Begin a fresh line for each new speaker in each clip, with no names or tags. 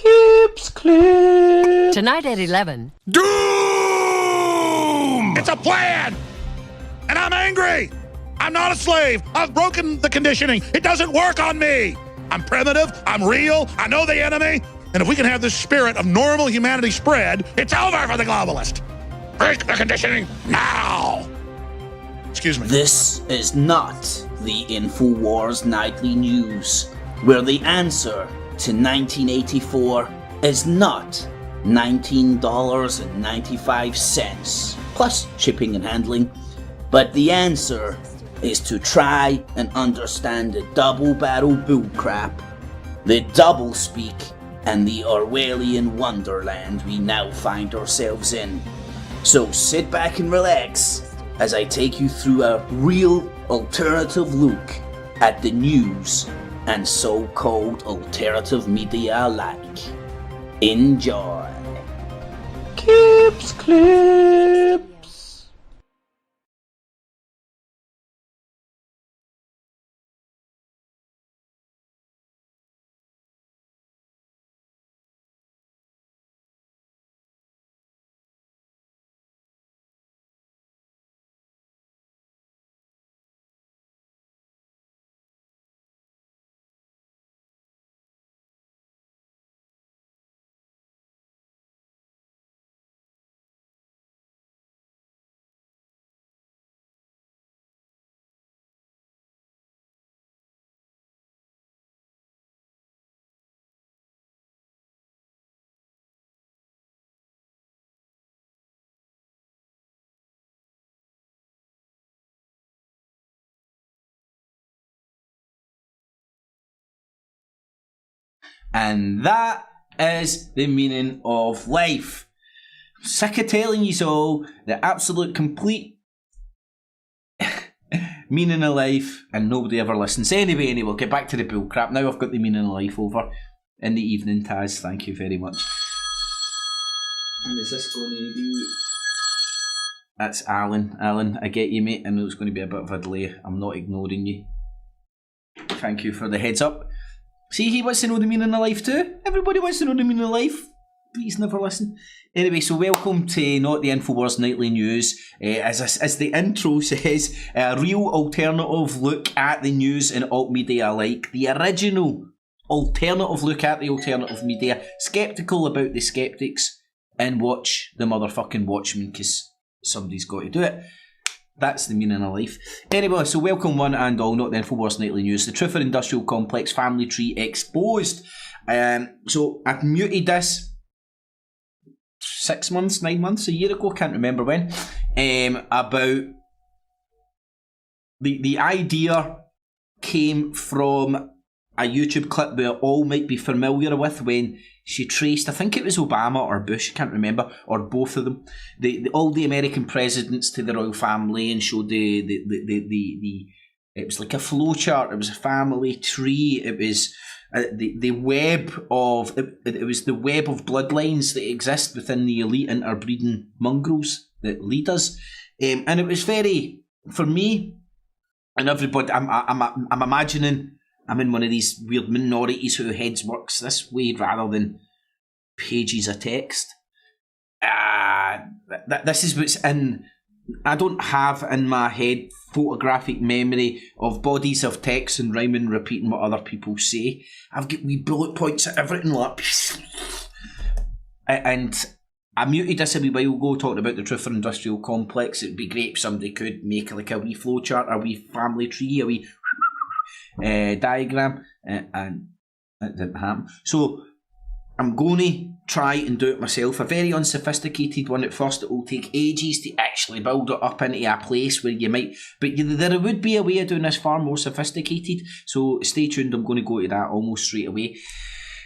Cips clip.
Tonight at 11.
Doom! It's a plan! And I'm angry! I'm not a slave! I've broken the conditioning! It doesn't work on me! I'm primitive, I'm real, I know the enemy, and if we can have this spirit of normal humanity spread, it's over for the globalist! Break the conditioning now! Excuse me.
This is not the Infowars Nightly News, where the answer to 1984 is not $19.95 plus shipping and handling, but the answer is to try and understand the double-barrel bullcrap, the double-speak, and the Orwellian wonderland we now find ourselves in. So sit back and relax as I take you through a real alternative look at the news and so-called alternative media alike. Enjoy.
Cips clips.
And that is the meaning of life. I'm sick of telling you all the absolute complete meaning of life, and nobody ever listens. Anyway, we'll get back to the bull crap. Now I've got the meaning of life over in the evening, Taz. Thank you very much. And is this going to be... That's Alan. Alan, I get you, mate. I know it's going to be a bit of a delay. I'm not ignoring you. Thank you for the heads up. See, he wants to know the meaning of life too. Everybody wants to know the meaning of life. Please never listen. Anyway, so welcome to Not the Infowars Nightly News. As the intro says, a real alternative look at the news and alt media alike. The original alternative look at the alternative media. Sceptical about the skeptics. And watch the motherfucking Watchmen, because somebody's got to do it. That's the meaning of life. Anyway, so welcome one and all, Not the Infowars Nightly News. The Truther Industrial Complex family tree exposed. So I've muted this 6 months, 9 months, a year ago, can't remember when, about the idea came from a YouTube clip we all might be familiar with when she traced, I think it was Obama or Bush, can't remember, or both of them, all the American presidents to the royal family, and showed the it was like a flowchart, it was a family tree, it was the web of it was the web of bloodlines that exist within the elite interbreeding mongrels that lead us, and it was very, for me and everybody, I'm imagining I'm in one of these weird minorities who heads works this way rather than pages of text. This is what's in. I don't have in my head photographic memory of bodies of text and rhyming, repeating what other people say. I've got wee bullet points at everything like. And I muted this a wee while ago talking about the Truther Industrial Complex. It'd be great if somebody could make like a wee flowchart, a wee family tree, a wee diagram, and it didn't happen. So I'm going to try and do it myself. A very unsophisticated one at first. It will take ages to actually build it up into a place where you might, but there would be a way of doing this far more sophisticated, so stay tuned. I'm going to go to that almost straight away.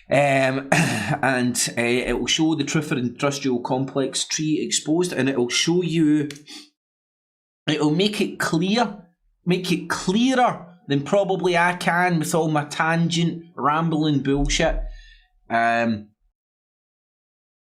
And it will show the Truther Industrial Complex tree exposed, and it will show you, it will make it clearer than probably I can with all my tangent, rambling bullshit.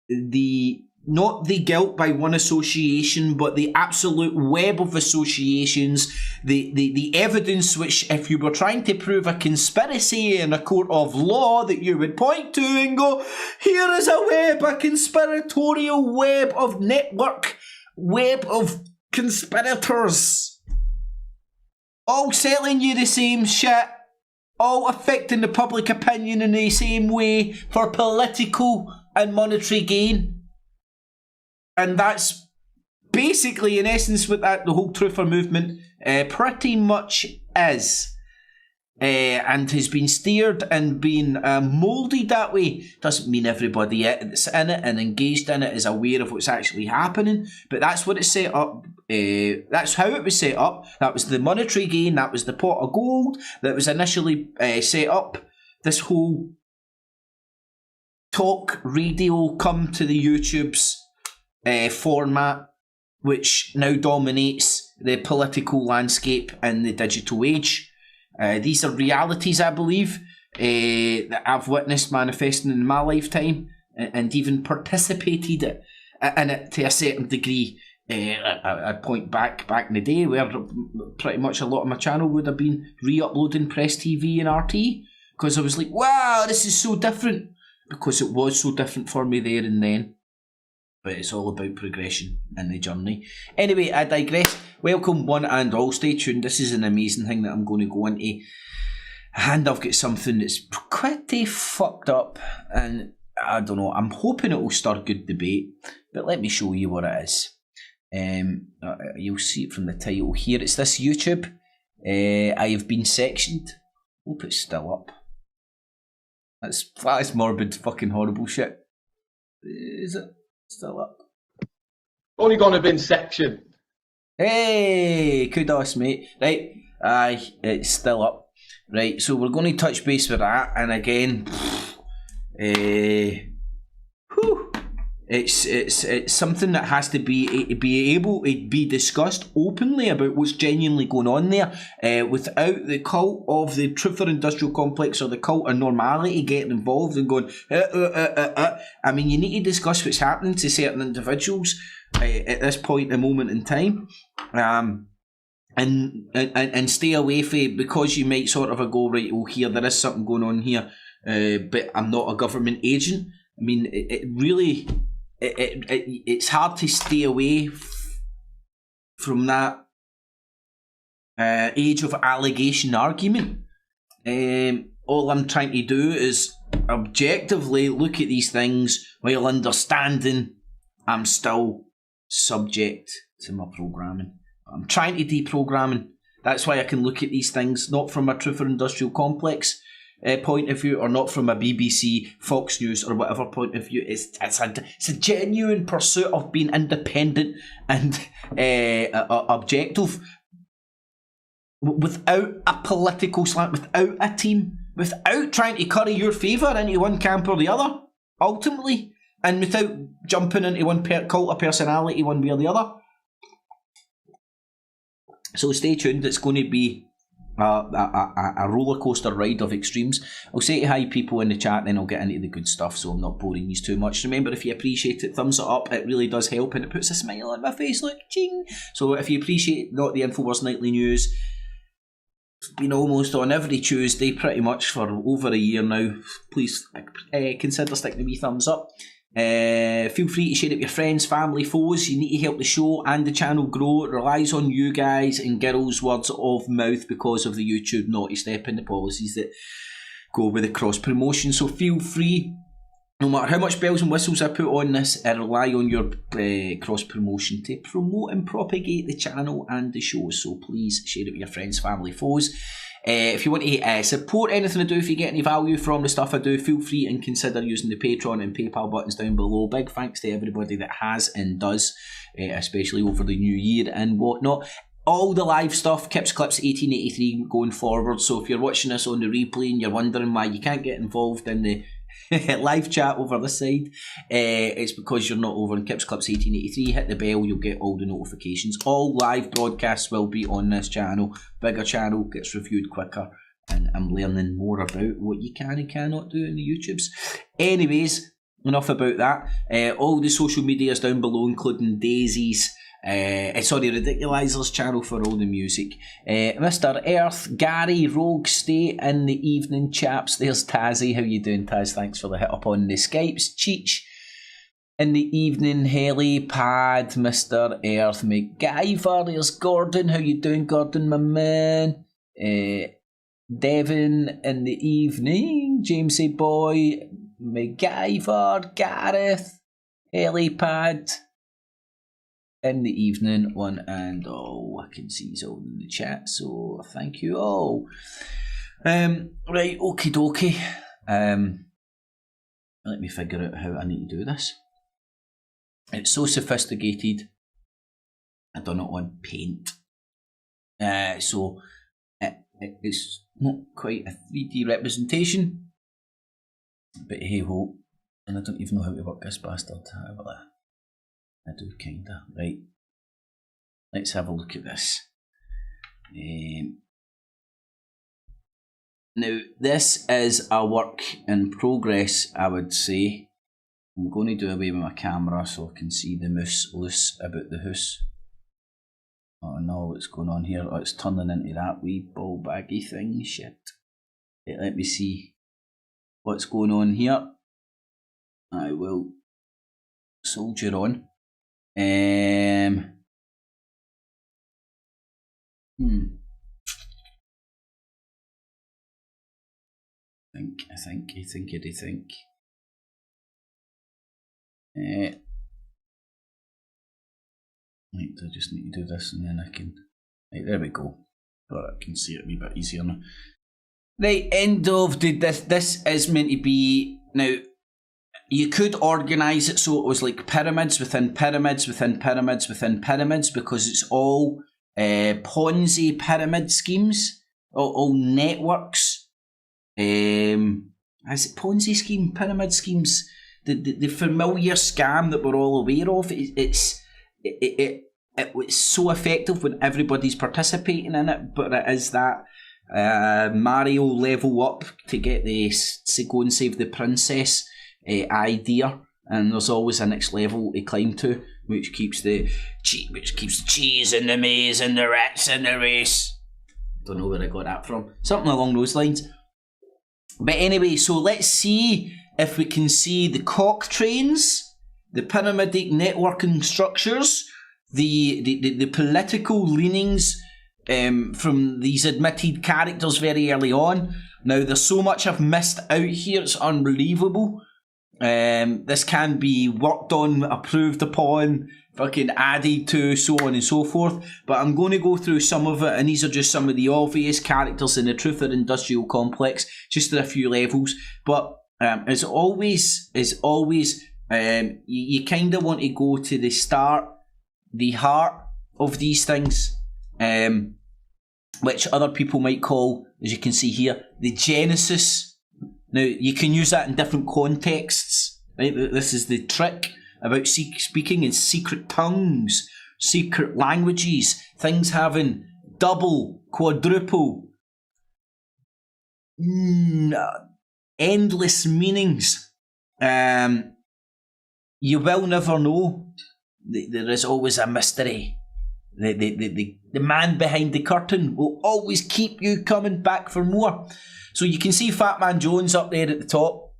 The not the guilt by one association, but the absolute web of associations, the evidence which, if you were trying to prove a conspiracy in a court of law, that you would point to and go, here is a web, a conspiratorial web of network, web of conspirators, all selling you the same shit, all affecting the public opinion in the same way for political and monetary gain. And that's basically, in essence, what the whole truther movement pretty much is. And has been steered and been moulded that way. Doesn't mean everybody that's in it and engaged in it is aware of what's actually happening, but that's what it's set up. That's how it was set up. That was the monetary gain. That was the pot of gold that was initially set up. This whole talk radio come to the YouTube's format, which now dominates the political landscape in the digital age. These are realities, I believe, that I've witnessed manifesting in my lifetime and even participated in it to a certain degree. I point back in the day where pretty much a lot of my channel would have been re-uploading Press TV and RT, because I was like, wow, this is so different, because it was so different for me there and then. But it's all about progression and the journey. Anyway, I digress. Welcome one and all. Stay tuned. This is an amazing thing that I'm going to go into. And I've got something that's pretty fucked up. And I don't know. I'm hoping it will start good debate. But let me show you what it is. You'll see it from the title here. It's this YouTube. I have been sectioned. Hope it's still up. That is morbid, fucking horrible shit. Is it? Still up.
Only gonna have been sectioned.
Hey, kudos, mate. Right, aye, it's still up. Right, so we're going to touch base with that, and again, it's something that has to be able to be discussed openly about what's genuinely going on there, without the cult of the truther industrial complex or the cult of normality getting involved and going, I mean, you need to discuss what's happening to certain individuals at this point, a moment in time, and stay away from it, because you might sort of go, right, oh, here, there is something going on here, but I'm not a government agent. I mean, it really... It's hard to stay away from that age of allegation argument. All I'm trying to do is objectively look at these things while understanding I'm still subject to my programming. I'm trying to deprogramming. That's why I can look at these things not from a truther industrial complex point of view, or not from a BBC, Fox News, or whatever point of view. It's a genuine pursuit of being independent and objective, without a political slant, without a team, without trying to curry your favour into one camp or the other, ultimately, and without jumping into one cult of personality one way or the other. So stay tuned. It's going to be a roller coaster ride of extremes. I'll say hi people in the chat, then I'll get into the good stuff, so I'm not boring you too much. Remember, if you appreciate it, thumbs it up. It really does help, and it puts a smile on my face. Look, ching. So if you appreciate not the Infowars Nightly News, it's been almost on every Tuesday pretty much for over a year now. Please consider sticking a wee thumbs up. Feel free to share it with your friends, family, foes. You need to help the show and the channel grow. It relies on you guys and girls' words of mouth because of the YouTube naughty step and the policies that go with the cross promotion. So feel free, no matter how much bells and whistles I put on this, I rely on your cross promotion to promote and propagate the channel and the show. So please share it with your friends, family, foes. If you want to support anything I do, if you get any value from the stuff I do, feel free and consider using the Patreon and PayPal buttons down below. Big thanks to everybody that has and does, especially over the new year and whatnot. All the live stuff, Kips Clips 1883 going forward. So if you're watching this on the replay and you're wondering why you can't get involved in the live chat over this side, it's because you're not over on Kips Clips 1883. Hit the bell, you'll get all the notifications. All live broadcasts will be on this channel. Bigger channel, gets reviewed quicker, and I'm learning more about what you can and cannot do in the YouTubes. Anyways, enough about that. All the social medias down below, including Daisy's, Ridiculizer's channel for all the music. Mr. Earth, Gary, Rogue, stay in the evening, chaps. There's Tazzy. How you doing, Taz? Thanks for the hit up on the Skypes. Cheech. In the evening, Haley, Pad, Mr. Earth, MacGyver. There's Gordon. How you doing, Gordon, my man? Devon in the evening, Jamesy boy, MacGyver, Gareth, Helipad in the evening, one and all. I can see it's all in the chat, so thank you all. Right, okie dokie. Let me figure out how I need to do this. It's so sophisticated. I done it on Paint. So it's not quite a 3D representation, but hey ho, and I don't even know how to work this bastard. However, I do kinda. Right, let's have a look at this. Now, this is a work in progress, I would say. I'm going to do away with my camera so I can see the moose loose about the house. Oh no, what's going on here? Oh, it's turning into that wee ball baggy thing. Shit. Okay, let me see what's going on here. I will soldier on. I think. Right, I just need to do this and then I can... Right, there we go. But I can see it a wee bit easier now. Right, end of this is meant to be... Now, you could organise it so it was like pyramids within pyramids within pyramids within pyramids, because it's all Ponzi pyramid schemes, all networks. Is it Ponzi scheme, pyramid schemes? The familiar scam that we're all aware of. It was so effective when everybody's participating in it, but it is that Mario level up to get the go and save the princess idea, and there's always a next level to climb to, which keeps the cheese in the maze and the rats in the race. Don't know where I got that from. Something along those lines. But anyway, so let's see if we can see the cock trains, the pyramidic networking structures, the political leanings from these admitted characters very early on. Now, there's so much I've missed out here, it's unbelievable. This can be worked on, approved upon, fucking added to, so on and so forth. But I'm going to go through some of it, and these are just some of the obvious characters in the Truther Industrial Complex, just at a few levels. But as always, you kind of want to go to the start, the heart of these things, which other people might call, as you can see here, the genesis. Now, you can use that in different contexts, right? This is the trick about speaking in secret tongues, secret languages, things having double, quadruple, endless meanings. You will never know. There is always a mystery. The man behind the curtain will always keep you coming back for more. So you can see Fat Man Jones up there at the top.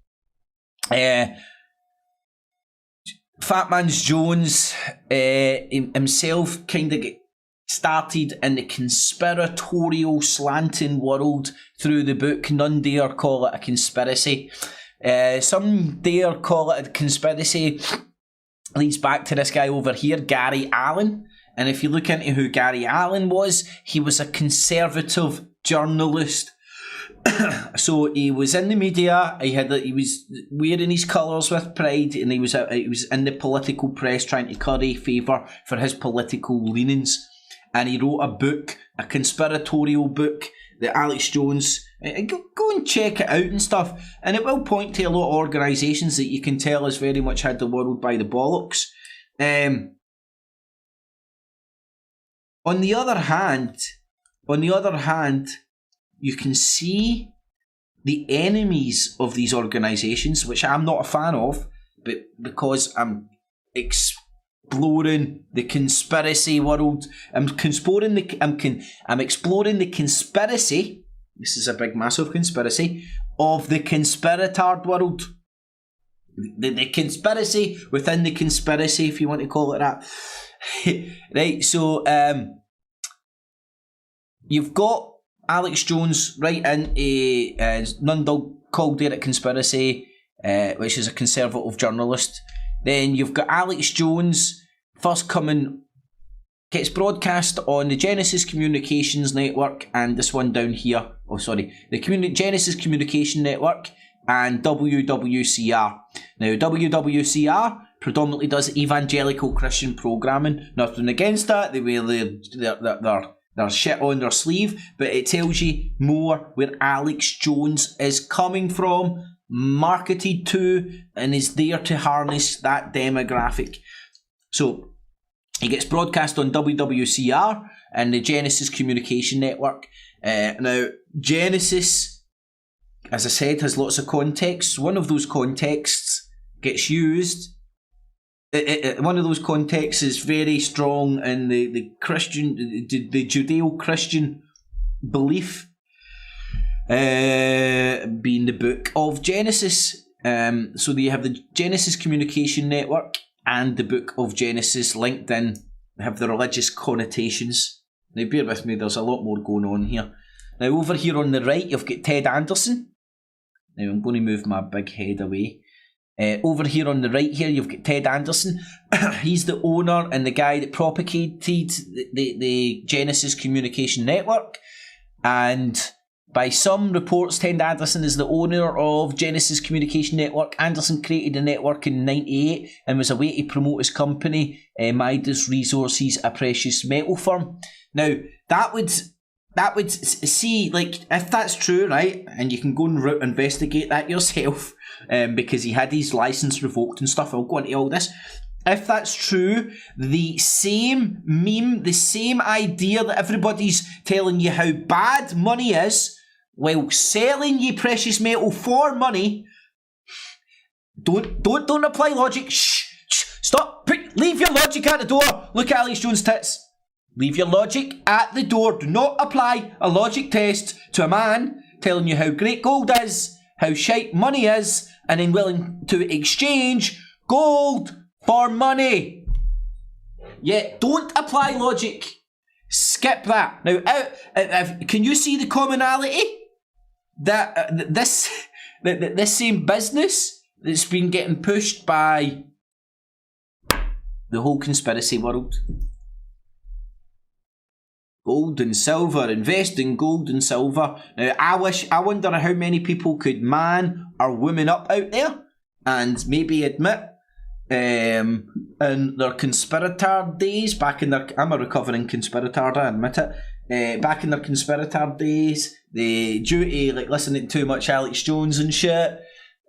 Fat Man Jones himself kind of started in the conspiratorial slanting world through the book. None dare call it a conspiracy. Some dare call it a conspiracy. Leads back to this guy over here, Gary Allen. And if you look into who Gary Allen was, he was a conservative journalist. So he was in the media. He was wearing his colours with pride, and he was in the political press trying to curry favour for his political leanings. And he wrote a book, a conspiratorial book that Alex Jones. Go and check it out and stuff, and it will point to a lot of organisations that you can tell has very much had the world by the bollocks. On the other hand, you can see the enemies of these organisations, which I'm not a fan of. but because I'm exploring the conspiracy world. I'm exploring the conspiracy. This is a big, massive conspiracy of the conspiratard world. The conspiracy within the conspiracy, if you want to call it that. Right, so you've got Alex Jones right into None Called Derek Conspiracy, which is a conservative journalist. Then you've got Alex Jones first coming, gets broadcast on the Genesis Communications Network and this one down here. Oh, sorry, the Genesis Communication Network and WWCR. Now, WWCR predominantly does evangelical Christian programming. Nothing against that. They wear their shit on their sleeve, but it tells you more where Alex Jones is coming from, marketed to, and is there to harness that demographic. So he gets broadcast on WWCR and the Genesis Communication Network. Now, Genesis, as I said, has lots of contexts. One of those contexts gets used. One of those contexts is very strong in the Christian, the Judeo-Christian belief, being the book of Genesis. So you have the Genesis Communication Network and the book of Genesis linked in, have the religious connotations. Now bear with me, there's a lot more going on here. Now over here on the right you've got Ted Anderson. Now I'm going to move my big head away. Over here on the right here you've got Ted Anderson. He's the owner and the guy that propagated the Genesis Communication Network, and by some reports, Ted Anderson is the owner of Genesis Communication Network. Anderson created the network in 1998 and was a way to promote his company, Midas Resources, a precious metal firm. Now, that would see, like, if that's true, right, and you can go and investigate that yourself, because he had his license revoked and stuff. I'll go into all this. If that's true, the same meme, the same idea that everybody's telling you how bad money is, while selling you precious metal for money, don't apply logic. Shh, stop. Leave your logic at the door. Look at Alex Jones' tits. Leave your logic at the door. Do not apply a logic test to a man telling you how great gold is, how shite money is, and then willing to exchange gold for money. Yeah, don't apply logic. Skip that. Now, can you see the commonality? That this same business that's been getting pushed by the whole conspiracy world. Gold and silver, invest in gold and silver. Now, I wonder how many people could man or woman up out there and maybe admit in their conspirator days, I'm a recovering conspirator, I admit it. Back in their conspirator days, due to like listening to too much Alex Jones and shit,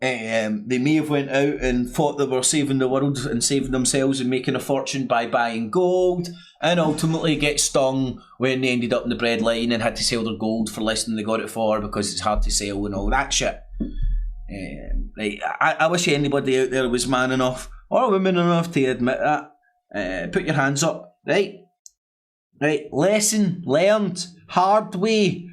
they may have went out and thought they were saving the world and saving themselves and making a fortune by buying gold, and ultimately get stung when they ended up in the breadline and had to sell their gold for less than they got it for because it's hard to sell and all that shit. I wish anybody out there was man enough or woman enough to admit that. Put your hands up, right? Right, lesson learned, hard way,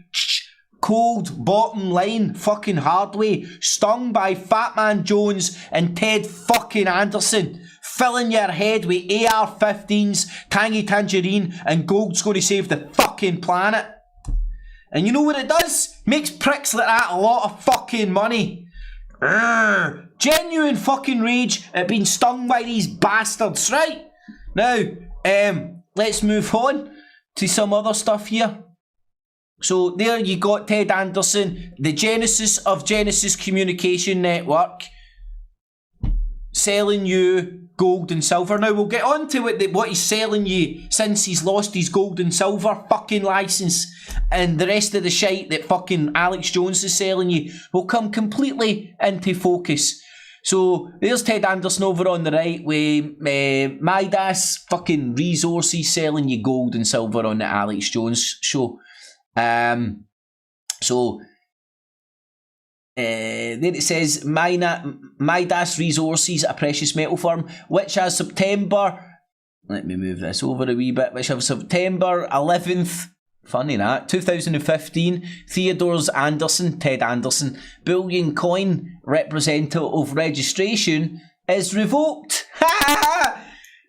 cold bottom line, fucking hard way, stung by Fat Man Jones and Ted fucking Anderson, filling your head with AR-15s, Tangy Tangerine, and gold's going to save the fucking planet. And you know what it does? Makes pricks like that a lot of fucking money. Genuine fucking rage at being stung by these bastards, right? Now, let's move on to some other stuff here. So there you got Ted Anderson, the genesis of Genesis Communication Network, selling you gold and silver. Now we'll get on to what he's selling you since he's lost his gold and silver fucking license, and the rest of the shite that fucking Alex Jones is selling you will come completely into focus. So there's Ted Anderson over on the right with Midas fucking Resources selling you gold and silver on the Alex Jones show. There it says Midas Resources, a precious metal firm, which has September... Let me move this over a wee bit. Which has September 11th... Funny that. 2015, Ted Anderson, bullion coin representative registration is revoked.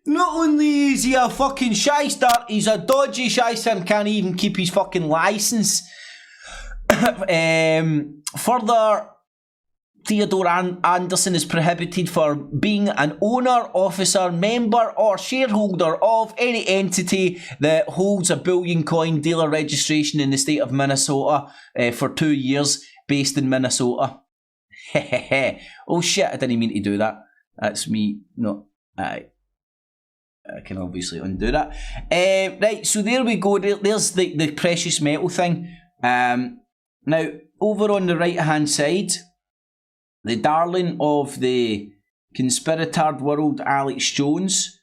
Not only is he a fucking shyster, he's a dodgy shyster and can't even keep his fucking licence. Further, Theodore Anderson is prohibited for being an owner, officer, member or shareholder of any entity that holds a bullion coin dealer registration in the state of Minnesota for 2 years, based in Minnesota. Oh shit, I didn't mean to do that. That's me. No, I can obviously undo that. Right, so there we go. There's the precious metal thing. Now, over on the right hand side, the darling of the conspirator world, Alex Jones.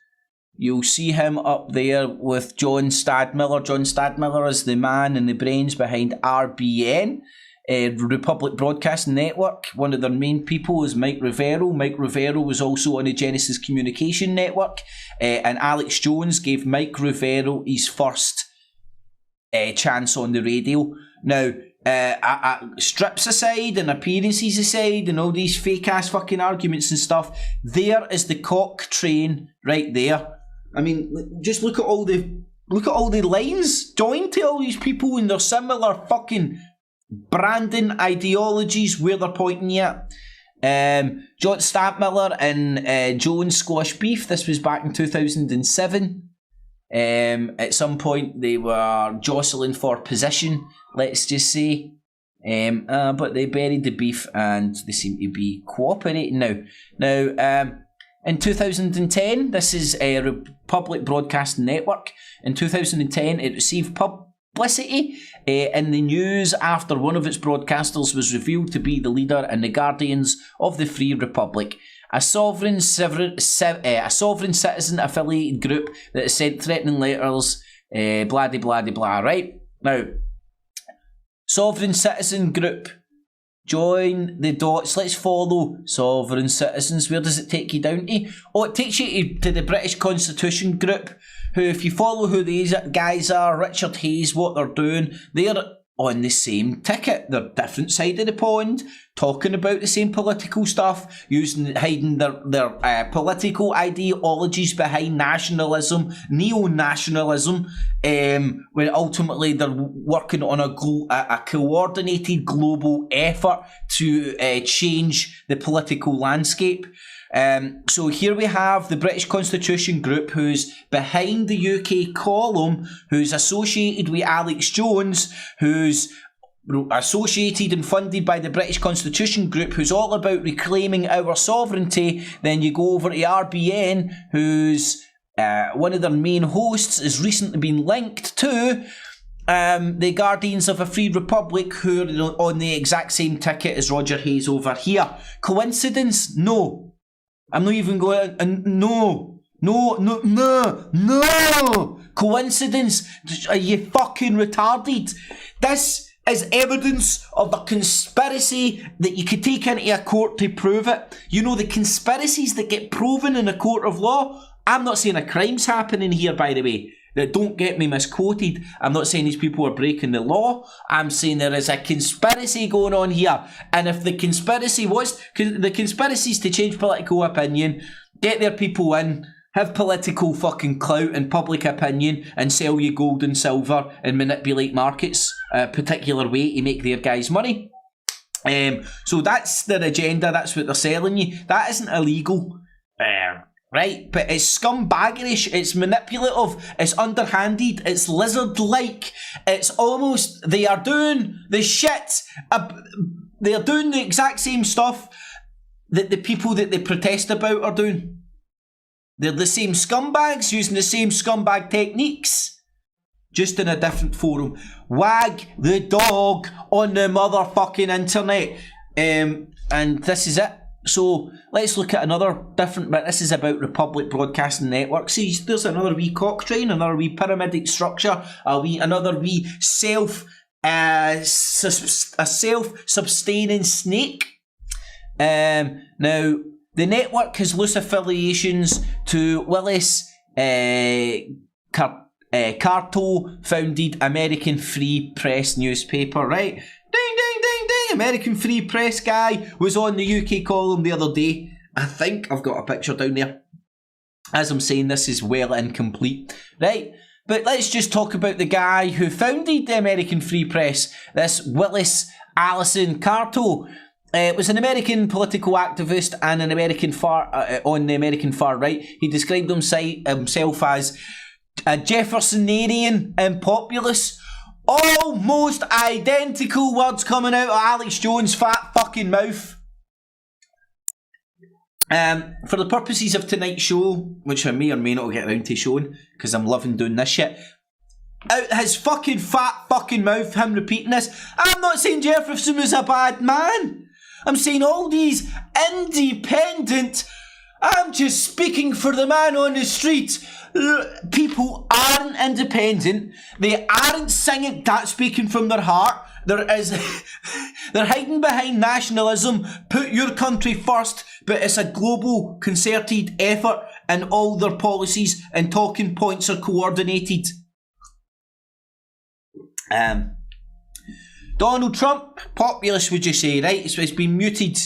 You'll see him up there with John Stadmiller. John Stadmiller is the man and the brains behind RBN, Republic Broadcasting Network. One of their main people is Mike Rivero. Mike Rivero was also on the Genesis Communication Network. And Alex Jones gave Mike Rivero his first chance on the radio. Now, strips aside and appearances aside and all these fake ass fucking arguments and stuff, there is the cock train right there. I mean, just look at all the lines joined to all these people and their similar fucking branding ideologies where they're pointing you at. John Stadmiller and Jones squash beef. This was back in 2007. At some point they were jostling for position, let's just say, but they buried the beef and they seem to be cooperating now. In 2010, this is a Republic Broadcasting Network. In 2010, it received publicity in the news after one of its broadcasters was revealed to be the leader and the guardians of the Free Republic. A sovereign citizen affiliated group that has sent threatening letters, blah de blah de blah, right? Now, sovereign citizen group, join the dots, let's follow sovereign citizens. Where does it take you down to? Oh, it takes you to the British Constitution group, who, if you follow who these guys are, Richard Hayes, what they're doing, they're on the same ticket. They're different side of the pond, talking about the same political stuff, hiding their political ideologies behind nationalism, neo-nationalism, when ultimately they're working on a coordinated global effort to change the political landscape. So here we have the British Constitution Group, who's behind the UK column, who's associated with Alex Jones, who's associated and funded by the British Constitution Group, who's all about reclaiming our sovereignty. Then you go over to RBN, who's one of their main hosts has recently been linked to the Guardians of a Free Republic, who are on the exact same ticket as Roger Hayes over here. Coincidence? No. I'm not even going... No. Coincidence? Are you fucking retarded? This is evidence of a conspiracy that you could take into a court to prove it. You know, the conspiracies that get proven in a court of law? I'm not saying a crime's happening here, by the way. Don't get me misquoted. I'm not saying these people are breaking the law. I'm saying there is a conspiracy going on here. And if the conspiracy was... The conspiracy is to change political opinion, get their people in, have political fucking clout and public opinion, and sell you gold and silver and manipulate markets a particular way to make their guys money. So that's their agenda. That's what they're selling you. That isn't illegal. Right, but it's scumbaggerish, it's manipulative, it's underhanded, it's lizard-like, it's almost, they are doing the shit, they are doing the exact same stuff that the people that they protest about are doing. They're the same scumbags, using the same scumbag techniques, just in a different forum. Wag the dog on the motherfucking internet. And this is it. So let's look at another different bit. This is about Republic Broadcasting Network. See, there's another wee cock train, another wee pyramidal structure, another wee self-sustaining snake. Now, the network has loose affiliations to Willis Carto-founded American Free Press newspaper, right? Ding, ding, ding, ding! American Free Press guy was on the UK column the other day. I think I've got a picture down there. As I'm saying, this is well incomplete, right? But let's just talk about the guy who founded the American Free Press, this Willis Allison Carto. Was an American political activist and an American on the American far right. He described himself as a Jeffersonian and populist. Almost identical words coming out of Alex Jones' fat fucking mouth. For the purposes of tonight's show, which I may or may not get around to showing, because I'm loving doing this shit, out his fucking fat fucking mouth, him repeating this, I'm not saying Jefferson was a bad man. I'm saying all these independent, I'm just speaking for the man on the street. People aren't independent. They aren't singing that speaking from their heart. They're hiding behind nationalism. Put your country first, but it's a global concerted effort and all their policies and talking points are coordinated. Donald Trump, populist would you say, right? It's been muted.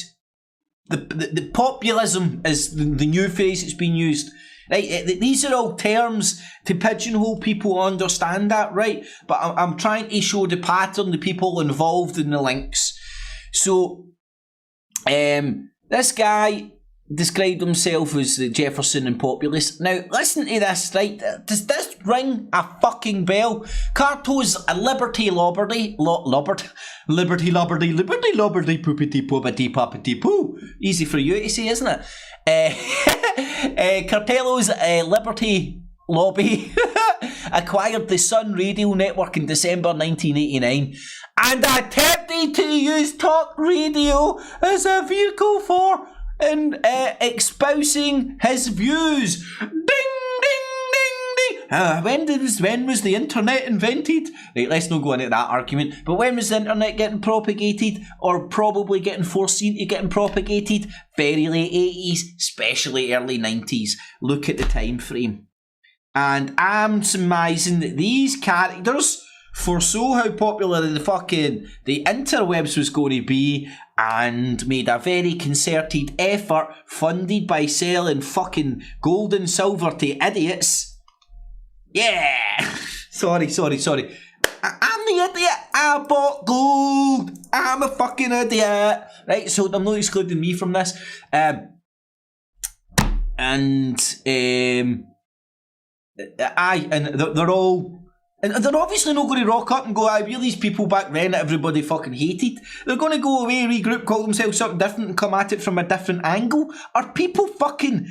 The populism is the new phrase that's been used. Right, these are all terms to pigeonhole people understand that, right? But I'm trying to show the pattern, the people involved in the links. So, this guy described himself as the Jefferson and populist. Now, listen to this, right? Does this ring a fucking bell? Carto's a liberty, poopity, poopity, poppity, poo. Easy for you to say, isn't it? Cartello's Liberty Lobby acquired the Sun Radio Network in December 1989 and attempted to use talk radio as a vehicle for espousing his views. Ding, ding, ding, ding. When was the internet invented? Right, let's not go into that argument. But when was the internet getting propagated, or probably getting foreseen to getting propagated? Very late 80s, especially early 90s. Look at the time frame. And I'm surmising that these characters foresaw how popular the interwebs was going to be and made a very concerted effort, funded by selling fucking gold and silver to idiots. Yeah! Sorry. I'm the idiot. I bought gold. I'm a fucking idiot. Right, so I'm not excluding me from this. They're all... And they're obviously not going to rock up and go, we're these people back then that everybody fucking hated. They're going to go away, regroup, call themselves something different and come at it from a different angle. Are people fucking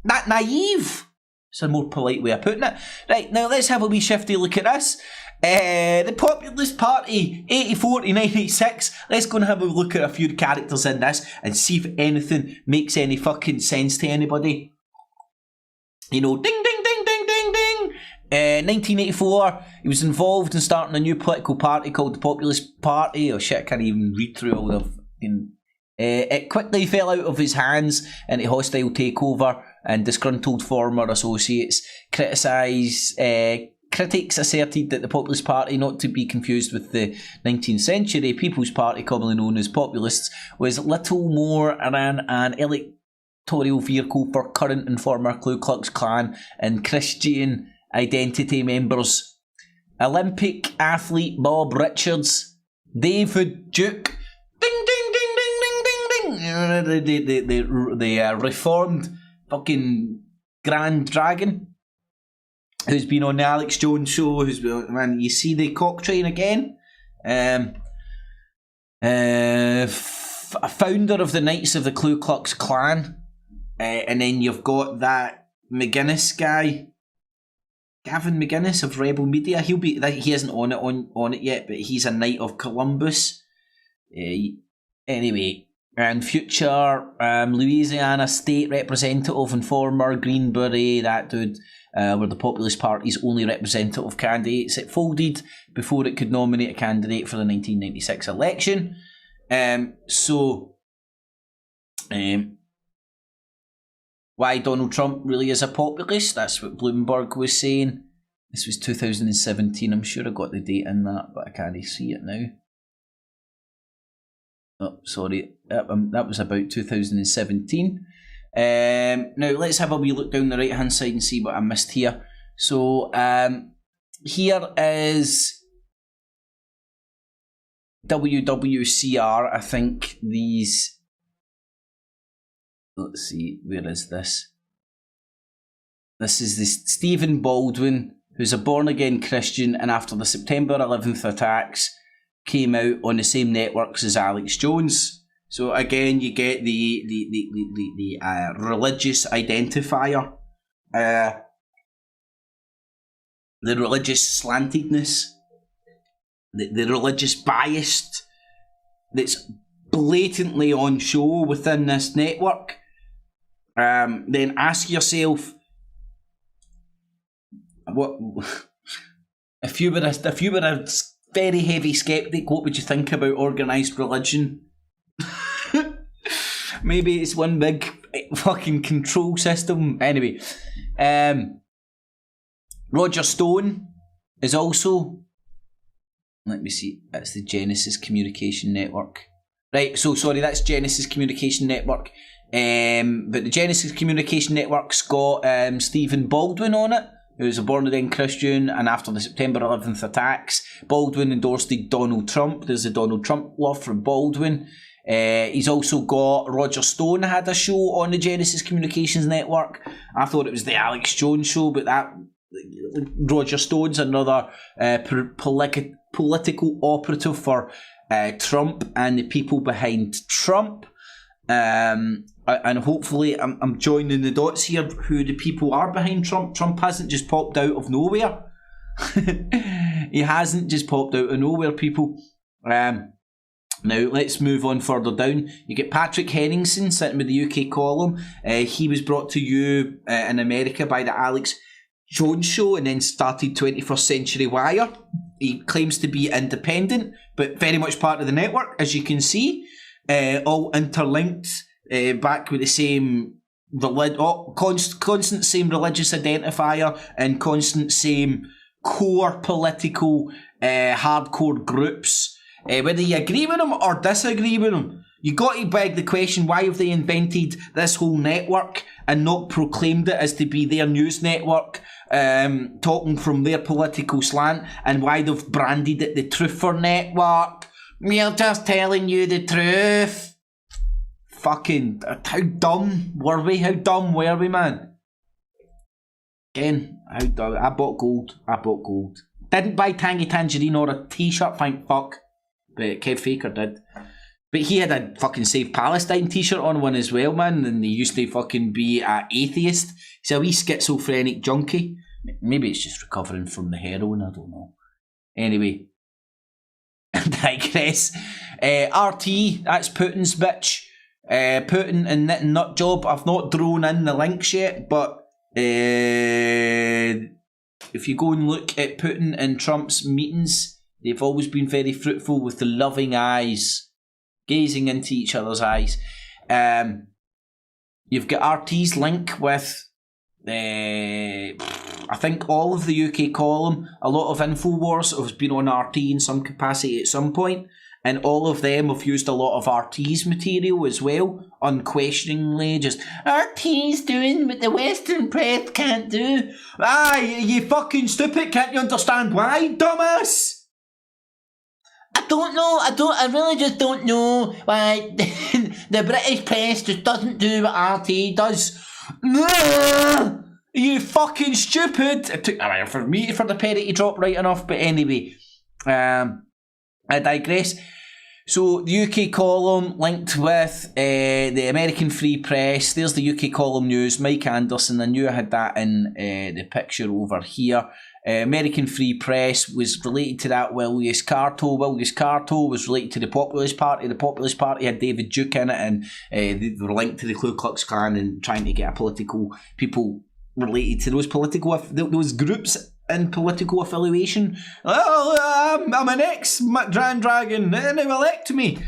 that naive? It's a more polite way of putting it. Right, now let's have a wee shifty look at this. The Populist Party, 84 to 96. Let's go and have a look at a few characters in this and see if anything makes any fucking sense to anybody. You know, ding, ding, ding, ding, ding, ding. 1984, he was involved in starting a new political party called the Populist Party. Oh shit, I can't even read through all the fucking... it quickly fell out of his hands into hostile takeover, and disgruntled former associates critics asserted that the Populist Party, not to be confused with the 19th century People's Party, commonly known as Populists, was little more than an electoral vehicle for current and former Ku Klux Klan and Christian Identity members. Olympic athlete Bob Richards, David Duke, ding ding ding ding ding ding ding, the reformed fucking Grand Dragon, who's been on the Alex Jones show, who's been, man, you see the cock train again. A founder of the Knights of the Ku Klux Klan, and then you've got that McGuinness guy, Gavin McGuinness of Rebel Media. He isn't on it yet, but he's a Knight of Columbus. Anyway, and future Louisiana State Representative and former Greenbury, that dude, were the Populist Party's only representative candidates. It folded before it could nominate a candidate for the 1996 election. So Why Donald Trump really is a populist, that's what Bloomberg was saying. This was 2017, I'm sure I got the date in that, but I can't see it now. Oh, sorry, that was about 2017. Now let's have a wee look down the right hand side and see what I missed here. So here is WWCR, I think these, let's see, where is this? This is the Stephen Baldwin, who's a born-again Christian, and after the September 11th attacks, came out on the same networks as Alex Jones. So again, you get the religious identifier, the religious slantedness, the religious bias that's blatantly on show within this network. Then ask yourself, what if you were a very heavy skeptic, what would you think about organised religion? Maybe it's one big fucking control system. Anyway, Roger Stone is also, let me see, that's the Genesis Communication Network. Right, so sorry, that's Genesis Communication Network. But the Genesis Communication Network's got Stephen Baldwin on it, who's a born-again Christian, and after the September 11th attacks, Baldwin endorsed Donald Trump. There's a Donald Trump love from Baldwin. He's also got Roger Stone had a show on the Genesis Communications Network. I thought it was the Alex Jones show, but that Roger Stone's another political operative for Trump and the people behind Trump. And hopefully I'm joining the dots here who the people are behind Trump. Trump hasn't just popped out of nowhere. He hasn't just popped out of nowhere, people. Now let's move on further down. You get Patrick Henningsen sitting with the UK column. He was brought to you in America by the Alex Jones show and then started 21st Century Wire. He claims to be independent, but very much part of the network, as you can see. All interlinked, back with the same constant same religious identifier and constant same core political hardcore groups. Whether you agree with them or disagree with them, you got to beg the question, why have they invented this whole network and not proclaimed it as to be their news network, talking from their political slant, and why they've branded it the Truther Network? We're just telling you the truth. Fucking, how dumb were we? How dumb were we, man? Again, how dumb. I bought gold. Didn't buy Tangy Tangerine or a t-shirt, thank fuck. But Kev Faker did. But he had a fucking Save Palestine t-shirt on one as well, man. And he used to fucking be an atheist. He's a wee schizophrenic junkie. Maybe it's just recovering from the heroin, I don't know. Anyway, I digress. RT, that's Putin's bitch. Putin and nut job. I've not drawn in the links yet, but if you go and look at Putin and Trump's meetings, they've always been very fruitful with the loving eyes, gazing into each other's eyes. You've got RT's link with, I think, all of the UK column. A lot of Infowars has been on RT in some capacity at some point, and all of them have used a lot of RT's material as well, unquestioningly. Just, RT's doing what the Western press can't do. You fucking stupid, can't you understand why, dumbass? I don't know, I really just don't know why the British press just doesn't do what RT does. You fucking stupid. It took a while for the penny to drop right enough, but anyway, I digress. So the UK column linked with the American Free Press. There's the UK column news, Mike Anderson. I knew I had that in the picture over here. American Free Press was related to that Willis Carto. Willis Carto was related to the Populist Party. The Populist Party had David Duke in it, and they were linked to the Ku Klux Klan and trying to get a political people related to those groups in political affiliation. Oh, I'm an ex-Grand Dragon, and they elect me.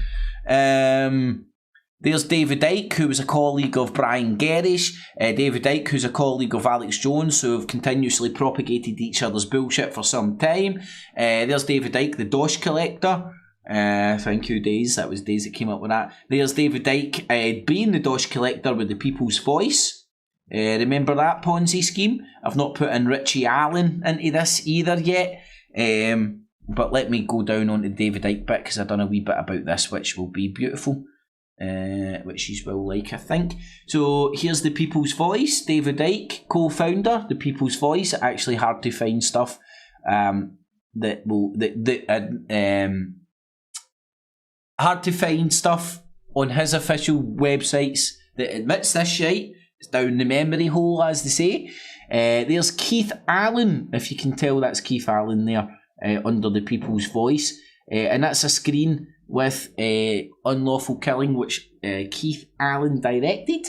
There's David Icke, who was a colleague of Brian Gerrish. David Icke, who's a colleague of Alex Jones, who have continuously propagated each other's bullshit for some time. There's David Icke, the Dosh collector. Thank you, Days. That was Days that came up with that. There's David Icke being the Dosh collector with the People's Voice. Remember that Ponzi scheme? I've not put in Richie Allen into this either yet. But let me go down onto David Icke bit, because I've done a wee bit about this, which will be beautiful. Which you will like, I think. So here's the People's Voice. David Icke, co-founder, the People's Voice. Actually, hard to find stuff hard to find stuff on his official websites that admits this shite. It's down the memory hole, as they say. There's Keith Allen, if you can tell, that's Keith Allen there under the People's Voice, and that's a screen with Unlawful Killing, which Keith Allen directed.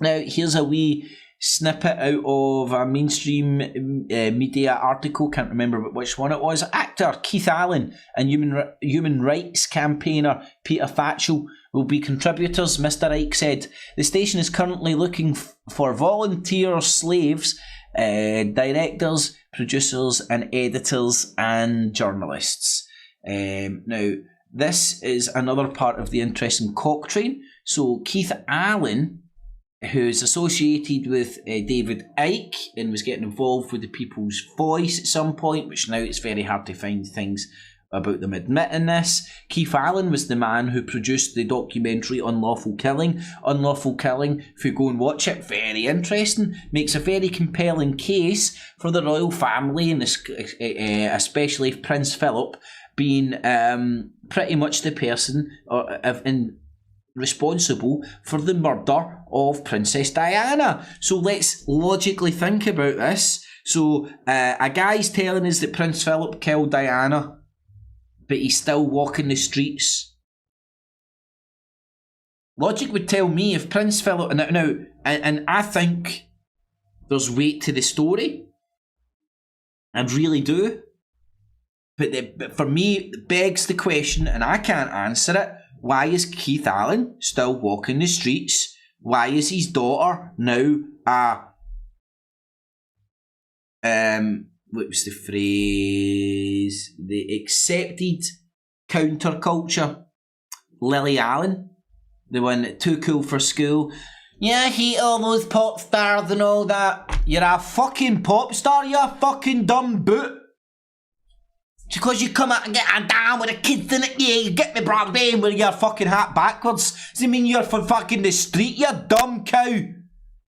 Now, here's a wee snippet out of a mainstream media article, can't remember which one it was. Actor Keith Allen and human rights campaigner Peter Thatchell will be contributors, Mr. Icke said. The station is currently looking for volunteer slaves, directors, producers and editors and journalists. Now, this is another part of the interesting cock train. So Keith Allen, who's associated with David Icke and was getting involved with the People's Voice at some point, which now it's very hard to find things about them admitting this. Keith Allen was the man who produced the documentary Unlawful Killing. Unlawful Killing, if you go and watch it, very interesting, makes a very compelling case for the royal family, and especially Prince Philip being pretty much the person responsible for the murder of Princess Diana. So let's logically think about this. So a guy's telling us that Prince Philip killed Diana, but he's still walking the streets. Logic would tell me if Prince Philip... Now, and I think there's weight to the story. I really do. But for me, it begs the question, and I can't answer it, why is Keith Allen still walking the streets? Why is his daughter now what was the phrase? The accepted counterculture. Lily Allen, the one that too cool for school. Yeah, I hate all those pop stars and all that. You're a fucking pop star, you fucking dumb boot. Just because you come out and get a down with the kids in it, yeah, you get me, bro, then with your fucking hat backwards. Does it mean you're from fucking the street, you dumb cow?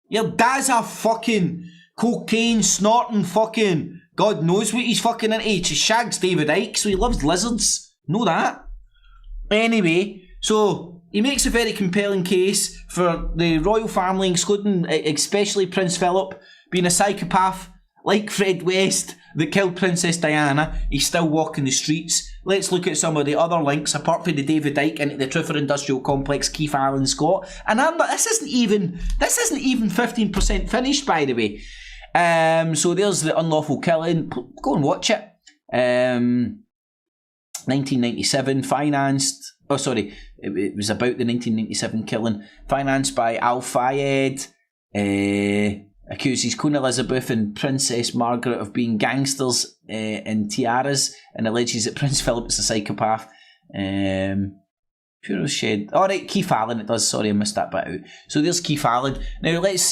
Your dad's a fucking cocaine snorting fucking... God knows what he's fucking into. He shags David Icke, so he loves lizards. Know that. Anyway, so he makes a very compelling case for the royal family, excluding especially Prince Philip, being a psychopath like Fred West that killed Princess Diana. He's still walking the streets. Let's look at some of the other links, apart from the David Icke into the Truther Industrial Complex Keith Allen Scott. And this isn't even 15% finished, by the way. So there's the Unlawful Killing. Go and watch it. 1997, financed... Oh, sorry. It was about the 1997 killing. Financed by Al Fayed. Accuses Queen Elizabeth and Princess Margaret of being gangsters in tiaras, and alleges that Prince Philip is a psychopath. Pure shed. Alright, Keith Allen it does. Sorry, I missed that bit out. So there's Keith Allen. Now let's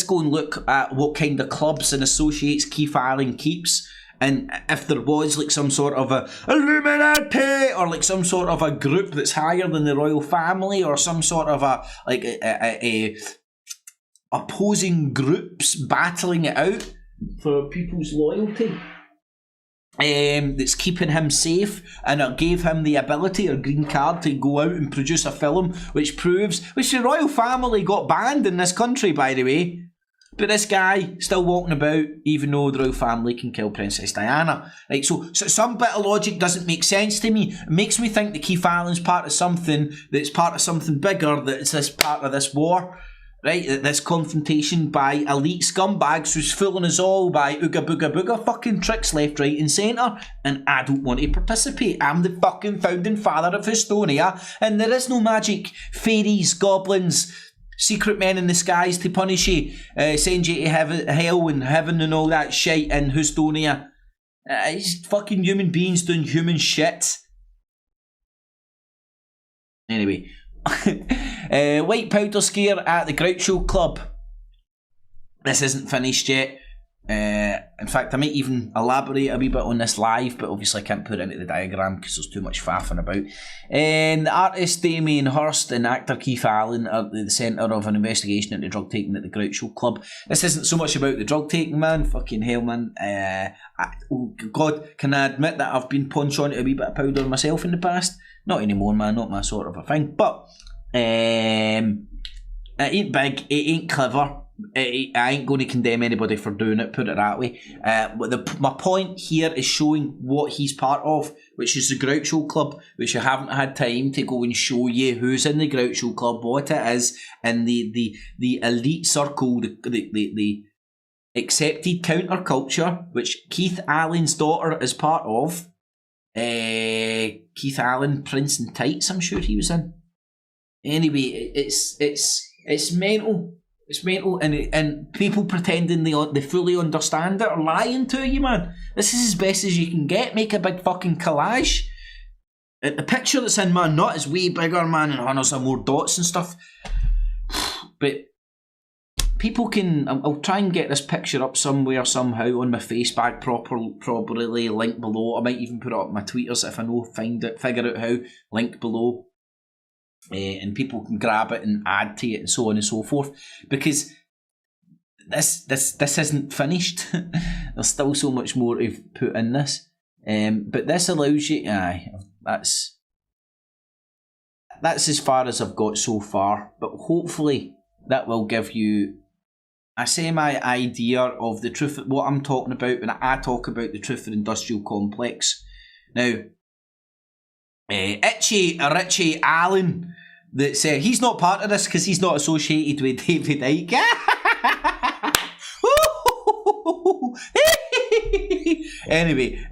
go and look at what kind of clubs and associates Keith Allen keeps, and if there was like some sort of a Illuminati or like some sort of a group that's higher than the royal family, or some sort of a opposing groups battling it out for people's loyalty. That's keeping him safe, and it gave him the ability or green card to go out and produce a film which the royal family got banned in this country, by the way, but this guy still walking about even though the royal family can kill Princess Diana. Right, so some bit of logic doesn't make sense to me. It makes me think that Keith Allen's part of something that's part of something bigger, that's this part of this war. right, this confrontation by elite scumbags who's fooling us all by ooga booga booga fucking tricks left, right and centre, and I don't want to participate. I'm the fucking founding father of Estonia, and there is no magic, fairies, goblins, secret men in the skies to punish you, send you to hell and heaven and all that shit in Estonia. It's fucking human beings doing human shit. Anyway, white powder scare at the Groucho Club. This isn't finished yet. In fact, I might even elaborate a wee bit on this live, but obviously I can't put it into the diagram because there's too much faffing about. The artist Damien Hirst and actor Keith Allen are the centre of an investigation into drug taking at the Groucho Club. This isn't so much about the drug taking, man. Fucking hell, man. Oh God, can I admit that I've been punched onto a wee bit of powder myself in the past? Not anymore, man. Not my sort of a thing. But it ain't big. It ain't clever. I ain't going to condemn anybody for doing it, put it that way. But my point here is showing what he's part of, which is the Groucho Club, which I haven't had time to go and show you who's in the Groucho Club, what it is, and the elite circle, the accepted counterculture, which Keith Allen's daughter is part of. Keith Allen, Prince in Tights, I'm sure he was in. Anyway, it's mental. It's mental, and people pretending they fully understand it are lying to you, man. This is as best as you can get. Make a big fucking collage. The picture that's in my nut is way bigger, man, and there's some more dots and stuff. But people can... I'll try and get this picture up somewhere, somehow, on my Facebook, properly, link below. I might even put it up on my tweeters if I know, figure out how, link below. And people can grab it and add to it and so on and so forth, because this isn't finished. There's still so much more to put in this, but this allows you. That's as far as I've got so far, but hopefully that will give you a semi-idea of the truth, what I'm talking about when I talk about the truth and industrial complex. Now, Itchy Richie Allen, that said he's not part of this because he's not associated with David Icke. Anyway,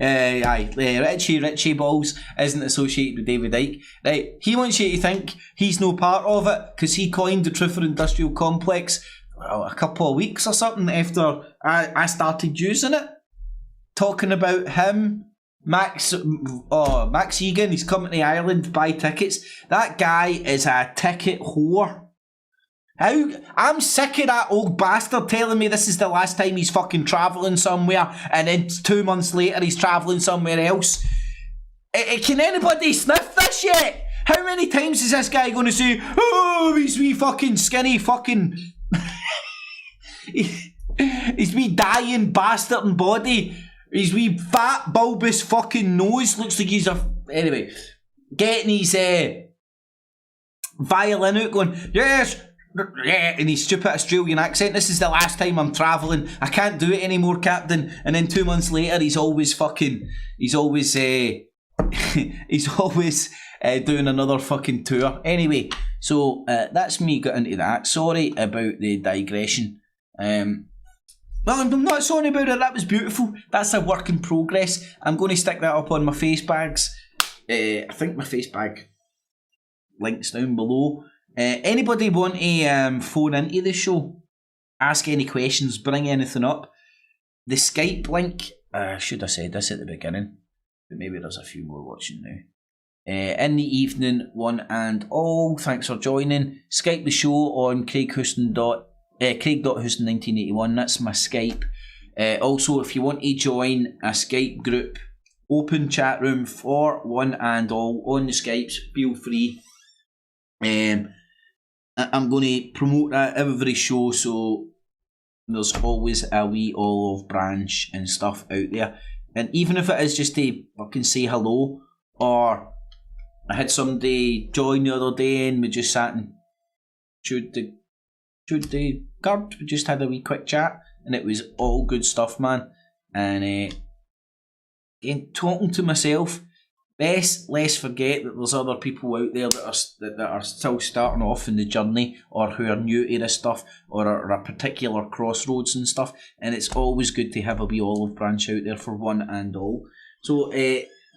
Richie Balls isn't associated with David Icke. Right, he wants you to think he's no part of it because he coined the truth and industrial complex a couple of weeks or something after I started using it, talking about him. Max Egan, he's coming to Ireland to buy tickets. That guy is a ticket whore. I'm sick of that old bastard telling me this is the last time he's fucking travelling somewhere, and then 2 months later he's travelling somewhere else. Can anybody sniff this yet? How many times is this guy going to say, oh, he's wee fucking skinny fucking... he's wee dying bastard and body. His wee fat bulbous fucking nose looks like he's a... Anyway, getting his violin out going, yes, yeah, in his stupid Australian accent. This is the last time I'm travelling. I can't do it anymore, Captain. And then 2 months later, he's always doing another fucking tour. Anyway, so that's me getting into that. Sorry about the digression. Well, I'm not sorry about it. That was beautiful. That's a work in progress. I'm going to stick that up on my face bags. I think my face bag link's down below. Anybody want to phone into the show? Ask any questions, bring anything up. The Skype link, should have said this at the beginning, but maybe there's a few more watching now. In the evening, one and all, thanks for joining. Skype the show on Craig.Houston1981, that's my Skype. Also, if you want to join a Skype group, open chat room for one and all on the Skypes, feel free. I'm going to promote that every show, so there's always a wee olive branch and stuff out there. And even if it is just to fucking say hello, or I had somebody join the other day and we just sat and chewed the card, we just had a wee quick chat, and it was all good stuff, man. And again, talking to myself, let's forget that there's other people out there that are still starting off in the journey, or who are new to this stuff, or are a particular crossroads and stuff. And it's always good to have a wee olive branch out there for one and all. So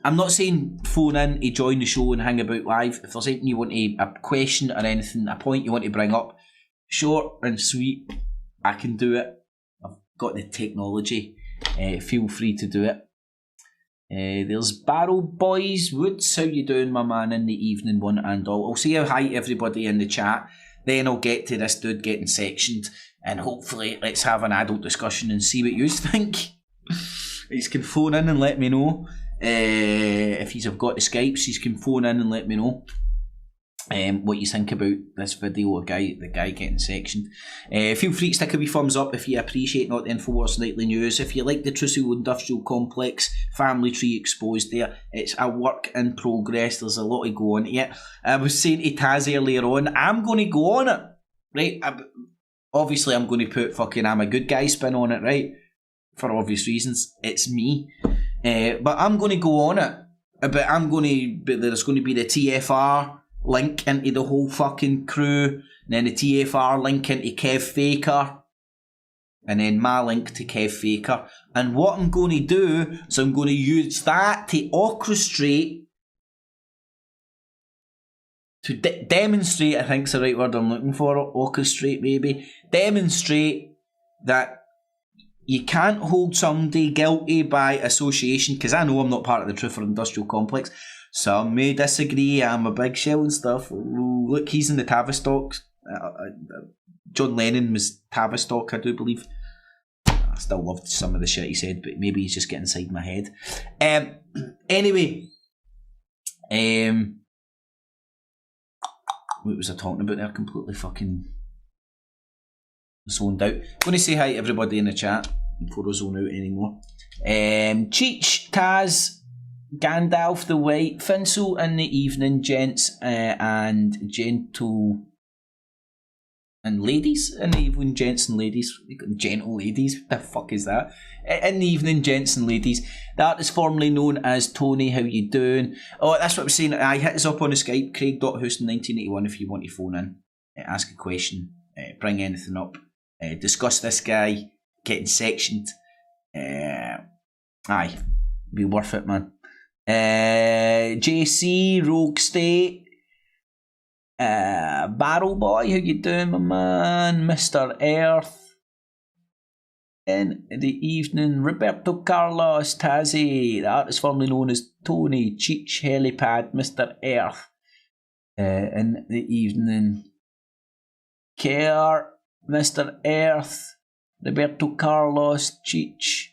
I'm not saying phone in to join the show and hang about live. If there's anything you want a question or anything, a point you want to bring up, short and sweet, I can do it. I've got the technology. Feel free to do it. There's Barrel Boys Woods. How you doing, my man, in the evening, one and all? I'll say hi to everybody in the chat. Then I'll get to this dude getting sectioned, and hopefully let's have an adult discussion and see what you think. He's can phone in and let me know. If he's have got the Skypes, he's can phone in and let me know what you think about this video, the guy getting sectioned. Feel free to stick a wee thumbs up if you appreciate not the Infowars Nightly News. If you like the Trussell Industrial Complex family tree exposed there, it's a work in progress. There's a lot to go on it. I was saying to Taz earlier on, I'm going to go on it, right? Obviously I'm going to put fucking I'm a good guy spin on it, right? For obvious reasons, it's me. But I'm going to go on it. But there's going to be the TFR link into the whole fucking crew, and then the TFR link into Kev Faker, and then my link to Kev Faker. And what I'm going to do is I'm going to use that to orchestrate, to demonstrate, I think's the right word I'm looking for, orchestrate maybe, demonstrate that you can't hold somebody guilty by association, because I know I'm not part of the Truth or Industrial Complex. Some may disagree, I'm a big shell and stuff. Ooh, look, he's in the Tavistock. John Lennon was Tavistock, I do believe. I still loved some of the shit he said, but maybe he's just getting inside my head. Anyway, what was I talking about there? Completely fucking zoned out. Going to say hi to everybody in the chat before I zone out anymore. Cheech, Taz, Gandalf the White, Finsel in the evening, gents and gentle and ladies in the evening, gents and ladies. Gentle ladies, what the fuck is that? In the evening, gents and ladies. That is formerly known as Tony. How you doing? Oh, that's what I was saying. I hit us up on the Skype, Craig.Houston1981, if you want to phone in, ask a question, bring anything up, discuss this guy getting sectioned. Aye, be worth it, man. JC, Rogue State, Barrel Boy, how you doing, my man? Mr. Earth, in the evening, Roberto Carlos, Tazzy, the artist formerly known as Tony, Cheech, Helipad, Mr. Earth, in the evening, Care, Mr. Earth, Roberto Carlos, Cheech,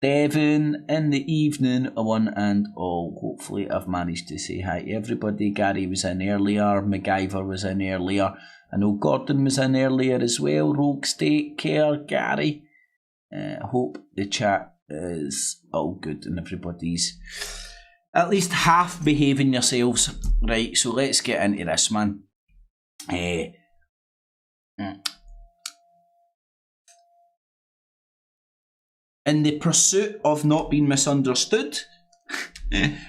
Devon, in the evening, one and all. Hopefully I've managed to say hi to everybody. Gary was in earlier, MacGyver was in earlier, I know Gordon was in earlier as well, Rogue State, Care, Gary. Hope the chat is all good and everybody's at least half behaving yourselves. Right, so let's get into this, man. In the pursuit of not being misunderstood,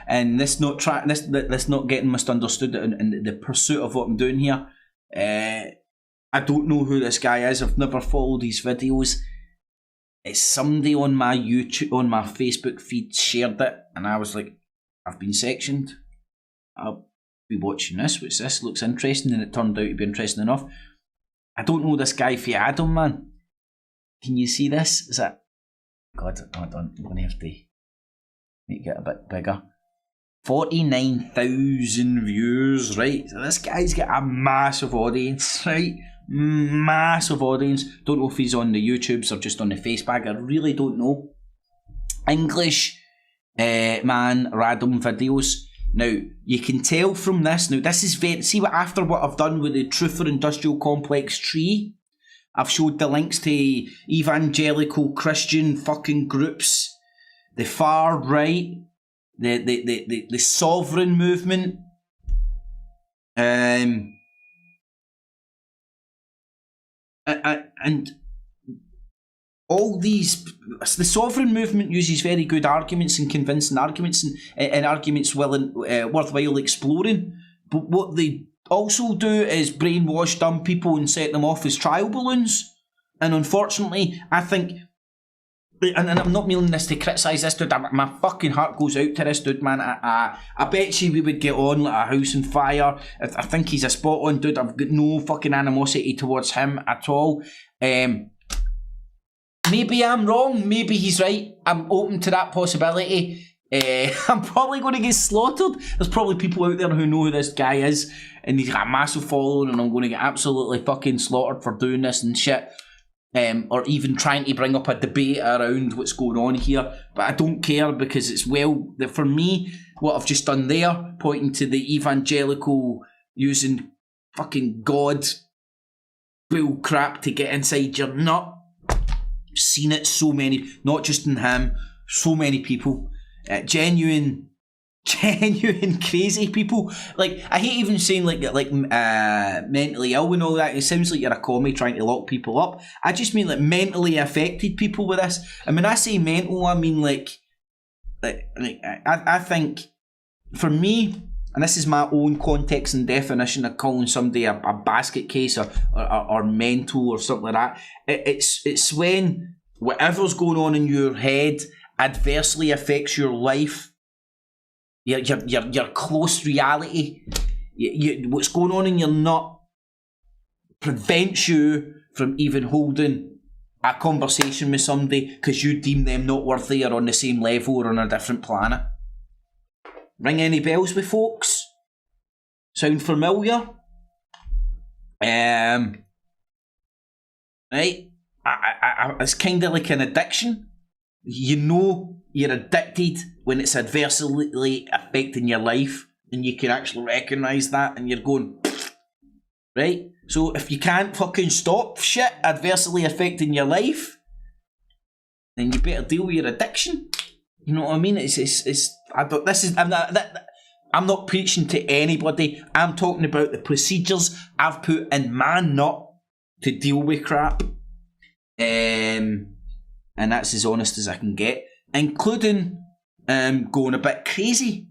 and this not getting misunderstood, and the pursuit of what I'm doing here, I don't know who this guy is. I've never followed his videos. It's somebody on my Facebook feed shared it, and I was like, I've been sectioned. I'll be watching this. What's this? Looks interesting, and it turned out to be interesting enough. I don't know this guy for Adam, man. Can you see this? Is that? God, hold on, I'm going to have to make it a bit bigger. 49,000 views, right? So this guy's got a massive audience, right? Massive audience. Don't know if he's on the YouTubes or just on the Facebook. I really don't know. English man, random videos. Now, you can tell from this. Now, this is very... See, after what I've done with the Truth or Industrial Complex tree, I've showed the links to evangelical Christian fucking groups, the far right, the sovereign movement, and all these, the sovereign movement uses very good arguments and convincing arguments and arguments worthwhile exploring. But what they also do is brainwash dumb people and set them off as trial balloons. And unfortunately, I think, and I'm not meaning this to criticise this dude, my fucking heart goes out to this dude, man. I bet you we would get on like a house on fire. I think he's a spot on dude. I've got no fucking animosity towards him at all. Maybe I'm wrong, maybe he's right. I'm open to that possibility. I'm probably going to get slaughtered. There's probably people out there who know who this guy is, and he's got a massive following, and I'm going to get absolutely fucking slaughtered for doing this and shit. Or even trying to bring up a debate around what's going on here. But I don't care, because it's, well, for me, what I've just done there, pointing to the evangelical using fucking God bull crap to get inside your nut. I've seen it so many, not just in him, so many people. Genuine crazy people. Like, I hate even saying like mentally ill and all that. It sounds like you're a commie trying to lock people up. I just mean like mentally affected people with this. And when I say mental, I mean like I think, for me, and this is my own context and definition of calling somebody a basket case or mental or something like that. It's when whatever's going on in your head adversely affects your life. Your close reality, what's going on in your nut prevents you from even holding a conversation with somebody because you deem them not worthy or on the same level or on a different planet. Ring any bells with folks? Sound familiar? Right? It's kind of like an addiction. You know you're addicted when it's adversely affecting your life, and you can actually recognise that, and you're going, right? So if you can't fucking stop shit adversely affecting your life, then you better deal with your addiction. You know what I mean? I'm not preaching to anybody. I'm talking about the procedures I've put in my nut to deal with crap. And that's as honest as I can get, including going a bit crazy,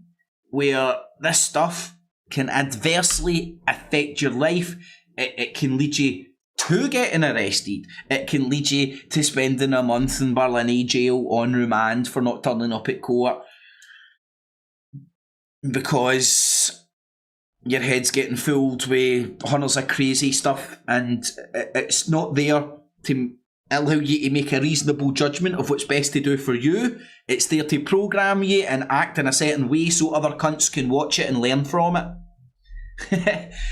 where this stuff can adversely affect your life. It can lead you to getting arrested. It can lead you to spending a month in Berlin jail on remand for not turning up at court because your head's getting filled with hundreds of crazy stuff, and it's not there to allow you to make a reasonable judgment of what's best to do for you. It's there to program you and act in a certain way so other cunts can watch it and learn from it.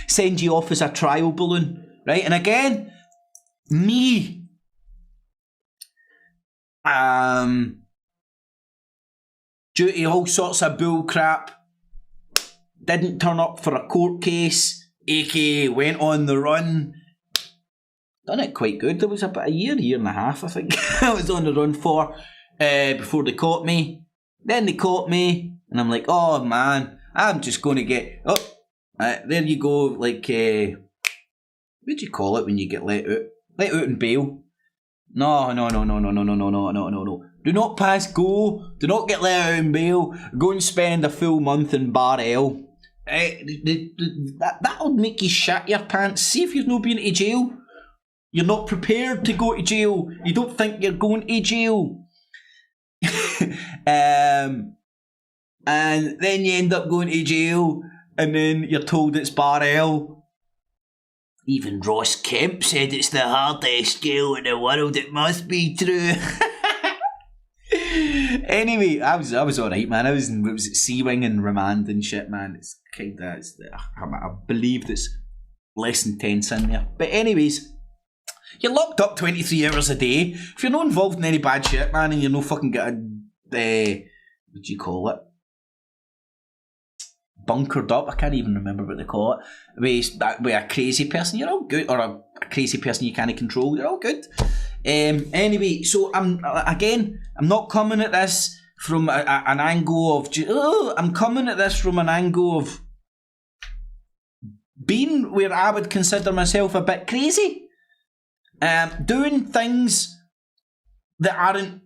Send you off as a trial balloon, right? And again, me, due to all sorts of bull crap, didn't turn up for a court case, aka went on the run. Done it quite good. There was about a year and a half, I think, I was on the run for before they caught me. Then they caught me, and I'm like, oh man, I'm just going to get, there you go, like, what do you call it when you get let out? Let out on bail. No. Do not pass go. Do not get let out on bail. Go and spend a full month in Bar L. That'll make you shat your pants. See if you've not been to jail. You're not prepared to go to jail. You don't think you're going to jail. And then you end up going to jail, and then you're told it's Bar L. Even Ross Kemp said it's the hardest jail in the world. It must be true. Anyway, I was alright, man. I was at C-Wing and remand and shit, man. It's kinda, I believe it's less intense in there. But anyways, you're locked up 23 hours a day. If you're not involved in any bad shit, man, and you're no fucking got what do you call it? Bunkered up, I can't even remember what they call it. With a crazy person, you're all good. Or a crazy person you can't control, you're all good. Anyway, so I'm not coming at this from an angle of I'm coming at this from an angle of being where I would consider myself a bit crazy. Doing things that aren't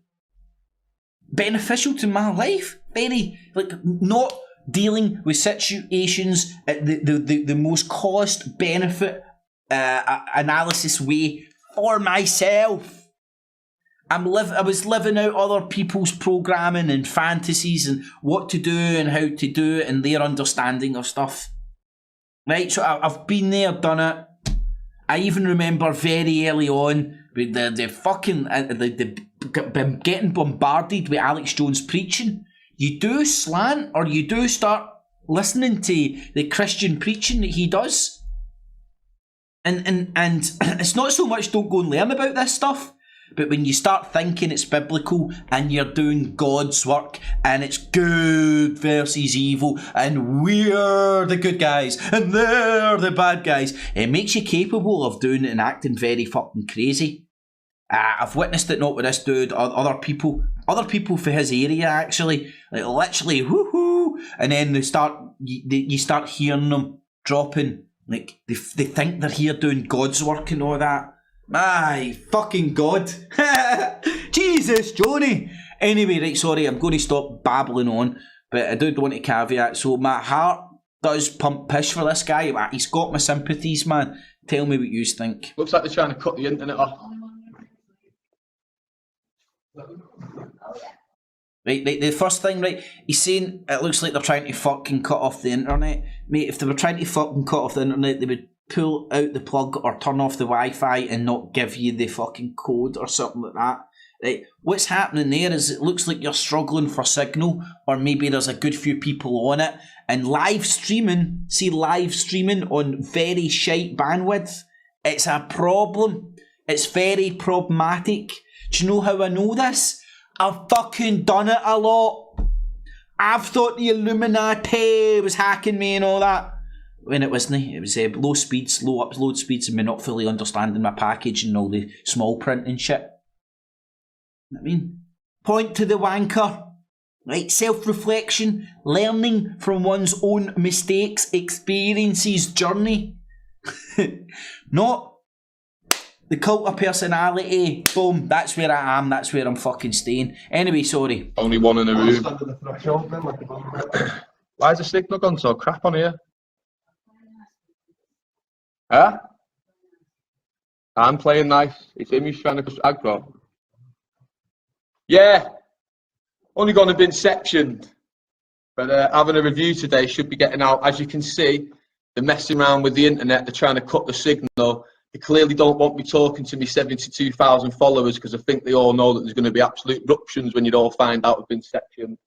beneficial to my life. Very, like, not dealing with situations at the most cost benefit analysis way for myself. I was living out other people's programming and fantasies and what to do and how to do it and their understanding of stuff. Right, so I've been there, done it. I even remember very early on with the fucking the getting bombarded with Alex Jones preaching. You do slant, or you do start listening to the Christian preaching that he does. And it's not so much don't go and learn about this stuff, but when you start thinking it's biblical and you're doing God's work and it's good versus evil and we're the good guys and they're the bad guys, it makes you capable of doing it and acting very fucking crazy. I've witnessed it not with this dude, other people for his area actually, like literally woohoo, and then you start hearing them dropping, like they think they're here doing God's work and all that. Aye, fucking God. Jesus, Johnny. Anyway, right, sorry, I'm going to stop babbling on, but I do want to caveat, so my heart does pump piss for this guy. He's got my sympathies, man. Tell me what you think.
Looks like they're trying to cut the internet off.
Right, the first thing, right, he's saying it looks like they're trying to fucking cut off the internet. Mate, if they were trying to fucking cut off the internet, they would pull out the plug or turn off the Wi-Fi and not give you the fucking code or something like that. Right, what's happening there is it looks like you're struggling for signal, or maybe there's a good few people on it, and live streaming on very shite bandwidth, it's a problem. It's very problematic. Do you know how I know this? I've fucking done it a lot. I've thought the Illuminati was hacking me and all that. When it wasn't. It was low speeds, low upload speeds, and me not fully understanding my package and all the small print and shit. I mean, point to the wanker. Right, self-reflection, learning from one's own mistakes, experiences, journey. Not the cult of personality. Boom, that's where I am, that's where I'm fucking staying. Anyway, sorry.
Only one in a room. Why is the signal gone so crap on here? Huh? I'm playing nice. It's him who's trying to push aggro. Yeah. Only gone and been sectioned. But having a review today should be getting out. As you can see, they're messing around with the internet. They're trying to cut the signal. They clearly don't want me talking to me 72,000 followers because I think they all know that there's going to be absolute eruptions when you'd all find out I've been sectioned.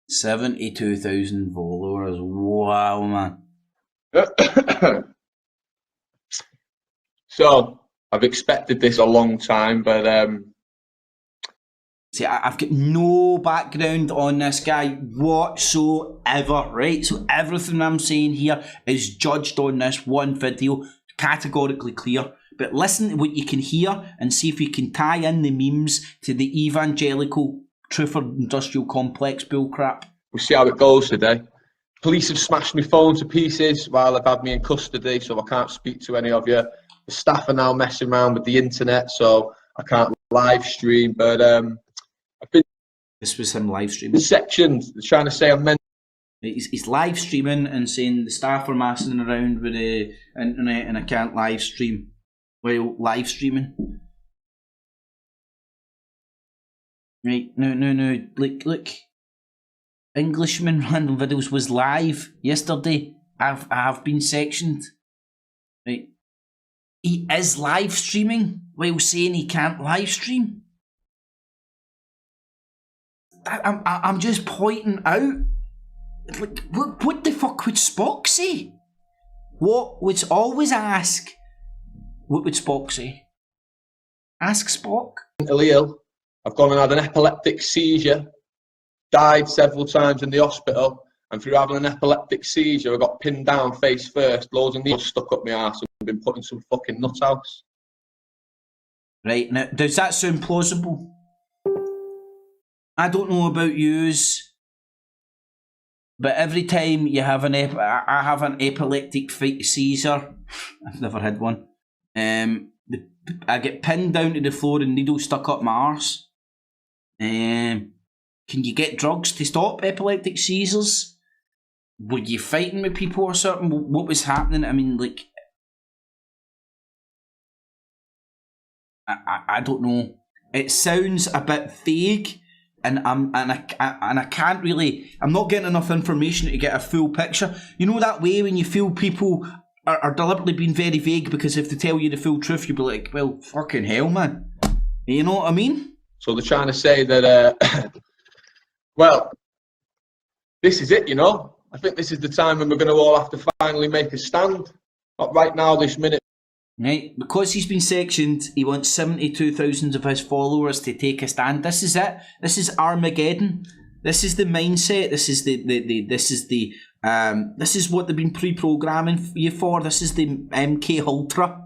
72,000 followers. Wow, man.
So, I've expected this a long time, but...
See, I've got no background on this guy whatsoever, right? So everything I'm saying here is judged on this one video, categorically clear. But listen to what you can hear and see if you can tie in the memes to the evangelical Trufford Industrial Complex bullcrap.
We'll see how it goes today. Police have smashed my phone to pieces while they've had me in custody, so I can't speak to any of you. The staff are now messing around with the internet, so I can't live stream. But I've been.
This was him live streaming.
Sectioned. They're trying to say I'm meant.
He's live streaming and saying the staff are messing around with the internet and I can't live stream. Well, live streaming. Right, no. Look. Englishman Random Videos was live yesterday. I have been sectioned. Right. He is live streaming while saying he can't live stream. I'm just pointing out. Like, what the fuck would Spock say? What would always ask? What would Spock say? Ask Spock.
Mentally ill. I've gone and had an epileptic seizure. Died several times in the hospital. And through having an epileptic seizure, I got pinned down face first. Loads of needles stuck up my arse and been put in some fucking nut house.
Right, now, does that sound plausible? I don't know about yous. But every time you have I have an epileptic seizure, I've never had one. I get pinned down to the floor and needles stuck up my arse. Can you get drugs to stop epileptic seizures? Were you fighting with people or something? What was happening? I mean, like, I don't know. It sounds a bit vague, and I can't really. I'm not getting enough information to get a full picture. You know that way when you feel people are deliberately being very vague because if they tell you the full truth, you'll be like, well, fucking hell, man. You know what I mean?
So they're trying to say that, well, this is it, you know. I think this is the time when we're going to all have to finally make a stand. Not right now, this minute.
Right, because he's been sectioned, he wants 72,000 of his followers to take a stand. This is it. This is Armageddon. This is the mindset. This is what they've been pre-programming you for. This is the MK Ultra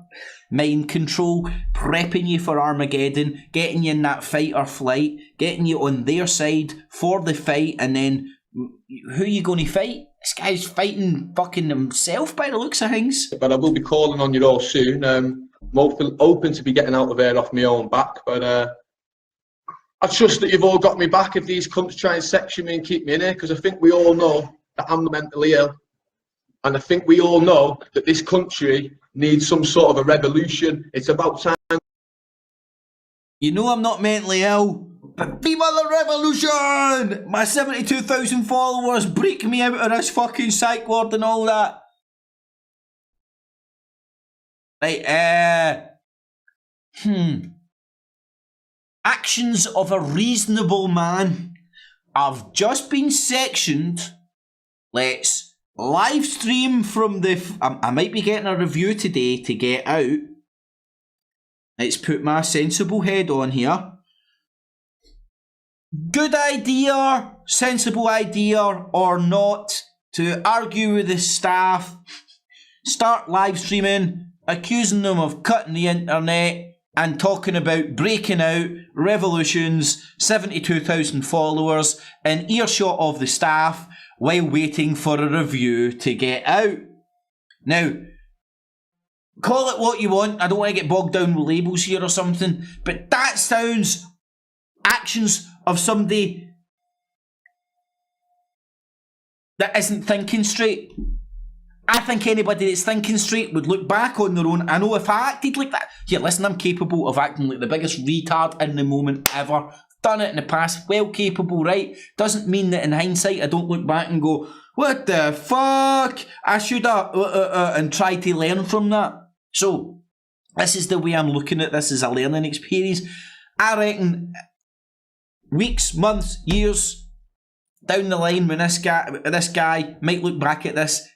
mind control, prepping you for Armageddon, getting you in that fight or flight, getting you on their side for the fight, and then who are you going to fight? This guy's fighting fucking himself by the looks of things.
But I will be calling on you all soon. I'm open to be getting out of here off my own back, but I trust that you've all got me back if these cunts try and section me and keep me in here, because I think we all know that I'm mentally ill. And I think we all know that this country needs some sort of a revolution. It's about time.
You know I'm not mentally ill, but Viva the Revolution! My 72,000 followers break me out of this fucking psych ward and all that. Right, actions of a reasonable man. I've just been sectioned. Let's live stream from the... I might be getting a review today to get out. Let's put my sensible head on here. Good idea, sensible idea or not, to argue with the staff, start live streaming, accusing them of cutting the internet and talking about breaking out, revolutions, 72,000 followers, in earshot of the staff while waiting for a review to get out. Now, call it what you want, I don't want to get bogged down with labels here or something, but that sounds actions of somebody that isn't thinking straight. I think anybody that's thinking straight would look back on their own. I know if I acted like that, here, listen, I'm capable of acting like the biggest retard in the moment ever. Done it in the past, well capable, right? Doesn't mean that in hindsight I don't look back and go, what the fuck? I should have, and try to learn from that. So, this is the way I'm looking at this as a learning experience. I reckon weeks, months, years down the line when this guy might look back at this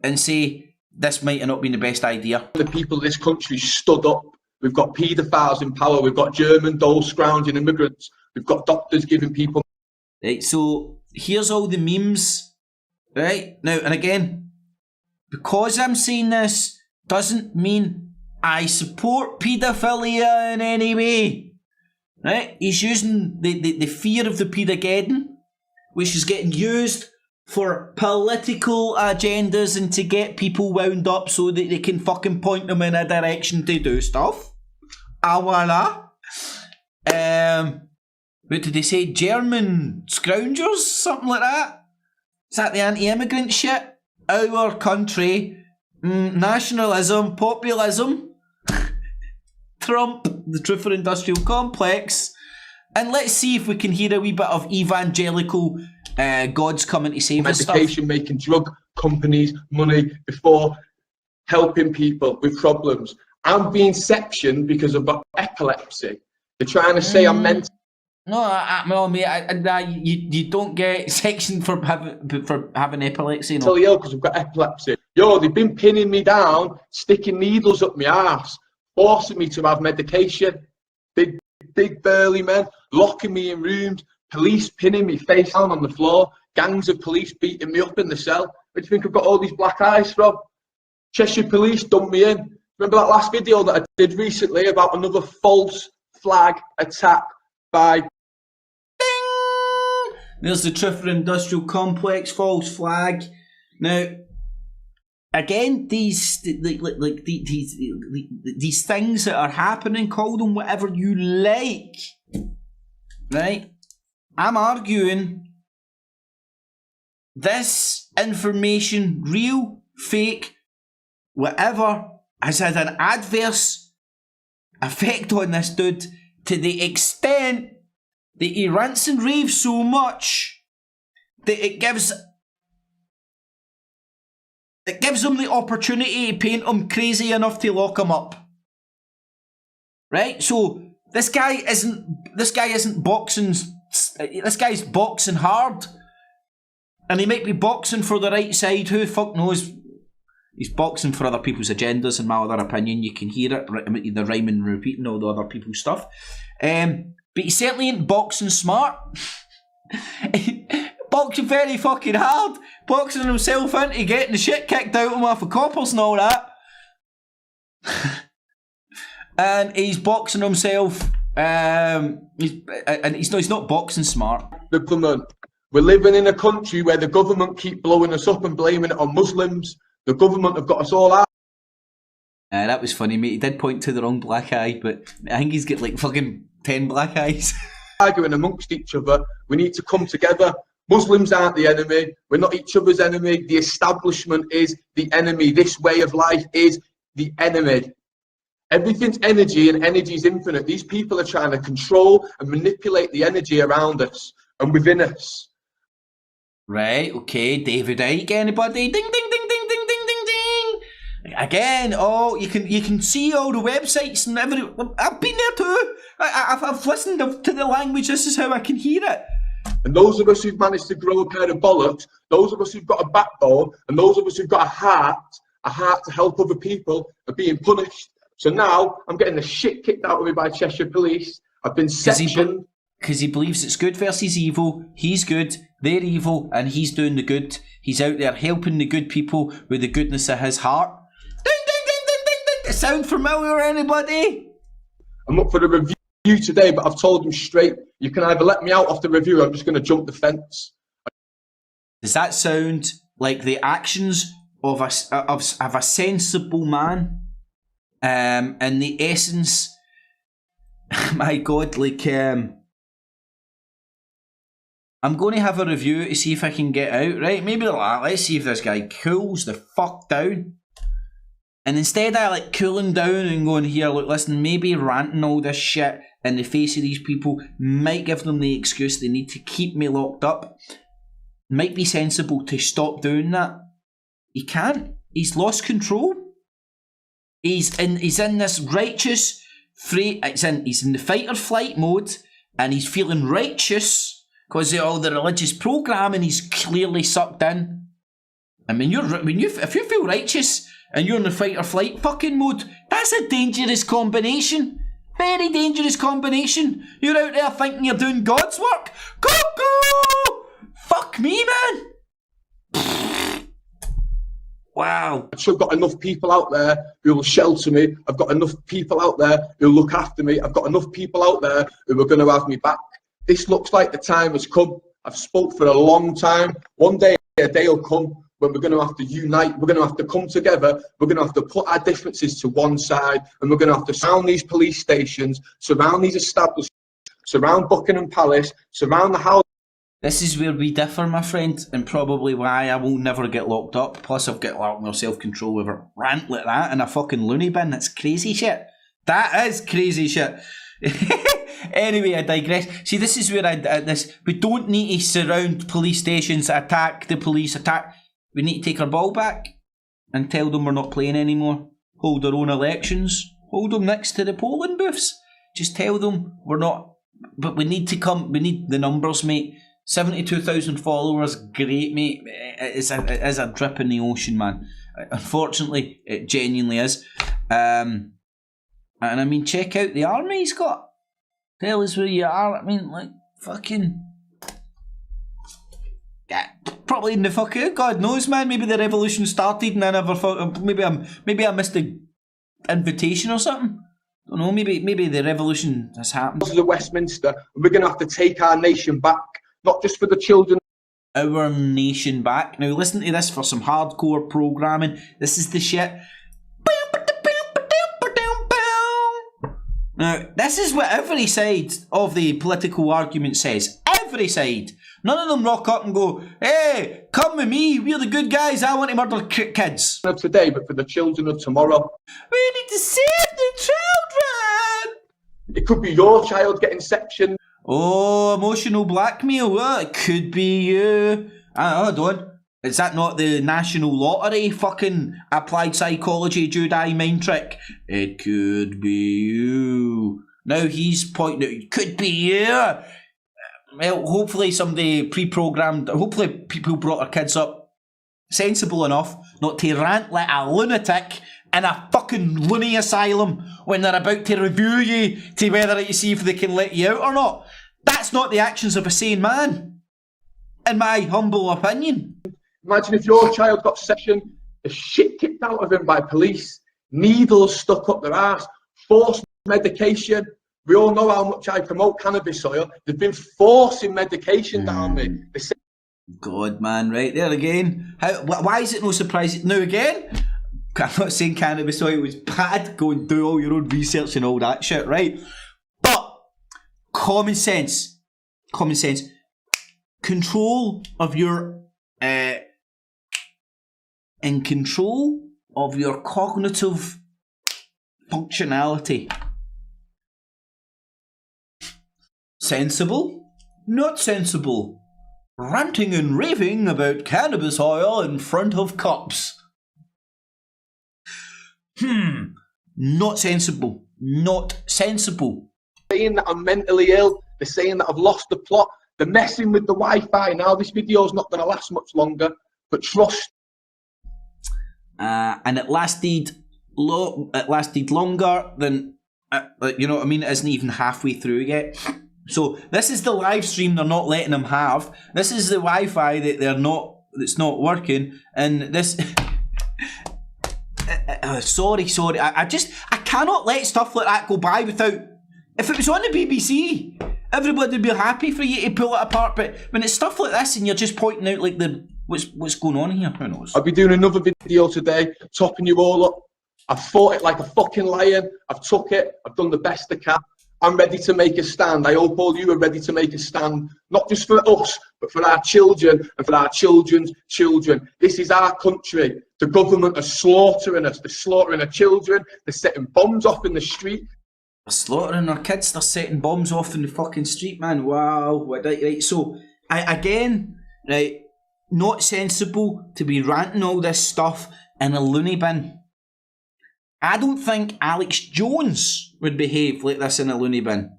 and say, this might have not been the best idea.
The people of this country stood up. We've got paedophiles in power. We've got German dolls scrounging immigrants. We've got doctors giving people...
Right, so here's all the memes. Right, now, and again, because I'm saying this doesn't mean I support paedophilia in any way. Right, he's using the fear of the paedogeddon, which is getting used for political agendas and to get people wound up so that they can fucking point them in a direction to do stuff. Voila. What did they say? German scroungers? Something like that? Is that the anti-immigrant shit? Our country. Nationalism. Populism. Trump. The Truth for Industrial Complex. And let's see if we can hear a wee bit of evangelical God's coming to save us stuff.
Medication, making drug companies money before helping people with problems. I'm being sectioned because I've got epilepsy. They're trying to say I'm mental.
No, mate, you don't get sectioned for having epilepsy. No.
Mentally ill because I've got epilepsy. Yo, they've been pinning me down, sticking needles up my arse, forcing me to have medication. Big burly men locking me in rooms, police pinning me face down on the floor, gangs of police beating me up in the cell. Where do you think I've got all these black eyes from? Cheshire Police dumped me in. Remember that last video that I did recently about another false flag attack by...
Ding! There's the Truth for Industrial Complex false flag. Now, again, these things that are happening, call them whatever you like, right? I'm arguing this information, real, fake, whatever, has had an adverse effect on this dude to the extent that he rants and raves so much that it gives him the opportunity to paint him crazy enough to lock him up. Right? So this guy isn't boxing. This guy's boxing hard, and he might be boxing for the right side. Who the fuck knows? He's boxing for other people's agendas, in my other opinion. You can hear it, the rhyming and repeating all the other people's stuff. But he certainly ain't boxing smart. Boxing very fucking hard. Boxing himself into getting the shit kicked out of him off of coppers and all that. And he's boxing himself. He's not boxing smart.
The government. We're living in a country where the government keep blowing us up and blaming it on Muslims. The government have got us all out.
That was funny, mate. He did point to the wrong black eye, but I think he's got like fucking 10 black eyes.
Arguing amongst each other. We need to come together. Muslims aren't the enemy. We're not each other's enemy. The establishment is the enemy. This way of life is the enemy. Everything's energy, and energy is infinite. These people are trying to control and manipulate the energy around us and within us.
Right, okay, David Icke, anybody? Ding, ding, ding, ding, ding, ding, ding, ding. Again, oh, you can see all the websites and everything. I've been there too. I've listened to the language. This is how I can hear it.
And those of us who've managed to grow a pair of bollocks, those of us who've got a backbone, and those of us who've got a heart to help other people, are being punished. So now I'm getting the shit kicked out of me by Cheshire Police. I've been sectioned.
Because he believes it's good versus evil. He's good, they're evil, and he's doing the good. He's out there helping the good people with the goodness of his heart. Ding, ding, ding, ding, ding, ding. Sound familiar, anybody?
I'm up for the review today, but I've told them straight, you can either let me out off the review, or I'm just going to jump the fence.
Does that sound like the actions of a sensible man? And the essence, my God, like, I'm going to have a review to see if I can get out, right? Maybe let's see if this guy cools the fuck down. And instead of like cooling down and going, here, look, listen, maybe ranting all this shit in the face of these people might give them the excuse they need to keep me locked up. Might be sensible to stop doing that. He can't. He's lost control. He's in this righteous he's in the fight or flight mode, and he's feeling righteous because of all the religious programming he's clearly sucked in. I mean, if you feel righteous and you're in the fight or flight fucking mode, that's a dangerous combination. Very dangerous combination. You're out there thinking you're doing God's work. Go! Fuck me, man. Wow.
I've got enough people out there who will shelter me. I've got enough people out there who will look after me. I've got enough people out there who are going to have me back. This looks like the time has come. I've spoke for a long time. One day, a day will come when we're going to have to unite. We're going to have to come together. We're going to have to put our differences to one side, and we're going to have to surround these police stations, surround these establishments, surround Buckingham Palace, surround the house.
This is where we differ, my friend, and probably why I will never get locked up. Plus, I've got a lot more self-control with a rant like that in a fucking loony bin. That's crazy shit. That is crazy shit. Anyway, I digress. See, this is where we don't need to surround police stations, attack the police, We need to take our ball back and tell them we're not playing anymore. Hold our own elections. Hold them next to the polling booths. Just tell them we're not. But we need to come. We need the numbers, mate. 72,000 followers, great, mate. It is a drip in the ocean, man. Unfortunately, it genuinely is. And I mean, check out the army he's got. Tell us where you are. I mean, like, fucking... Yeah, probably in the fucking... God knows, man. Maybe the revolution started and I never thought... Maybe I missed the invitation or something. I don't know, maybe the revolution has happened.
This is Westminster, and we're going to have to take our nation back. Not just for the children
our nation back. Now listen to this for some hardcore programming. This is the shit. Now, this is what every side of the political argument says. Every side. None of them rock up and go, hey, come with me, we're the good guys, I want to murder kids.
Not today, but for the children of tomorrow.
We need to save the children!
It could be your child getting sectioned.
Oh, emotional blackmail. Well, it could be you. Hold on. Is that not the National Lottery fucking applied psychology Jedi mind trick? It could be you. Now he's pointing out, it could be you. Well, hopefully somebody pre-programmed, hopefully people brought their kids up sensible enough not to rant like a lunatic in a fucking loony asylum when they're about to review you to whether to see if they can let you out or not. That's not the actions of a sane man, in my humble opinion.
Imagine if your child got sectioned, the shit kicked out of him by police, needles stuck up their ass, forced medication. We all know how much I promote cannabis oil. They've been forcing medication down me.
God, man, right there again. Why is it no surprise? Now again, I'm not saying cannabis oil was bad. Go and do all your own research and all that shit, right? But common sense, control of your in control of your cognitive functionality. Sensible? Not sensible. Ranting and raving about cannabis oil in front of cops. Not sensible. Not sensible.
Saying that I'm mentally ill. They're saying that I've lost the plot. They're messing with the Wi-Fi. Now this video's not going to last much longer. But trust.
And it lasted longer than, you know what I mean? It isn't even halfway through yet. So this is the live stream they're not letting them have. This is the Wi-Fi that that's not working. And this, sorry. I cannot let stuff like that go by without. If it was on the BBC, everybody would be happy for you to pull it apart. But when it's stuff like this and you're just pointing out like what's going on here, who knows?
I'll be doing another video today, topping you all up. I've fought it like a fucking lion. I've took it. I've done the best I can. I'm ready to make a stand. I hope all you are ready to make a stand, not just for us, but for our children and for our children's children. This is our country. The government are slaughtering us. They're slaughtering our children. They're setting bombs off in the street.
They're slaughtering our kids. They're setting bombs off in the fucking street, man. Wow. Right. So, right, not sensible to be ranting all this stuff in a loony bin. I don't think Alex Jones would behave like this in a loony bin.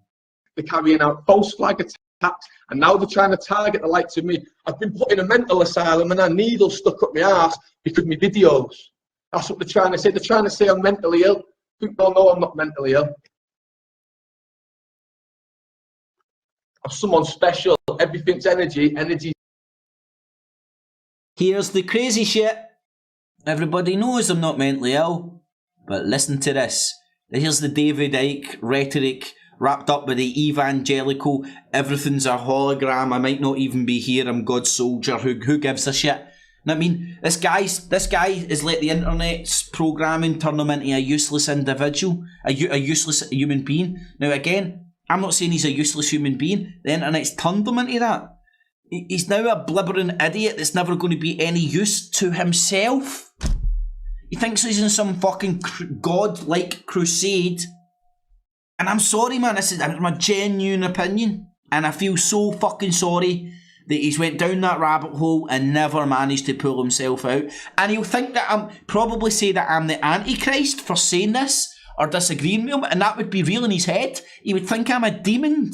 They're carrying out false flag attacks, and now they're trying to target the likes of me. I've been put in a mental asylum and a needle stuck up my arse because of my videos. That's what they're trying to say. They're trying to say I'm mentally ill. People know I'm not mentally ill. I'm someone special. Everything's energy. Energy.
Here's the crazy shit. Everybody knows I'm not mentally ill. But listen to this. Here's the David Icke rhetoric wrapped up with the evangelical, everything's a hologram, I might not even be here, I'm God's soldier, who gives a shit? I mean, this guy has let the internet's programming turn him into a useless individual, a useless human being. Now again, I'm not saying he's a useless human being, the internet's turned him into that. He's now a blibbering idiot that's never going to be any use to himself. He thinks he's in some fucking god-like crusade. And I'm sorry, man, this is my genuine opinion. And I feel so fucking sorry that he's went down that rabbit hole and never managed to pull himself out. And he'll think that probably say that I'm the Antichrist for saying this or disagreeing with him, and that would be real in his head. He would think I'm a demon.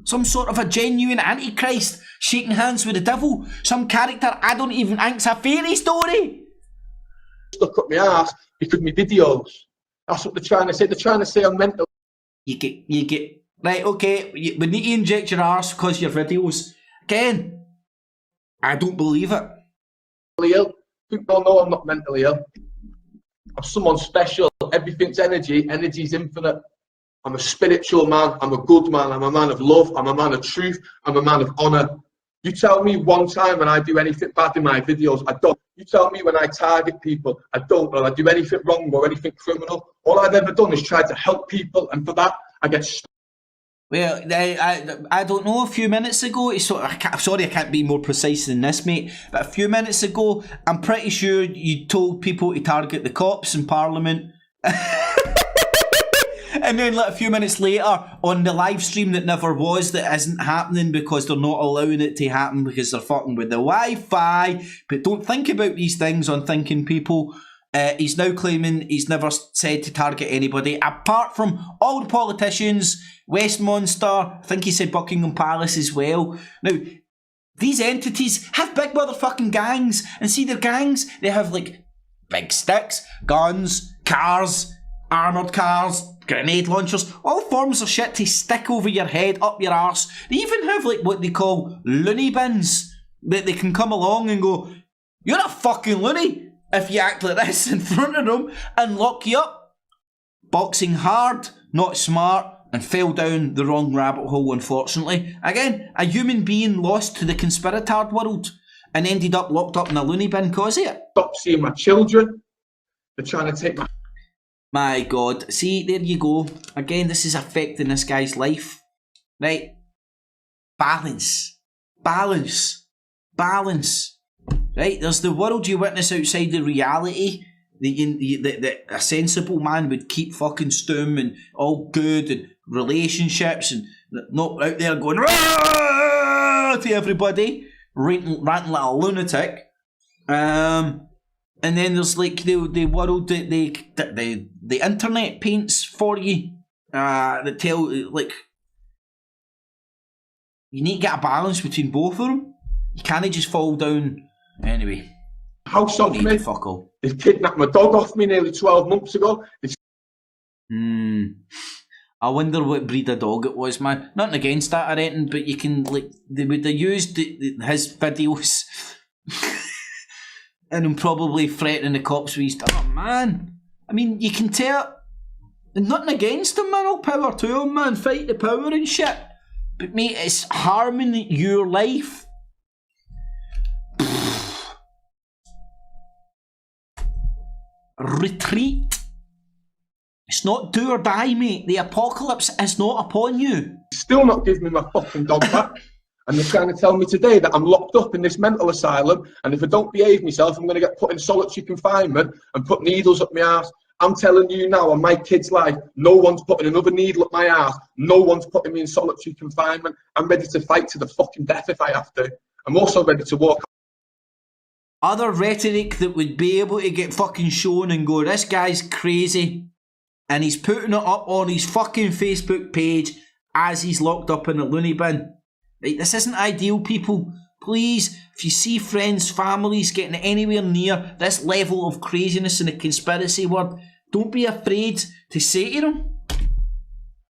Some sort of a genuine Antichrist shaking hands with the devil. Some character I don't even think's a fairy story.
Stuck up my ass because of my videos. That's what they're trying to say. They're trying to say I'm mental.
You get right, okay, we need to inject your arse because of your videos. Again, I don't believe it.
Mentally ill. People know I'm not mentally ill. I'm someone special. Everything's energy. Energy's infinite. I'm a spiritual man. I'm a good man. I'm a man of love. I'm a man of truth. I'm a man of honour. You tell me one time when I do anything bad in my videos, I don't. You tell me when I target people, I don't, or I do anything wrong or anything criminal. All I've ever done is try to help people, and for that, I get
Well, I don't know, a few minutes ago, sorry I can't be more precise than this, mate, but a few minutes ago, I'm pretty sure you told people to target the cops in Parliament. And then like a few minutes later, on the live stream that never was, that isn't happening because they're not allowing it to happen because they're fucking with the Wi-Fi. But don't think about these things on thinking people. He's now claiming he's never said to target anybody, apart from all the politicians, Westminster, I think he said Buckingham Palace as well. Now, these entities have big motherfucking gangs, and see their gangs, they have like big sticks, guns, cars, armoured cars, grenade launchers, all forms of shit to stick over your head, up your arse. They even have like what they call loony bins, that they can come along and go, you're a fucking loony if you act like this in front of them, and lock you up. Boxing hard, not smart, and fell down the wrong rabbit hole, unfortunately. Again, a human being lost to the conspiratard world and ended up locked up in a loony bin cause of it.
Stop seeing my children. They're trying to take
My God. See, there you go. Again, this is affecting this guy's life. Right? Balance. Balance. Balance. Right? There's the world you witness outside the reality. The a sensible man would keep fucking stum and all good and relationships and not out there going Rah! To everybody, ranting like a lunatic. And then there's like the world that the internet paints for you. That tell like you need to get a balance between both of them. You can't just fall down. Anyway,
house off me.
Fuck all.
They kidnapped my dog off me nearly 12 months ago.
I wonder what breed of dog it was, man. Nothing against that or anything, but you can like they would have used his videos and him probably threatening the cops with his oh man. I mean, you can tell. And nothing against him, man. All power to him, man. Fight the power and shit. But mate, it's harming your life. Retreat. It's not do or die, mate. The apocalypse is not upon you.
Still not giving me my fucking dog back. And they're trying to tell me today that I'm locked up in this mental asylum, and if I don't behave myself, I'm going to get put in solitary confinement and put needles up my ass. I'm telling you now, on my kid's life, no one's putting another needle up my ass. No one's putting me in solitary confinement. I'm ready to fight to the fucking death if I have to. I'm also ready to walk.
Other rhetoric that would be able to get fucking shown and go, this guy's crazy, and he's putting it up on his fucking Facebook page as he's locked up in a loony bin. Right, this isn't ideal, people. Please, if you see friends, families getting anywhere near this level of craziness in the conspiracy world, don't be afraid to say to them,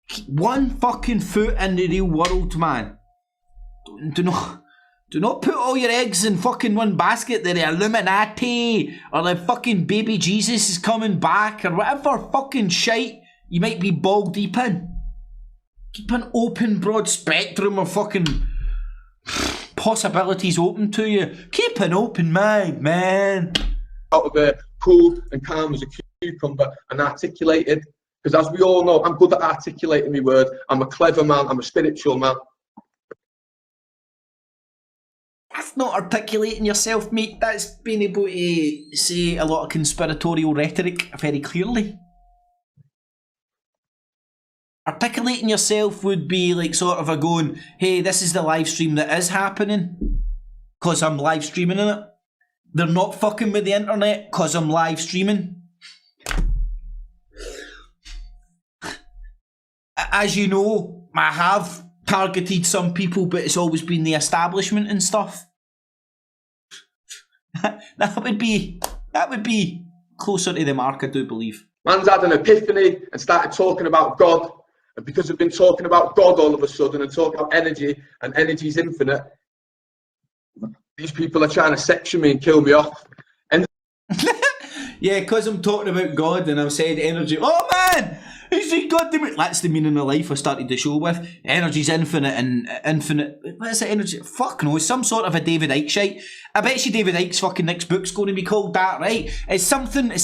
keep one fucking foot in the real world, man. Do not put all your eggs in fucking one basket. They're the Illuminati, or the fucking baby Jesus is coming back, or whatever fucking shite you might be ball deep in. Keep an open, broad spectrum of fucking possibilities open to you. Keep an open mind, man.
Out of it, cool and calm as a cucumber and articulated. Because as we all know, I'm good at articulating my word. I'm a clever man. I'm a spiritual man.
That's not articulating yourself, mate. That's being able to say a lot of conspiratorial rhetoric very clearly. Articulating yourself would be like sort of a going, hey, this is the live stream that is happening because I'm live streaming in it. They're not fucking with the internet because I'm live streaming. As you know, I have targeted some people, but it's always been the establishment and stuff. That would be closer to the mark, I do believe.
Man's had an epiphany and started talking about God. And because we've been talking about God all of a sudden and talking about energy, and energy's infinite, these people are trying to section me and kill me off. And
Yeah, because I'm talking about God and I've said energy. Oh man! Is he God? That's the meaning of life I started the show with. Energy's infinite and infinite. What is it? Energy? Fuck no, it's some sort of a David Icke shite. I bet you David Icke's fucking next book's going to be called that, right? It's something. It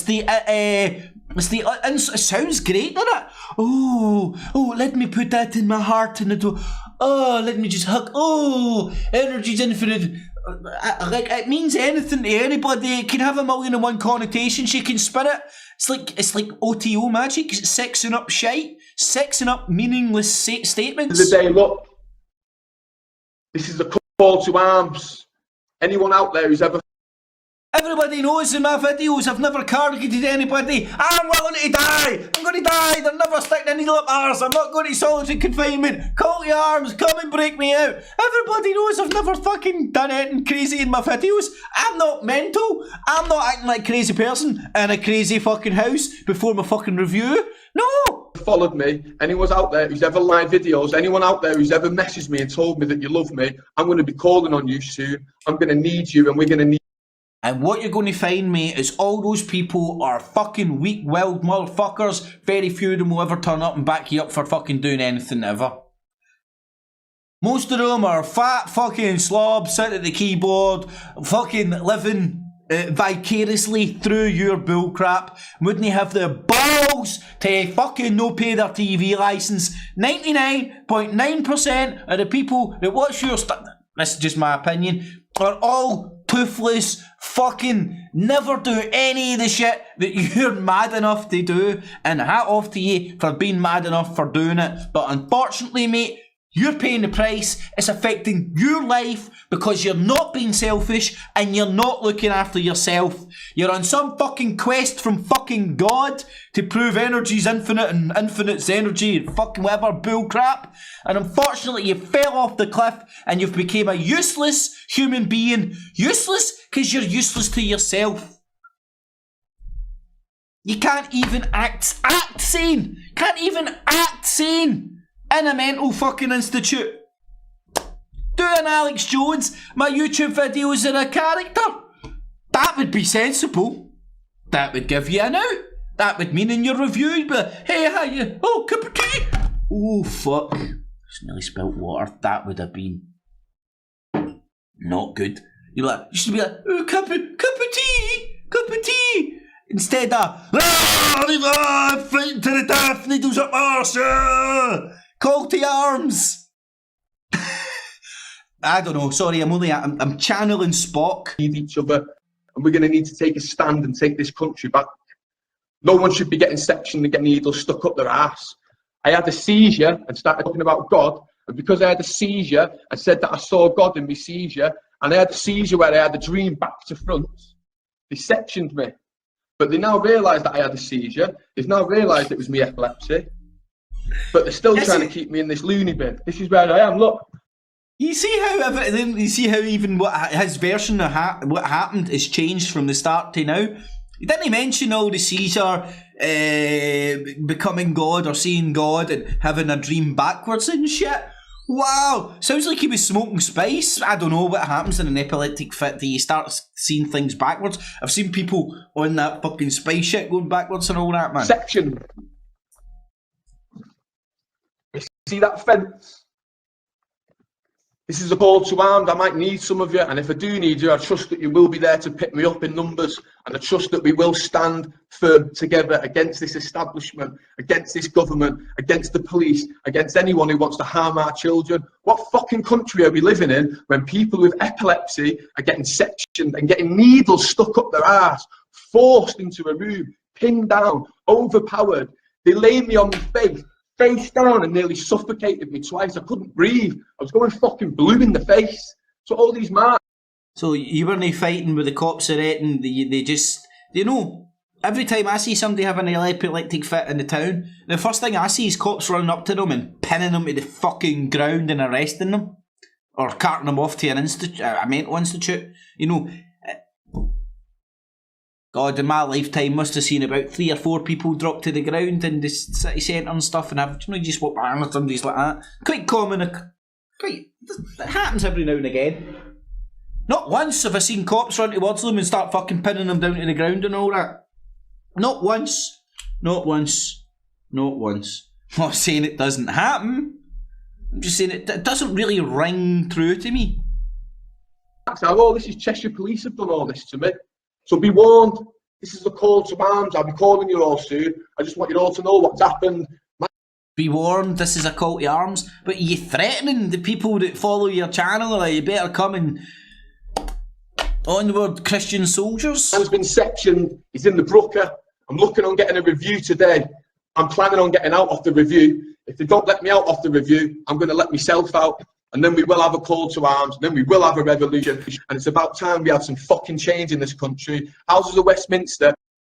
sounds great, doesn't it? Oh, let me put that in my heart and it will. Oh, let me just hug. Oh, energy's infinite. Like it means anything to anybody. It can have 1,000,001 connotations. You can spin it. It's like OTO magic. It's sexing up shite, sexing up meaningless statements.
The day, look, this is a call to arms. Anyone out there who's ever.
Everybody knows in my videos I've never targeted anybody. I'm willing to die. I'm going to die. They're never sticking a needle up arse. I'm not going to solitary confinement. Call your arms. Come and break me out. Everybody knows I've never fucking done anything crazy in my videos. I'm not mental. I'm not acting like a crazy person in a crazy fucking house before my fucking review. No.
Followed me, anyone's out there who's ever live videos, anyone out there who's ever messaged me and told me that you love me, I'm going to be calling on you soon. I'm going to need you and we're going to need.
And what you're going to find, mate, is all those people are fucking weak-willed motherfuckers. Very few of them will ever turn up and back you up for fucking doing anything ever. Most of them are fat fucking slobs sitting at the keyboard, fucking living vicariously through your bullcrap. Wouldn't have the balls to fucking no pay their TV licence. 99.9% of the people that watch your stuff, this is just my opinion, are all toothless, fucking never do any of the shit that you're mad enough to do, and hat off to you for being mad enough for doing it. But unfortunately, mate, you're paying the price. It's affecting your life because you're not being selfish and you're not looking after yourself. You're on some fucking quest from fucking God to prove energy's infinite and infinite's energy and fucking whatever bullcrap. And unfortunately, you fell off the cliff and you've become a useless human being. Useless because you're useless to yourself. You can't even act sane. Can't even act sane. In a mental fucking institute. Doing Alex Jones, my YouTube videos are a character. That would be sensible. That would give you an out. That would mean in your review, but hey, how you? Oh, cup of tea. Oh, fuck. Just nearly spilt water. That would have been not good. You should be like, oh, cup of tea. Instead of, I'm frightened to the death, needles up arse. Call to arms! I don't know, sorry, I'm channeling Spock.
Need each other, and we're going to need to take a stand and take this country back. No one should be getting sectioned and getting needles stuck up their ass. I had a seizure and started talking about God, and because I had a seizure, I said that I saw God in my seizure, and I had a seizure where I had a dream back to front. They sectioned me. But they now realise that I had a seizure. They've now realised it was me epilepsy. But they're still trying to keep me in this loony bin. This is where I am, look.
You see how even what his version of what happened has changed from the start to now? He didn't mention all the Caesar becoming God or seeing God and having a dream backwards and shit. Wow, sounds like he was smoking spice. I don't know what happens in an epileptic fit. Do you start seeing things backwards? I've seen people on that fucking spice shit going backwards and all that, man.
Section. See that fence? This is a call to arms. I might need some of you, and if I do need you, I trust that you will be there to pick me up in numbers, and I trust that we will stand firm together against this establishment, against this government, against the police, against anyone who wants to harm our children. What fucking country are we living in when people with epilepsy are getting sectioned and getting needles stuck up their ass, forced into a room, pinned down, overpowered? They laid me on my face down and nearly suffocated me twice. I couldn't breathe. I was going fucking blue in the face. So all these marks.
So you weren't fighting with the cops or anything. They just, you know, every time I see somebody having an epileptic fit in the town, the first thing I see is cops running up to them and pinning them to the fucking ground and arresting them. Or carting them off to a mental institute. You know, God, in my lifetime, must have seen about 3 or 4 people drop to the ground in the city centre and stuff, and I've just walked behind with somebody's like that. Quite common, it happens every now and again. Not once have I seen cops run towards them and start fucking pinning them down to the ground and all that. Not once. Not once. Not once. I'm not saying it doesn't happen. I'm just saying it doesn't really ring true to me.
Oh, this is Cheshire Police have done all this to me. So be warned, this is a call to arms. I'll be calling you all soon. I just want you all to know what's happened.
Be warned, this is a call to arms. But are you threatening the people that follow your channel? Or you better come and onward, Christian soldiers?
Man's been sectioned. He's in the Brooker. I'm looking on getting a review today. I'm planning on getting out of the review. If they don't let me out of the review, I'm going to let myself out. And then we will have a call to arms. Then we will have a revolution. And it's about time we have some fucking change in this country. Houses of Westminster.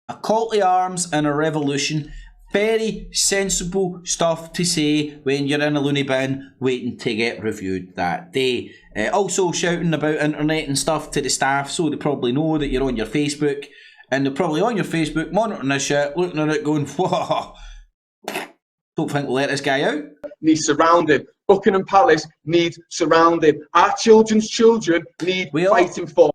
A call to arms and a revolution. Very sensible stuff to say when you're in a loony bin waiting to get reviewed that day. Also shouting about internet and stuff to the staff so they probably know that you're on your Facebook. And they're probably on your Facebook monitoring this shit, looking at it going, whoa. Don't think we'll let this guy out.
Needs surrounded. Buckingham Palace needs surrounded. Our children's children need fighting for.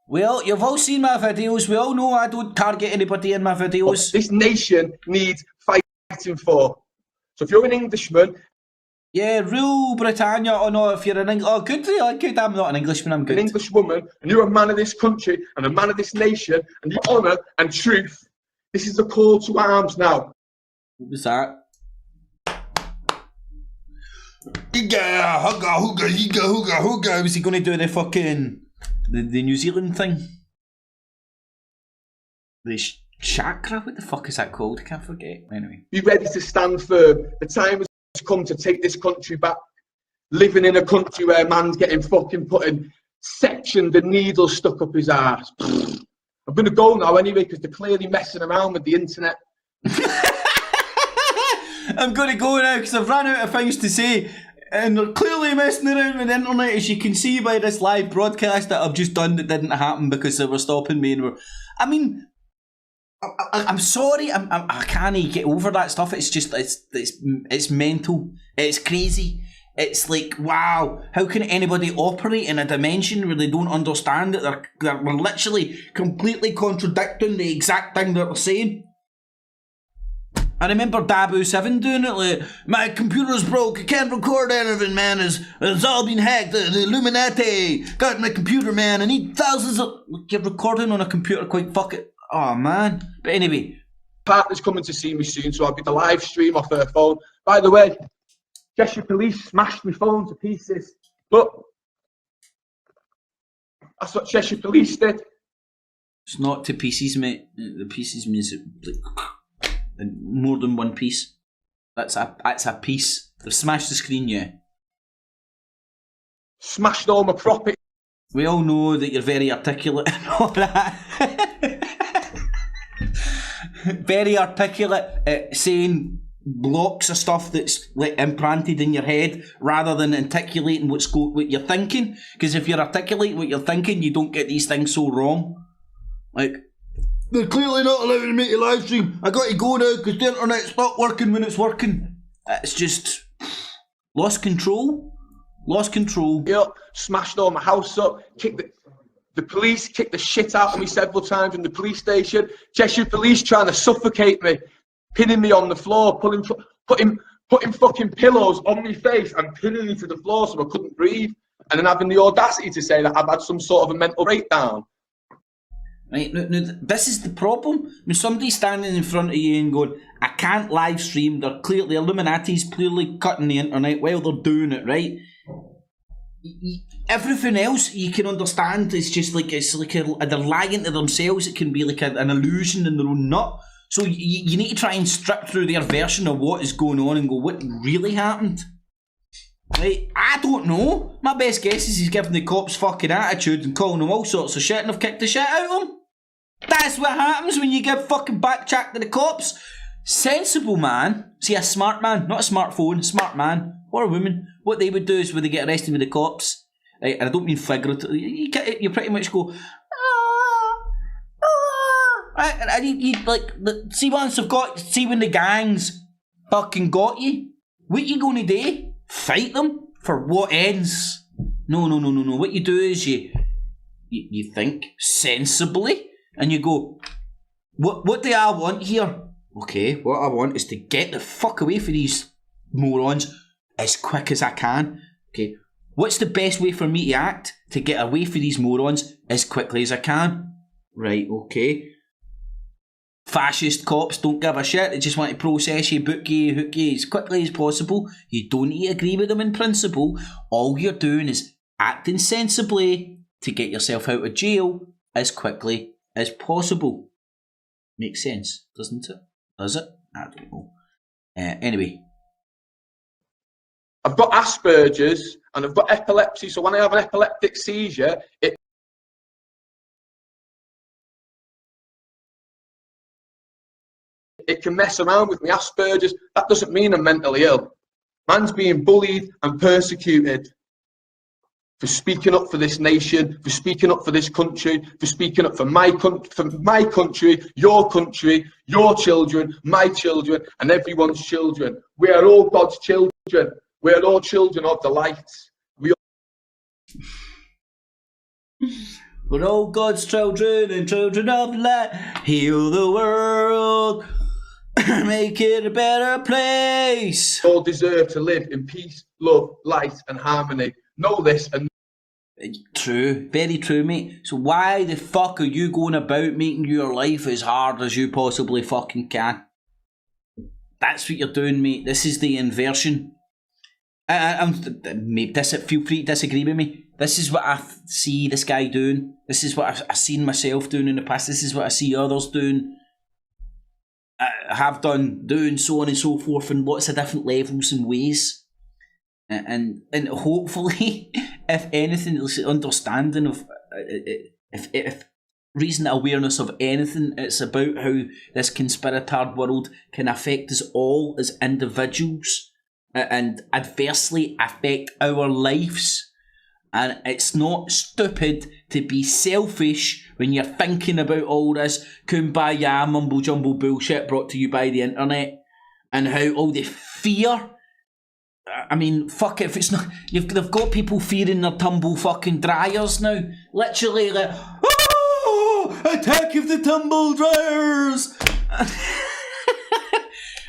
Well, you've all seen my videos. We all know I don't target anybody in my videos.
This nation needs fighting for. So if you're an Englishman...
Yeah, rule Britannia. Oh no, if you're an English... Oh, good. I'm not an Englishman, I'm good.
An English woman, and you're a man of this country, and a man of this nation, and you honour and truth. This is a call to arms now.
What was that?
Hooga, hooga, hooga, hooga, hooga.
Was he going to do the fucking... The New Zealand thing? The chakra? What the fuck is that called? I can't forget. Anyway.
Be ready to stand firm. The time has come to take this country back. Living in a country where man's getting fucking putting sectioned and needles stuck up his arse. I'm going to go now anyway because they're clearly messing around with the internet.
I'm going to go now because I've run out of things to say. And they're clearly messing around with the internet, as you can see by this live broadcast that I've just done that didn't happen because they were stopping me and were... I mean, I'm sorry, I can't get over that stuff. It's just, it's mental. It's crazy. It's like, wow, how can anybody operate in a dimension where they don't understand that they're literally completely contradicting the exact thing that they're saying? I remember Dabu7 doing it, like, my computer's broke, I can't record anything, man, it's all been hacked, the Illuminati got my computer, man, I need thousands of... You're recording on a computer, quite fuck it. Oh, man. But anyway.
Partner's coming to see me soon, so I'll be the live stream off her phone. By the way, Cheshire Police smashed my phone to pieces. But that's what Cheshire Police did.
It's not to pieces, mate. The pieces means like... more than one piece. That's a piece. They've smashed the screen, yeah.
Smashed all my property.
We all know that you're very articulate and all that. Very articulate at saying blocks of stuff that's like implanted in your head rather than articulating what you're thinking. Because if you articulate what you're thinking, you don't get these things so wrong. Like, they're clearly not allowing me to live stream. I got to go now because the internet's not working when it's working. It's just lost control. Lost control.
Yeah, smashed all my house up. Kicked the police kicked the shit out of me several times in the police station. Cheshire Police trying to suffocate me, pinning me on the floor, putting fucking pillows on my face and pinning me to the floor so I couldn't breathe. And then having the audacity to say that I've had some sort of a mental breakdown.
Right, now, this is the problem. When somebody's standing in front of you and going, I can't live stream, they're clearly, Illuminati's clearly cutting the internet while they're doing it, right? Everything else you can understand is just like, they're lying to themselves. It can be like an illusion in their own nut. So you need to try and strip through their version of what is going on and go, what really happened? Right, I don't know. My best guess is he's giving the cops fucking attitude and calling them all sorts of shit and have kicked the shit out of them. That's what happens when you give fucking backtrack to the cops. Sensible man, see, a smart man, not a smartphone, smart man or a woman, what they would do is when they get arrested with the cops, right, and I don't mean figuratively, you pretty much go, right, and you like, see when the gangs fucking got you, what you gonna do? Fight them? For what ends? No. What you do is you think sensibly and you go, What do I want here? Okay, what I want is to get the fuck away from these morons as quick as I can. Okay, what's the best way for me to act to get away from these morons as quickly as I can? Right, okay. Fascist cops don't give a shit. They just want to process you, book you, hook you as quickly as possible. You don't need to agree with them in principle. All you're doing is acting sensibly to get yourself out of jail as quickly as possible. Makes sense, doesn't it? Does it? I don't know. Anyway.
I've got Asperger's and I've got epilepsy, so when I have an epileptic seizure, it can mess around with me. Asperger's, that doesn't mean I'm mentally ill. Man's being bullied and persecuted for speaking up for this nation, for speaking up for this country, for speaking up for my country, your children, my children, and everyone's children. We are all God's children. We are all children of the light.
We're all God's children and children of the light. Heal the world. Make it a better place.
We all deserve to live in peace, love, light, and harmony. Know this and
true, very true, mate. So why the fuck are you going about making your life as hard as you possibly fucking can? That's what you're doing, mate. This is the inversion. Feel free to disagree with me. This is what I see this guy doing. This is what I've seen myself doing in the past. This is what I see others doing. Have done, doing, so on and so forth, in lots of different levels and ways. And hopefully, if anything, it's understanding of, if reason awareness of anything, it's about how this conspiratard world can affect us all as individuals and adversely affect our lives. And it's not stupid to be selfish when you're thinking about all this kumbaya mumble jumble bullshit brought to you by the internet, and how all the fear. I mean, fuck it, if it's not, they've got people fearing their tumble fucking dryers now. Literally, like, oh, attack of the tumble dryers.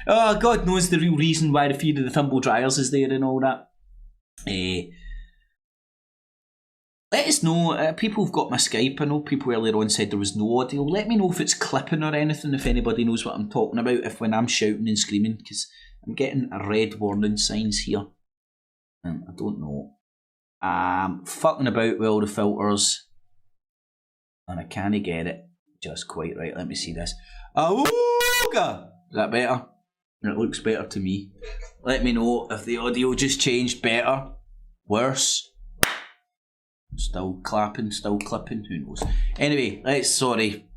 Oh, God knows the real reason why the fear of the tumble dryers is there and all that. Let us know. People have got my Skype. I know people earlier on said there was no audio. Let me know if it's clipping or anything, if anybody knows what I'm talking about, if when I'm shouting and screaming, because I'm getting red warning signs here. And I don't know. I'm fucking about with all the filters. And I can't get it just quite right. Let me see this. Awooga! Is that better? It looks better to me. Let me know if the audio just changed better. Worse. Still clapping, still clipping, who knows. Anyway, sorry.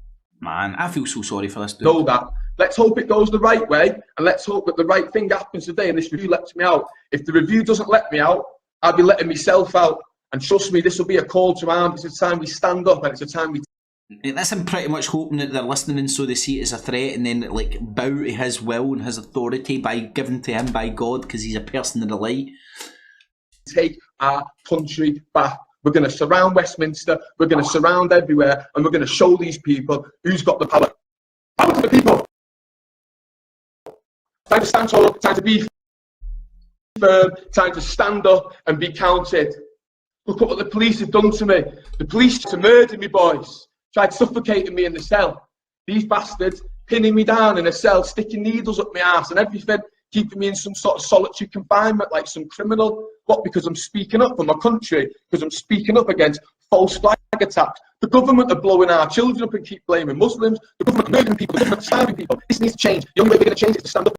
Man, I feel so sorry for this dude.
Know that. Let's hope it goes the right way, and let's hope that the right thing happens today and this review lets me out. If the review doesn't let me out, I'll be letting myself out. And trust me, this will be a call to arms. It's a time we stand up, and it's a time we...
This, I'm pretty much hoping that they're listening and so they see it as a threat and then like bow to his will and his authority given to him by God, because he's a person of the light.
Take our country back. We're going to surround Westminster, we're going to surround everywhere, and we're going to show these people who's got the power. Power to the people. Time to stand tall, time to be firm, time to stand up and be counted. Look at what the police have done to me. The police tried to murder me, boys. Tried suffocating me in the cell. These bastards pinning me down in a cell, sticking needles up my ass and everything, keeping me in some sort of solitary confinement like some criminal. What? Because I'm speaking up for my country, because I'm speaking up against false flag attacks. The government are blowing our children up and keep blaming Muslims. The government are murdering people. The government are starving people. This needs to change. The only way we're going to change it is to stand up.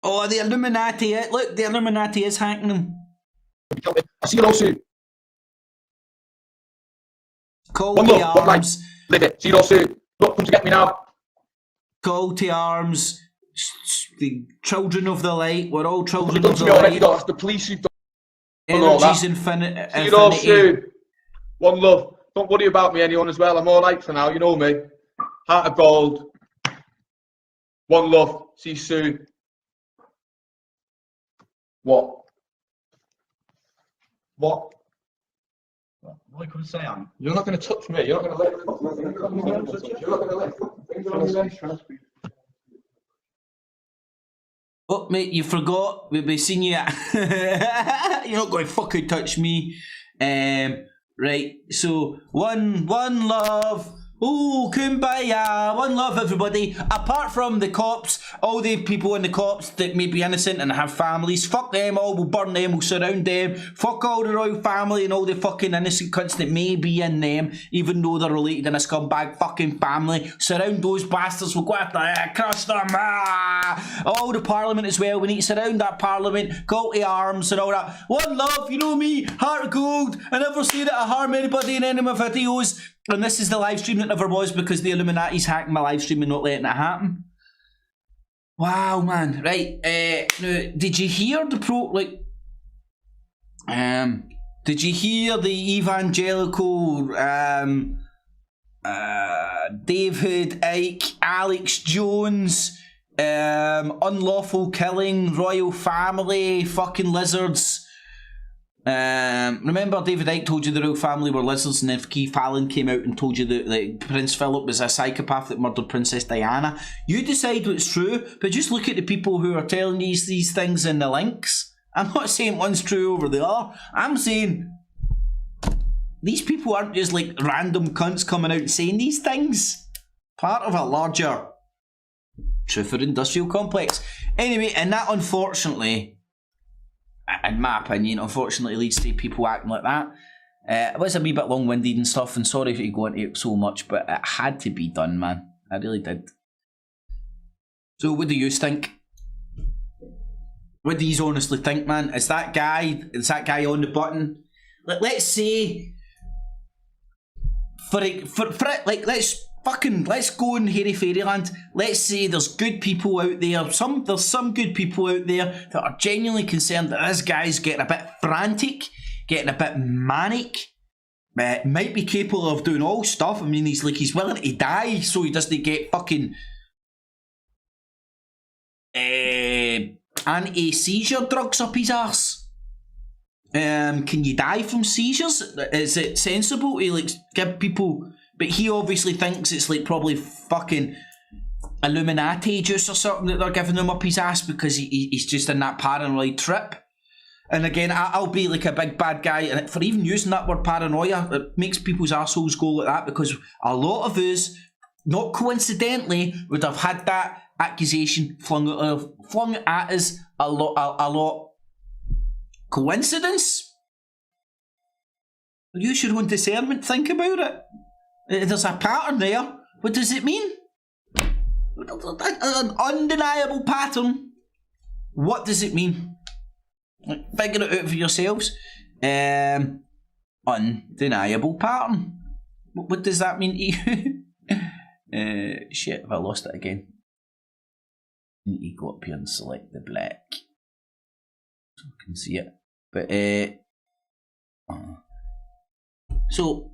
Oh, the Illuminati. Look, the Illuminati is hacking them.
I see you all soon.
Call
One
to
love, one life.
arms.
Live it. See you all soon. Look, come to get me now.
Call to arms. The children of the light. We're all children
Done
of
to
the
me already,
light.
though. That's the police who've done all that.
Energy's infinite.
See you all soon. One love. Don't worry about me, anyone as well. I'm all right for now. You know me. Heart of gold. One love. See you soon. What? What?
What could I say?
You're not going to touch me. You're not going to let. You're not going to let.
Oh, mate, you forgot. We've been seeing you. You're not going to fucking touch me. Right, so one love. Oh, kumbaya, one love, everybody. Apart from the cops, all the people in the cops that may be innocent and have families, fuck them all, we'll burn them, we'll surround them. Fuck all the royal family and all the fucking innocent cunts that may be in them, even though they're related in a scumbag fucking family. Surround those bastards, we'll go after them, crush them. All the parliament as well, we need to surround that parliament, call to arms and all that. One love, you know me, heart of gold. I never say that I harm anybody in any of my videos. And this is the live stream that never was because the Illuminati's hacking my live stream and not letting it happen. Wow, man. Right. Now, did you hear the did you hear the evangelical David Icke, Alex Jones, unlawful killing, royal family, fucking lizards? Remember David Icke told you the royal family were lizards, and then Keith Allen came out and told you that Prince Philip was a psychopath that murdered Princess Diana. You decide what's true, but just look at the people who are telling these things in the links. I'm not saying one's true over the other. I'm saying these people aren't just like random cunts coming out saying these things. Part of a larger truth or industrial complex. Anyway, and that unfortunately, in my opinion, unfortunately leads to people acting like that. It was a wee bit long-winded and stuff, and sorry to go into it so much, but it had to be done, man. I really did. So what do you think? What do you honestly think, man? Is that guy on the button? Let's say, let's go in Hairy Fairyland. Let's say there's good people out there. There's some good people out there that are genuinely concerned that this guy's getting a bit frantic, getting a bit manic. Might be capable of doing all stuff. I mean, he's willing to die so he doesn't get fucking anti-seizure drugs up his arse. Can you die from seizures? Is it sensible to like give people? But he obviously thinks it's like probably fucking Illuminati juice or something that they're giving him up his ass because he's just in that paranoid trip. And again, I'll be like a big bad guy, and for even using that word paranoia, it makes people's arseholes go like that because a lot of us, not coincidentally, would have had that accusation flung at us a lot. Coincidence? Use your own discernment, think about it. There's a pattern there. What does it mean? An undeniable pattern. What does it mean? Figure it out for yourselves. Undeniable pattern. What does that mean to you? Shit, have I lost it again? I need to go up here and select the black so I can see it. But so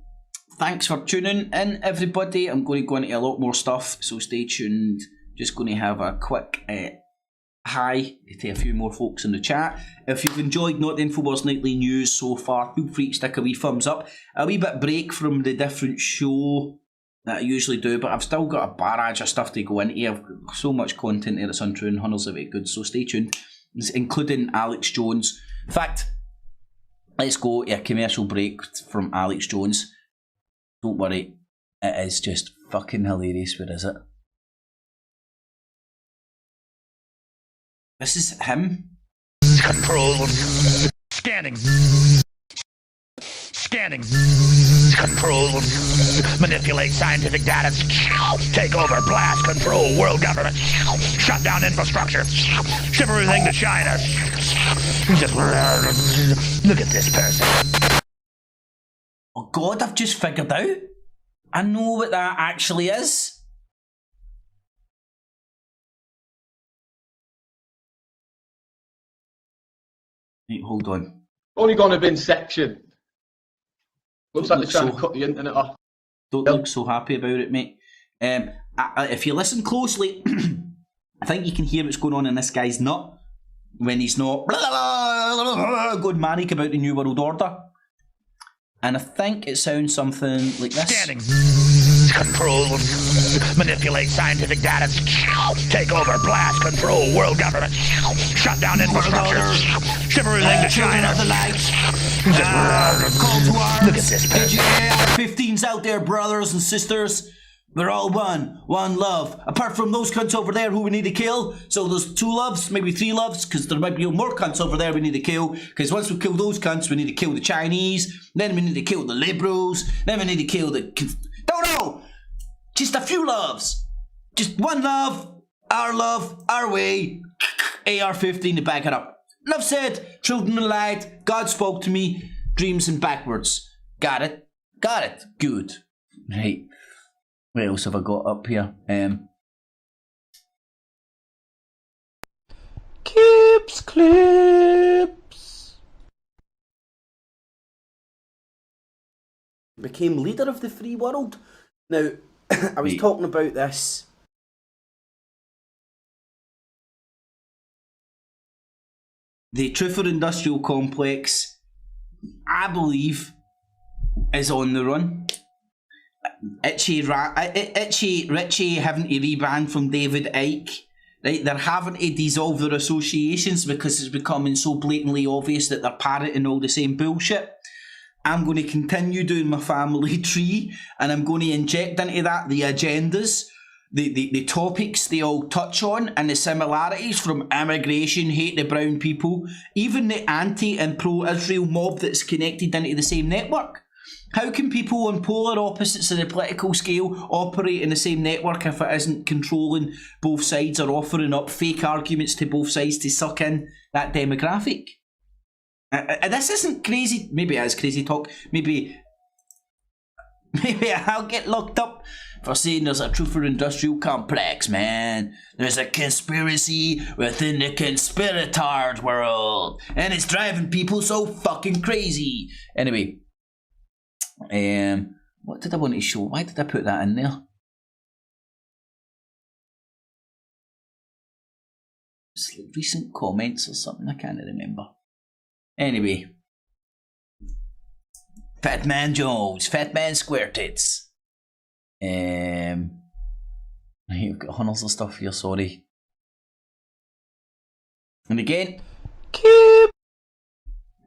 thanks for tuning in, everybody. I'm going to go into a lot more stuff, so stay tuned. Just going to have a quick hi to a few more folks in the chat. If you've enjoyed Not the Infowars Nightly News so far, feel free to stick a wee thumbs up. A wee bit break from the different show that I usually do, but I've still got a barrage of stuff to go into. I've got so much content here that's untrue and hundreds of it good, so stay tuned, including Alex Jones. In fact, let's go to a commercial break from Alex Jones. Don't worry, it is just fucking hilarious. Where is it? This is him.
Control. Scanning. Scanning. Control. Manipulate scientific data. Take over. Blast. Control. World government. Shut down infrastructure. Ship everything to China. Just look at this person.
Oh God, I've just figured out. I know what that actually is. Wait, hold on.
Only gonna be sectioned. Looks like they're trying to cut the internet off.
Don't look so happy about it, mate. If you listen closely, I think you can hear what's going on in this guy's nut when he's not going manic about the New World Order. and I think it sounds something like this.
Scanning. Control. Manipulate scientific data. Take over. Blast. Control. World government. Shut down infrastructure. Ship everything to China.
Of the light. Call to arms. Look at this. Did you AR-15s out there, brothers and sisters? We're all one love. Apart from those cunts over there who we need to kill. So there's 2 loves, maybe 3 loves, because there might be more cunts over there we need to kill. Because once we kill those cunts, we need to kill the Chinese. Then we need to kill the liberals. Then we need to kill the... Don't know! Just a few loves. Just one love, our way. AR-15 to back it up. Enough said. Children of light. God spoke to me. Dreams and backwards. Got it? Got it. Good. Right. What else have I got up here?
Clips, clips.
Became leader of the free world. Now, I was talking about this.
The Truther Industrial Complex, I believe, is on the run. Itchy Richie having to rebrand from David Icke. Right, they're having to dissolve their associations because it's becoming so blatantly obvious that they're parroting all the same bullshit. I'm going to continue doing my family tree, and I'm going to inject into that the agendas, the topics they all touch on, and the similarities from immigration, hate the brown people, even the anti and pro-Israel mob that's connected into the same network. How can people on polar opposites of the political scale operate in the same network if it isn't controlling both sides or offering up fake arguments to both sides to suck in that demographic? This isn't crazy. Maybe it is crazy talk. Maybe I'll get locked up for saying there's a Truther Industrial Complex, man. There's a conspiracy within the conspiratard world, and it's driving people so fucking crazy. Anyway. What did I want to show? Why did I put that in there? It's like recent comments or something, I can't remember. Anyway. Fat Man Jones, Fat Man Square Tits. You've got hundreds of stuff here, sorry. And again,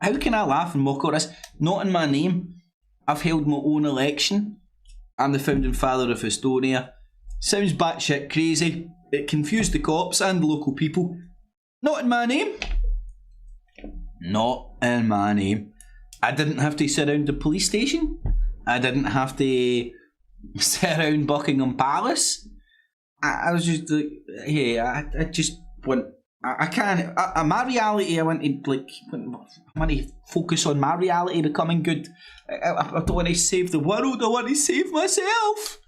how can I laugh and mock at this? Not in my name. I've held my own election. I'm the founding father of Estonia. Sounds batshit crazy. It confused the cops and the local people. Not in my name. Not in my name. I didn't have to sit around the police station. I didn't have to sit around Buckingham Palace. I was just like, hey, I just want... I can't... my reality, I want to focus on my reality becoming good. I don't want to save the world, I want to save myself.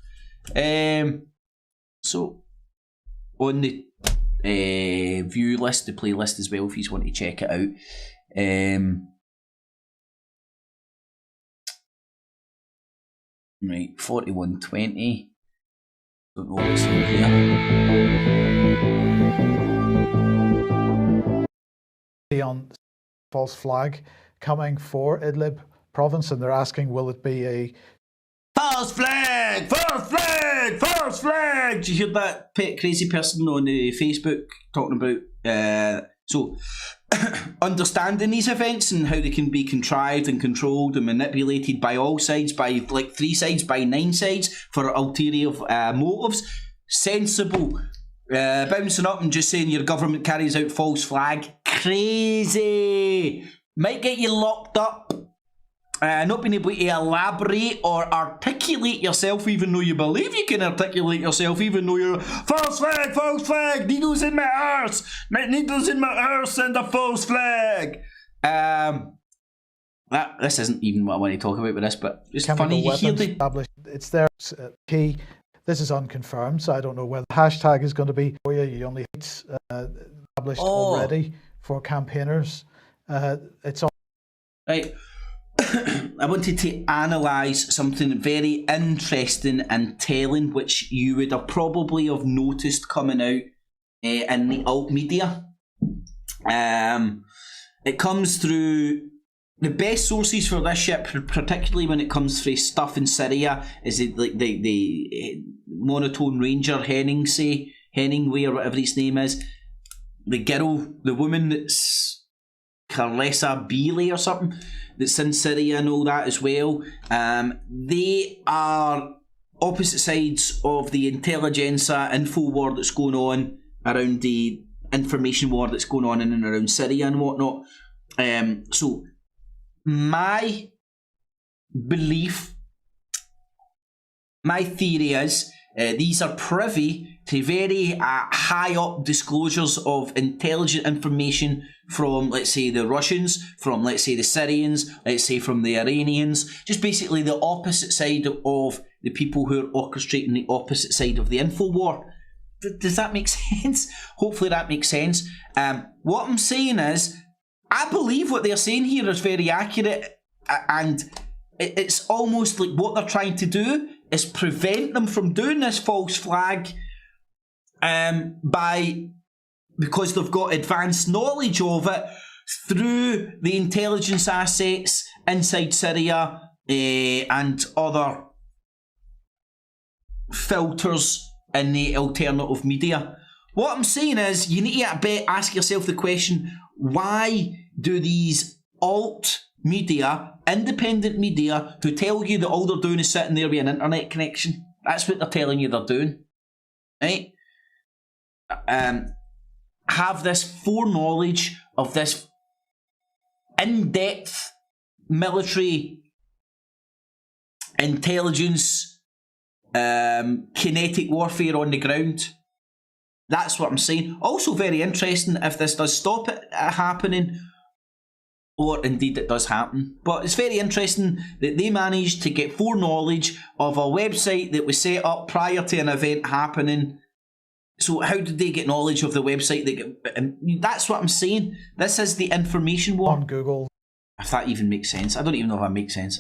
So, on the view list, the playlist as well, if you want to check it out. Right, 4120. Don't know what's in here.
On false flag coming for Idlib province, and they're asking, will it be a
false flag, false flag, false flag? Did you hear that crazy person on Facebook talking about understanding these events and how they can be contrived and controlled and manipulated by all sides, by like 3 sides, by 9 sides for ulterior motives? Sensible. Bouncing up and just saying your government carries out false flag. Crazy. Might get you locked up. Not being able to elaborate or articulate yourself, even though you believe you can articulate yourself, even though you're false flag, needles in my arse, needles in my arse and a false flag. This isn't even what I want to talk about with this, but it's funny you hear the...
established. It's their key. This is unconfirmed, so I don't know whether the hashtag is going to be for you. You only established already for campaigners. It's all
right. I wanted to analyse something very interesting and telling, which you would have probably have noticed coming out in the alt media. It comes through the best sources for this ship, particularly when it comes from stuff in Syria, is it like the Monotone Ranger Hemingway or whatever his name is, the girl, the woman that's Carlessa Beeley or something, that's in Syria and all that as well. They are opposite sides of the intelligentsia info war that's going on around the information war that's going on in and around Syria and whatnot. So my belief, my theory is these are privy to very high up disclosures of intelligent information from, let's say, the Russians, from, let's say, the Syrians, let's say, from the Iranians, just basically the opposite side of the people who are orchestrating the opposite side of the info war. Does that make sense? Hopefully that makes sense. What I'm saying is, I believe what they're saying here is very accurate, and it's almost like what they're trying to do is prevent them from doing this false flag because they've got advanced knowledge of it through the intelligence assets inside Syria and other filters in the alternative media. What I'm saying is, you need to ask yourself the question, why do these alt media, independent media, who tell you that all they're doing is sitting there with an internet connection, that's what they're telling you they're doing, right? Have this foreknowledge of this in-depth military intelligence, kinetic warfare on the ground. That's what I'm saying. Also very interesting if this does stop it happening, or indeed it does happen. But it's very interesting that they managed to get foreknowledge of a website that was set up prior to an event happening. So how did they get knowledge of the website? That's what I'm saying. This is the information war.
On Google.
If that even makes sense. I don't even know if that makes sense.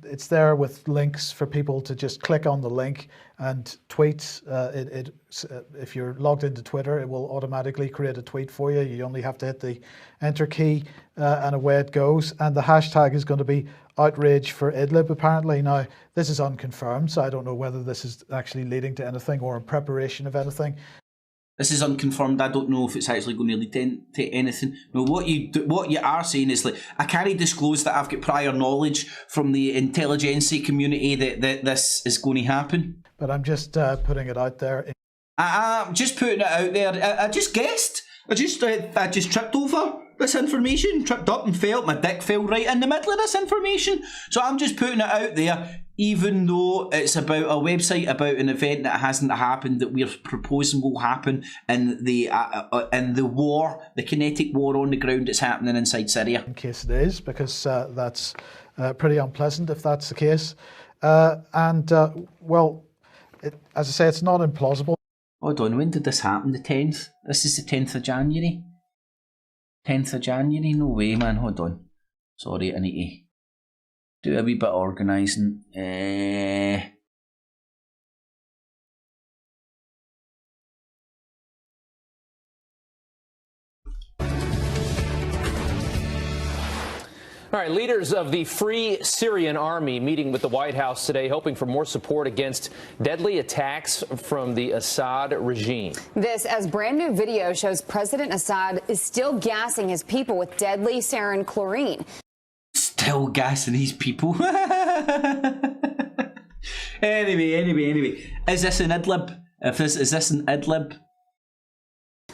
It's there with links for people to just click on the link and tweet. If you're logged into Twitter, it will automatically create a tweet for you. You only have to hit the enter key and away it goes. And the hashtag is going to be outrage for Idlib, apparently. Now, this is unconfirmed, so I don't know whether this is actually leading to anything or in preparation of anything.
This is unconfirmed. I don't know if it's actually going to lead to anything. No, what you are saying is, like, I can't disclose that I've got prior knowledge from the intelligentsia community that this is going to happen.
But I'm just putting it out there.
I'm just putting it out there. I just guessed. I just tripped over this information, tripped up and fell. My dick fell right in the middle of this information. So I'm just putting it out there, even though it's about a website about an event that hasn't happened, that we're proposing will happen in the war, the kinetic war on the ground that's happening inside Syria.
In case it is, because that's pretty unpleasant if that's the case. Well, as I say, it's not implausible.
Hold on, when did this happen? The 10th? This is the 10th of January? 10th of January? No way, man, hold on. Sorry, I need to do a wee bit of organising.
All right, leaders of the Free Syrian Army meeting with the White House today, hoping for more support against deadly attacks from the Assad regime.
This as brand new video shows President Assad is still gassing his people with deadly sarin chlorine.
Still gassing his people? Anyway. Is this in Idlib? Is this in Idlib?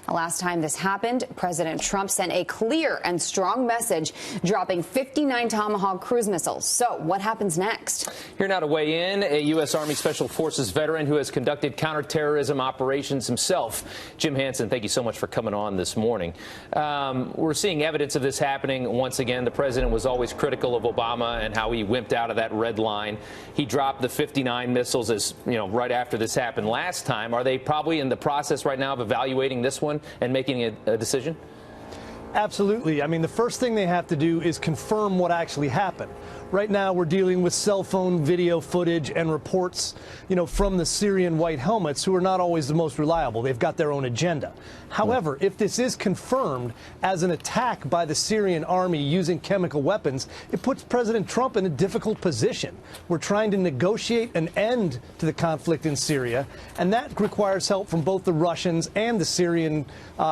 The last time this happened, President Trump sent a clear and strong message, dropping 59 Tomahawk cruise missiles. So what happens next?
Here now to weigh in, a U.S. Army Special Forces veteran who has conducted counterterrorism operations himself. Jim Hansen, thank you so much for coming on this morning. We're seeing evidence of this happening once again. The president was always critical of Obama and how he wimped out of that red line. He dropped the 59 missiles as, right after this happened last time. Are they probably in the process right now of evaluating this one and making a decision?
Absolutely. I mean, the first thing they have to do is confirm what actually happened. Right now, we're dealing with cell phone video footage and reports, from the Syrian white helmets, who are not always the most reliable. They've got their own agenda. However, if this is confirmed as an attack by the Syrian army using chemical weapons, it puts President Trump in a difficult position. We're trying to negotiate an end to the conflict in Syria, and that requires help from both the Russians and the Syrian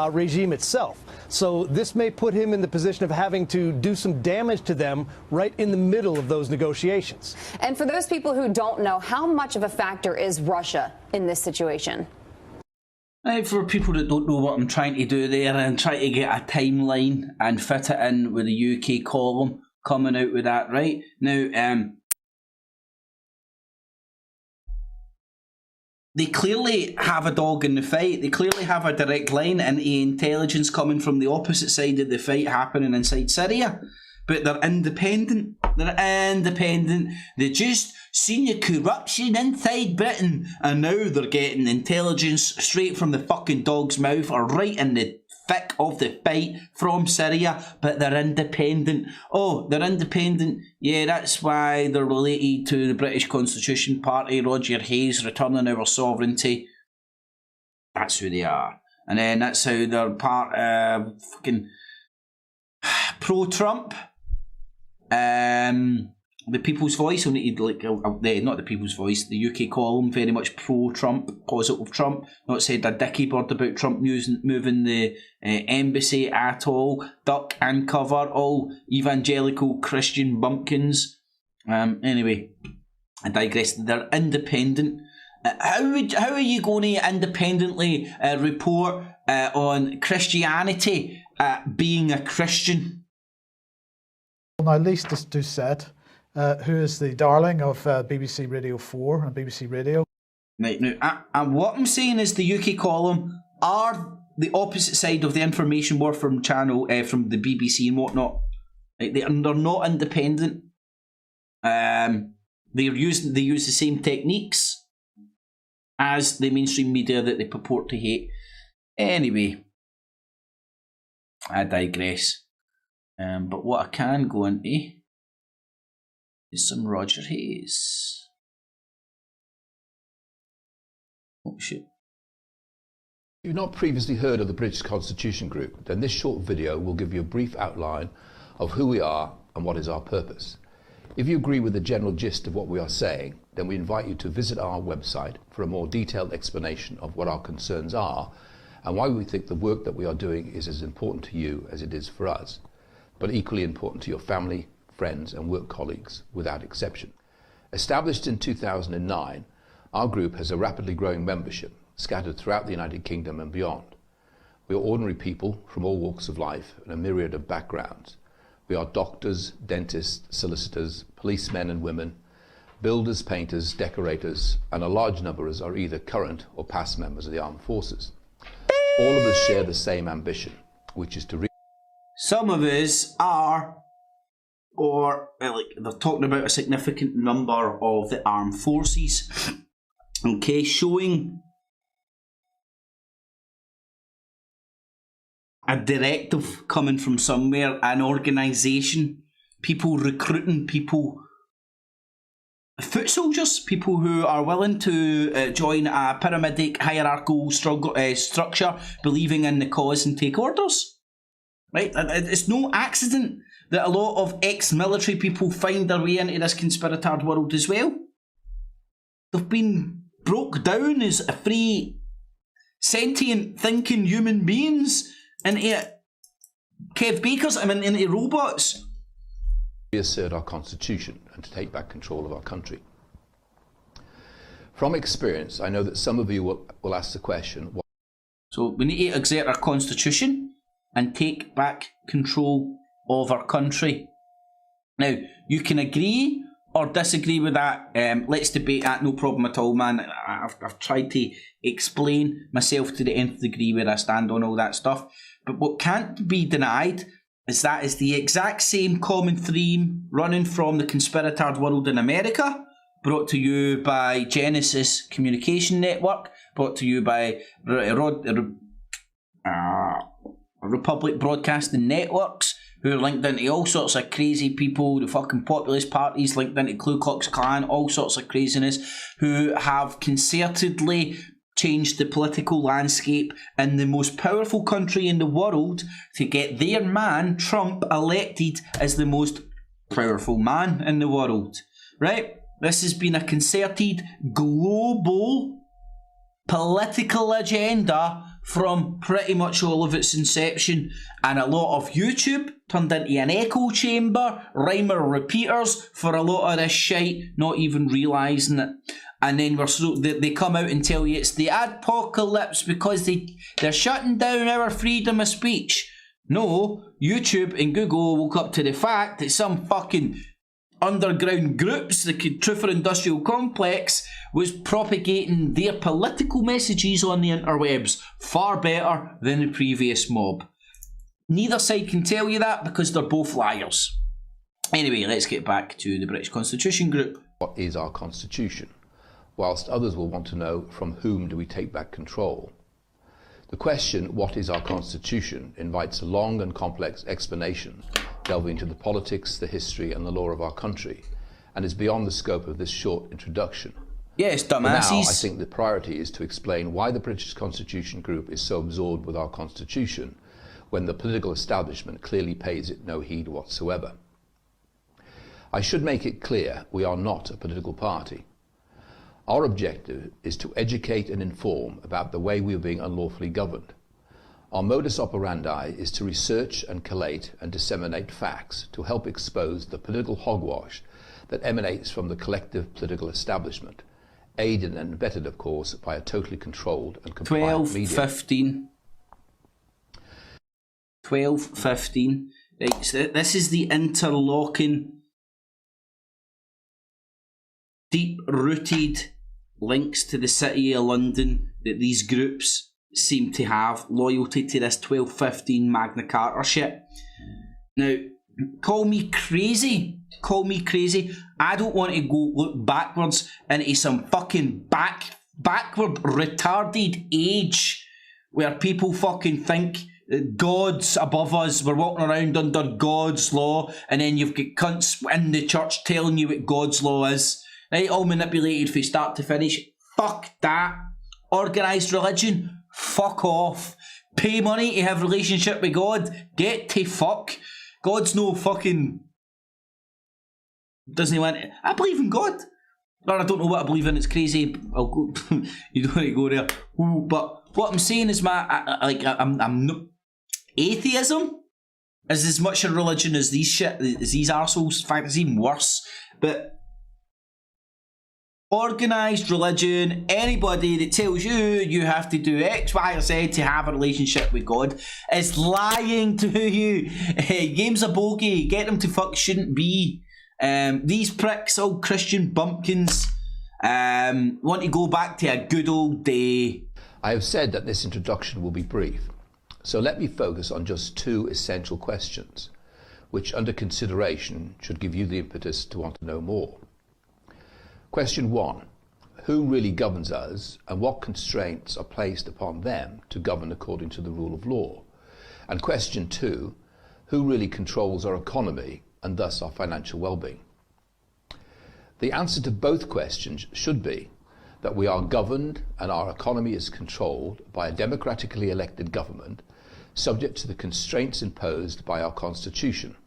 regime itself. So this may put him in the position of having to do some damage to them right in the middle of those negotiations.
And for those people who don't know, how much of a factor is Russia in this situation?
For people that don't know what I'm trying to do there, and try to get a timeline and fit it in with the UK column coming out with that, right? Now, they clearly have a dog in the fight. They clearly have a direct line into intelligence coming from the opposite side of the fight happening inside Syria. But they're independent. They're independent. They just seen the corruption inside Britain, and now they're getting intelligence straight from the fucking dog's mouth, or right in the thick of the fight from Syria. But they're independent. Oh, they're independent. Yeah, that's why they're related to the British Constitution Party, Roger Hayes, returning our sovereignty. That's who they are. And then that's how they're part fucking pro-Trump. The People's Voice, I need to not the People's Voice, the UK column, very much pro-Trump, positive Trump. Not said a dicky bird about Trump moving the embassy at all. Duck and cover, all evangelical Christian bumpkins. Anyway, I digress. They're independent. How are you going to independently report on Christianity being a Christian?
Now, Lise Doucette, who is the darling of BBC Radio 4 and BBC Radio.
Right, now, and what I'm saying is the UK column are the opposite side of the information war from channel, from the BBC and whatnot. Right, they're not independent. They use the same techniques as the mainstream media that they purport to hate. Anyway, I digress. But what I can go into is some Roger Hayes. Oh shit.
If you've not previously heard of the British Constitution Group, then this short video will give you a brief outline of who we are and what is our purpose. If you agree with the general gist of what we are saying, then we invite you to visit our website for a more detailed explanation of what our concerns are and why we think the work that we are doing is as important to you as it is for us, but equally important to your family, friends and work colleagues without exception. Established in 2009, our group has a rapidly growing membership scattered throughout the United Kingdom and beyond. We are ordinary people from all walks of life and a myriad of backgrounds. We are doctors, dentists, solicitors, policemen and women, builders, painters, decorators, and a large number are either current or past members of the armed forces. All of us share the same ambition, which is to
some of us are, or like they're talking about a significant number of the armed forces, okay, showing a directive coming from somewhere, an organisation, people recruiting people, foot soldiers, people who are willing to join a pyramidic hierarchical structure, believing in the cause and take orders. Right? It's no accident that a lot of ex-military people find their way into this conspiratard world as well. They've been broke down as a free, sentient, thinking human beings into Kev Bakers, into robots.
We assert our constitution and to take back control of our country. From experience, I know that some of you will ask the question.
So we need to exert our constitution and take back control of our country. Now, you can agree or disagree with that. Let's debate that, no problem at all, man. I've tried to explain myself to the nth degree where I stand on all that stuff. But what can't be denied is that is the exact same common theme running from the conspiratard world in America, brought to you by Genesis Communication Network, brought to you by Republic broadcasting networks, who are linked into all sorts of crazy people, the fucking populist parties linked into Ku Klux Klan, all sorts of craziness, who have concertedly changed the political landscape in the most powerful country in the world to get their man, Trump, elected as the most powerful man in the world. Right? This has been a concerted global political agenda from pretty much all of its inception, and a lot of YouTube turned into an echo chamber, rhymer repeaters for a lot of this shite, not even realising it. And then they come out and tell you it's the adpocalypse because they're shutting down our freedom of speech. No, YouTube and Google woke up to the fact that some fucking underground groups, the Truther Industrial Complex, was propagating their political messages on the interwebs far better than the previous mob. Neither side can tell you that because they're both liars. Anyway, let's get back to the British Constitution Group.
What is our constitution? Whilst others will want to know from whom do we take back control. The question, what is our constitution, invites a long and complex explanation, delving into the politics, the history and the law of our country, and is beyond the scope of this short introduction.
Yes, dumbasses.
For now, I think the priority is to explain why the British Constitution Group is so absorbed with our constitution, when the political establishment clearly pays it no heed whatsoever. I should make it clear we are not a political party. Our objective is to educate and inform about the way we are being unlawfully governed. Our modus operandi is to research and collate and disseminate facts to help expose the political hogwash that emanates from the collective political establishment, aided and abetted, of course, by a totally controlled and compliant media.
12:15. Right, so this is the interlocking, deep-rooted links to the City of London that these groups seem to have, loyalty to this 1215 Magna Carta shit. Now, call me crazy, I don't want to go look backwards into some fucking backward retarded age where people fucking think God's above us, we're walking around under God's law, and then you've got cunts in the church telling you what God's law is. Right, all manipulated from start to finish. Fuck that. Organised religion, fuck off. Pay money to have a relationship with God, get to fuck. God's no fucking... doesn't he want it? I believe in God. Or I don't know what I believe in, it's crazy. I'll go... you don't want to go there. Ooh, but what I'm saying is, I'm not... atheism is as much a religion as these arseholes. In fact, it's even worse. But organised religion, anybody that tells you you have to do X, Y or Z to have a relationship with God is lying to you. Game's a bogey, get them to fuck shouldn't be. These pricks, all Christian bumpkins, want to go back to a good old day.
I have said that this introduction will be brief, so let me focus on just two essential questions, which under consideration should give you the impetus to want to know more. Question 1. Who really governs us, and what constraints are placed upon them to govern according to the rule of law? And question 2. Who really controls our economy, and thus our financial well-being? The answer to both questions should be that we are governed and our economy is controlled by a democratically elected government, subject to the constraints imposed by our constitution.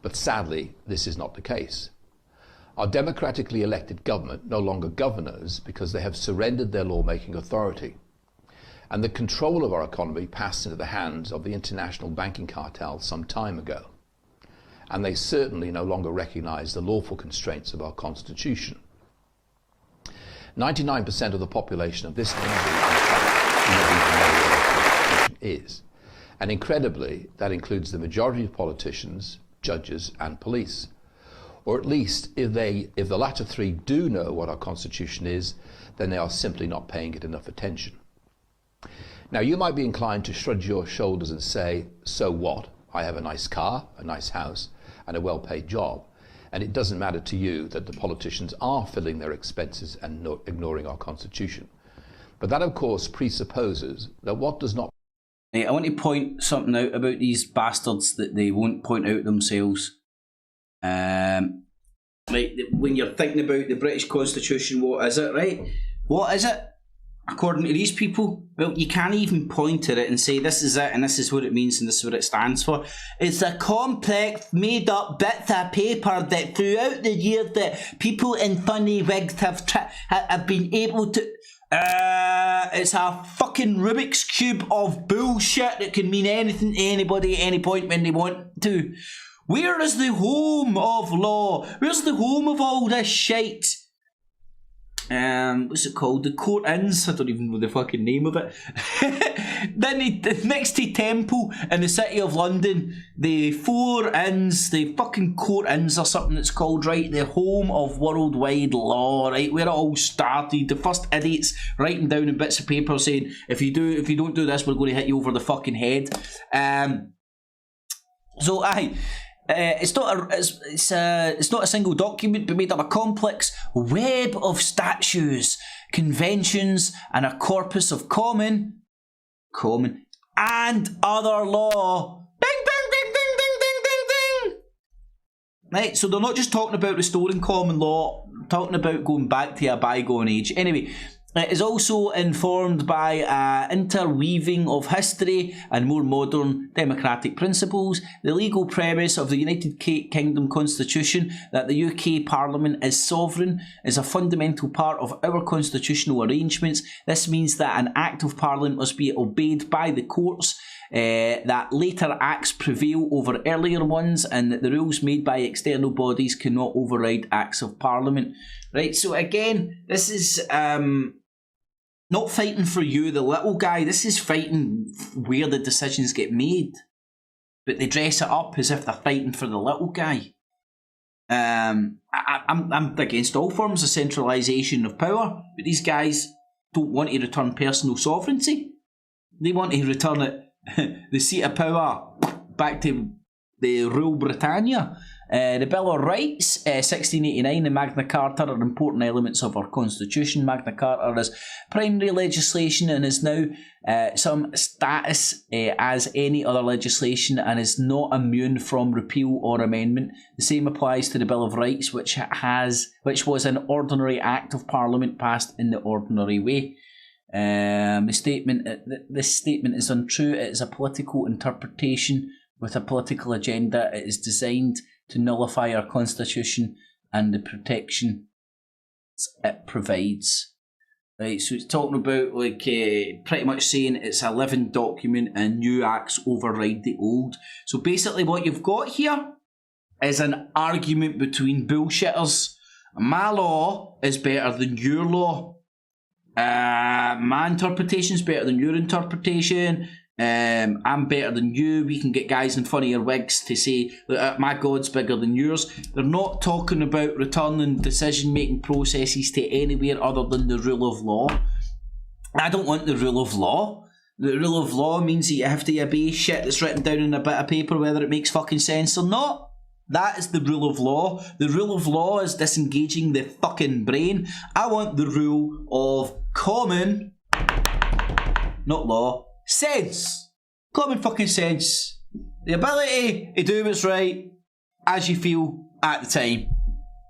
But sadly, this is not the case. Our democratically elected government no longer govern us because they have surrendered their lawmaking authority. And the control of our economy passed into the hands of the international banking cartel some time ago. And they certainly no longer recognise the lawful constraints of our constitution. 99% of the population of this country, in fact, do not even know what our constitution is. And incredibly, that includes the majority of politicians, judges and police. Or at least, if the latter three do know what our constitution is, then they are simply not paying it enough attention. Now, you might be inclined to shrug your shoulders and say, so what? I have a nice car, a nice house, and a well-paid job. And it doesn't matter to you that the politicians are filling their expenses and ignoring our constitution. But that, of course, presupposes that what does not
Right, I want to point something out about these bastards that they won't point out themselves. Right, when you're thinking about the British Constitution, what is it, right? What is it? According to these people, well, you can't even point at it and say this is it and this is what it means and this is what it stands for. It's a complex, made-up bits of paper that throughout the years that people in funny wigs have been able to... it's a fucking Rubik's Cube of bullshit that can mean anything to anybody at any point when they want to. Where is the home of law? Where's the home of all this shite? What's it called? The Court Inns. I don't even know the fucking name of it. Then next to Temple in the city of London, the Four Inns, the fucking Court Inns or something it's called, right? The home of worldwide law, right? Where it all started. The first idiots writing down in bits of paper saying, if you don't do this, we're going to hit you over the fucking head. So aye. It's not a single document, but made up a complex web of statutes, conventions, and a corpus of common, and other law. Ding, ding, ding, ding, ding, ding, ding, ding. Right, so they're not just talking about restoring common law, talking about going back to a bygone age. Anyway, it is also informed by interweaving of history and more modern democratic principles. The legal premise of the United Kingdom Constitution that the UK Parliament is sovereign is a fundamental part of our constitutional arrangements. This means that an Act of Parliament must be obeyed by the courts, that later acts prevail over earlier ones, and that the rules made by external bodies cannot override Acts of Parliament. Right, so again, this is... not fighting for you, the little guy. This is fighting where the decisions get made. But they dress it up as if they're fighting for the little guy. I'm against all forms of centralisation of power, but these guys don't want to return personal sovereignty. They want to return it, the seat of power, back to the Rule Britannia. The Bill of Rights, 1689 and Magna Carta are important elements of our constitution. Magna Carta is primary legislation and is now some status as any other legislation and is not immune from repeal or amendment. The same applies to the Bill of Rights, which was an ordinary act of Parliament passed in the ordinary way. This statement is untrue. It is a political interpretation with a political agenda. It is designed to nullify our constitution and the protection it provides. Right, so it's talking about pretty much saying it's a living document and new acts override the old. So basically what you've got here is an argument between bullshitters. My law is better than your law. My interpretation is better than your interpretation. I'm better than you. We can get guys in funnier wigs to say that my God's bigger than yours. They're not talking about returning decision-making processes to anywhere other than the rule of law. I don't want the rule of law. The rule of law means that you have to obey shit that's written down in a bit of paper, whether it makes fucking sense or not. That is the rule of law. The rule of law is disengaging the fucking brain. I want the rule of common, not law, sense. Common fucking sense. The ability to do what's right as you feel at the time.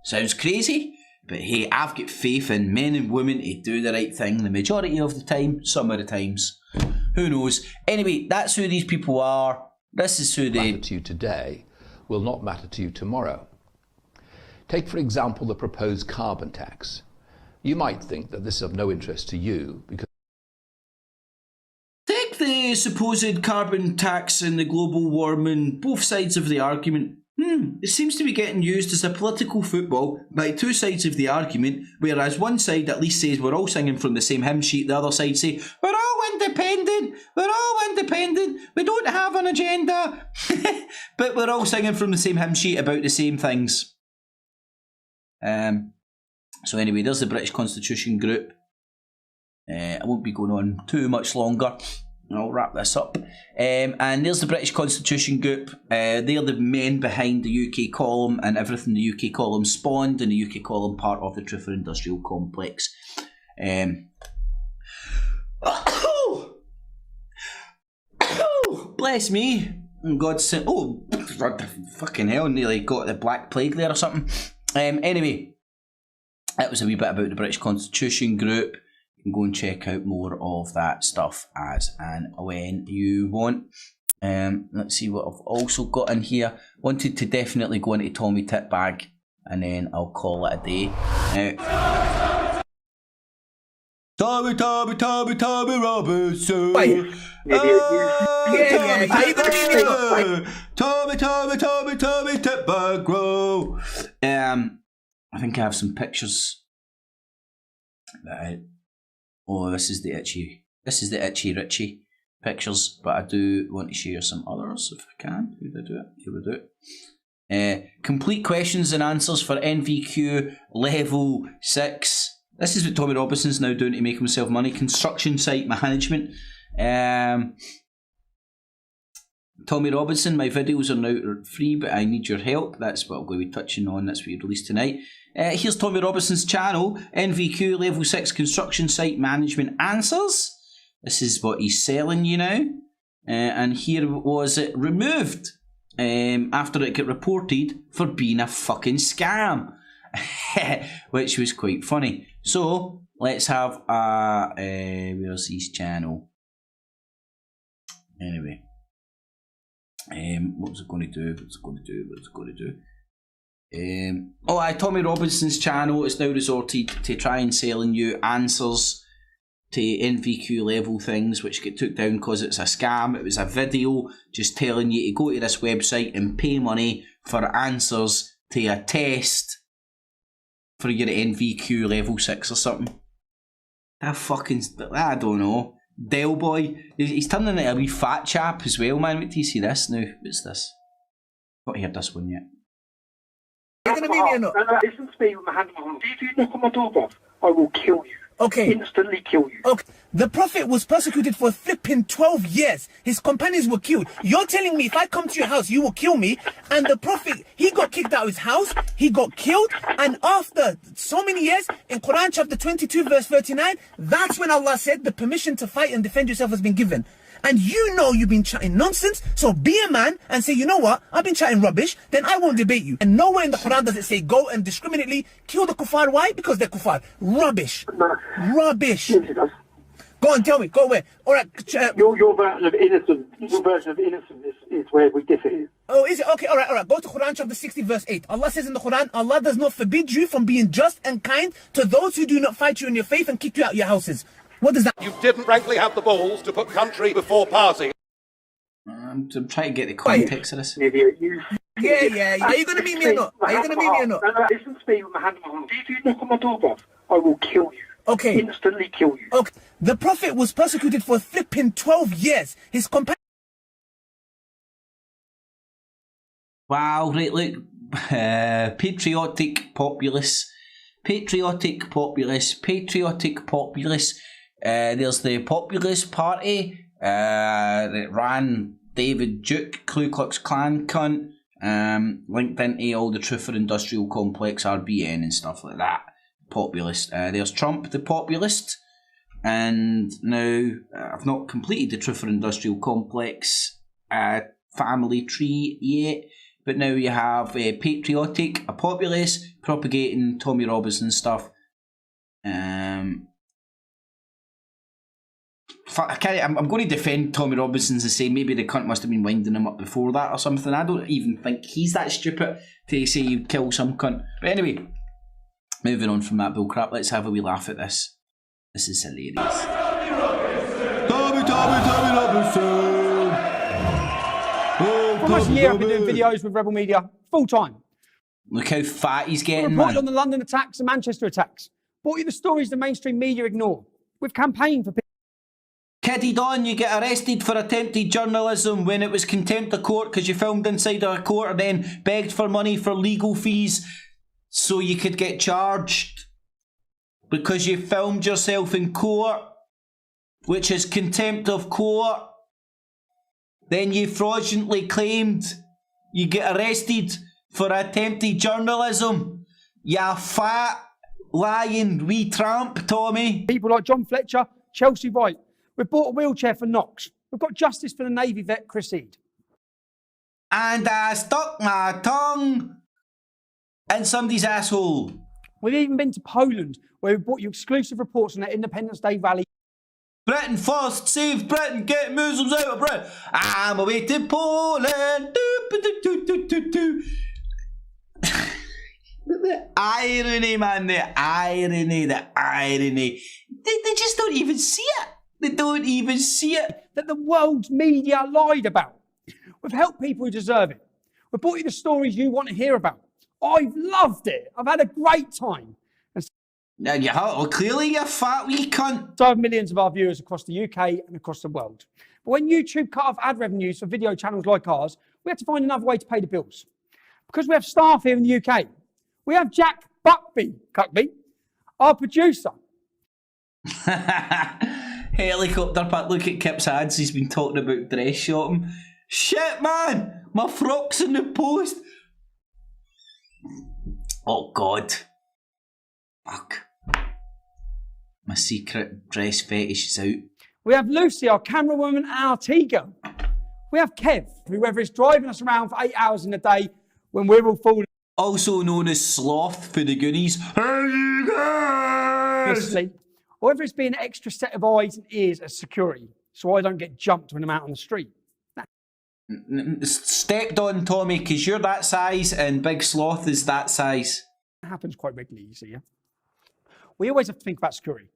Sounds crazy, but hey, I've got faith in men and women to do the right thing the majority of the time, some of the times. Who knows? Anyway, that's who these people are. This is who they...
matter to you today will not matter to you tomorrow. Take, for example, the proposed carbon tax. You might think that this is of no interest to you because
the supposed carbon tax and the global warming, both sides of the argument. It seems to be getting used as a political football by two sides of the argument, whereas one side at least says we're all singing from the same hymn sheet, the other side say we're all independent, we don't have an agenda, but we're all singing from the same hymn sheet about the same things. So anyway, there's the British Constitution group. I won't be going on too much longer. I'll wrap this up. And there's the British Constitution group. They're the men behind the UK column and everything the UK column spawned, and the UK column part of the Truther Industrial Complex. bless me. And God sent. Oh, fucking hell! Nearly got the Black Plague there or something. Anyway, that was a wee bit about the British Constitution Group. You can go and check out more of that stuff as and when you want. Let's see what I've also got in here. Wanted to definitely go into Tommy Tip Bag, and then I'll call it a day. Tommy Robinson.
Wait.
Tommy Tip Bag, bro. I think I have some pictures. Oh, this is the itchy Richie pictures, but I do want to share some others if I can. Here we do it. Complete questions and answers for NVQ level 6. This is what Tommy Robinson's now doing to make himself money. Construction site management. Tommy Robinson, my videos are now free, but I need your help. That's what I'm going to be touching on. That's what we released tonight. Here's Tommy Robinson's channel. NVQ level 6 construction site management answers. This is what he's selling you now. And here was it removed after it got reported for being a fucking scam. Which was quite funny. So let's have where's his channel? Anyway, what was it going to do? Tommy Robinson's channel is now resorted to try and selling you answers to NVQ level things, which get took down because it's a scam. It was a video just telling you to go to this website and pay money for answers to a test for your NVQ level 6 or something. That fucking, I don't know. Del Boy, he's turning into a wee fat chap as well, man. Wait till you see this now. What's this? Not heard this one yet.
You're going to meet me or not? Listen to me with my hand on my heart. If you knock on my door, bruv, I will kill you.
Okay.
Instantly kill you.
Okay. The Prophet was persecuted for flipping 12 years. His companions were killed. You're telling me if I come to your house, you will kill me? And the Prophet, he got kicked out of his house. He got killed. And after so many years, in Quran chapter 22, verse 39, that's when Allah said the permission to fight and defend yourself has been given. And you know you've been chatting nonsense, so be a man and say, you know what, I've been chatting rubbish, then I won't debate you. And nowhere in the Quran does it say go and discriminately kill the kuffar. Why? Because they're kuffar. Rubbish.
No.
Rubbish. Go on, tell me. Go away. All right.
Your version of innocence is where we differ.
Oh, is it? Okay, all right. Go to Quran chapter 60, verse 8. Allah says in the Quran, Allah does not forbid you from being just and kind to those who do not fight you in your faith and kick you out of your houses. What does that?
You didn't frankly have the balls to put country before party.
I'm trying to get the context of this.
Idiot,
Yeah. Are you going to meet me or not?
No, listen to me with my hand on my heart. If you knock on my door, bruv, I will kill you.
Okay.
Instantly kill you.
Okay. The Prophet was persecuted for flipping 12 years. His companions.
Wow, right, look. Patriotic populace. There's the Populist Party that ran David Duke, Ku Klux Klan cunt, linked into all the Truther Industrial Complex, RBN and stuff like that. Populist. There's Trump, the populist, and now I've not completed the Truther Industrial Complex family tree yet, but now you have patriotic, a populist, propagating Tommy Robinson stuff. I'm going to defend Tommy Robinson's and say maybe the cunt must have been winding him up before that or something. I don't even think he's that stupid to say you'd kill some cunt. But anyway, moving on from that bullcrap, let's have a wee laugh at this. This is hilarious. Tommy Robinson!
For almost a year I've been doing videos with Rebel Media, full time.
Look how fat he's getting,
man.
man.
On the London attacks and Manchester attacks. Brought you the stories the mainstream media ignore. We've campaigned for people.
Kiddie Don, you get arrested for attempted journalism when it was contempt of court because you filmed inside of a court and then begged for money for legal fees so you could get charged because you filmed yourself in court, which is contempt of court. Then you fraudulently claimed you get arrested for attempted journalism. You fat, lying wee tramp, Tommy.
People like John Fletcher, Chelsea White. We bought a wheelchair for Knox. We've got justice for the Navy vet Chris Eade.
And I stuck my tongue in somebody's asshole.
We've even been to Poland, where we brought you exclusive reports on their Independence Day rally.
Britain first, save Britain, get Muslims out of Britain. I'm away to Poland. The irony, man, the irony. They just don't even see it. They don't even see it.
That the world's media lied about. We've helped people who deserve it. We've brought you the stories you want to hear about. I've loved it. I've had a great time.
And clearly you fat wee cunt.
So have millions of our viewers across the UK and across the world. But when YouTube cut off ad revenues for video channels like ours, we had to find another way to pay the bills. Because we have staff here in the UK. We have Jack Cuckby, our producer.
Helicopter Pat, look at Kip's ads. He's been talking about dress shopping. Shit, man! My frock's in the post. Oh, God. Fuck. My secret dress fetish is out.
We have Lucy, our camerawoman, and our tea-girl. We have Kev, whoever is driving us around for 8 hours in a day when we're all falling.
Also known as Sloth for the Goonies. Hey, you guys!
Sleep. Or whether it's being an extra set of eyes and ears as security, so I don't get jumped when I'm out on the street.
Stepped on, Tommy, because you're that size and Big Sloth is that size.
That happens quite regularly, you see, yeah? We always have to think about security.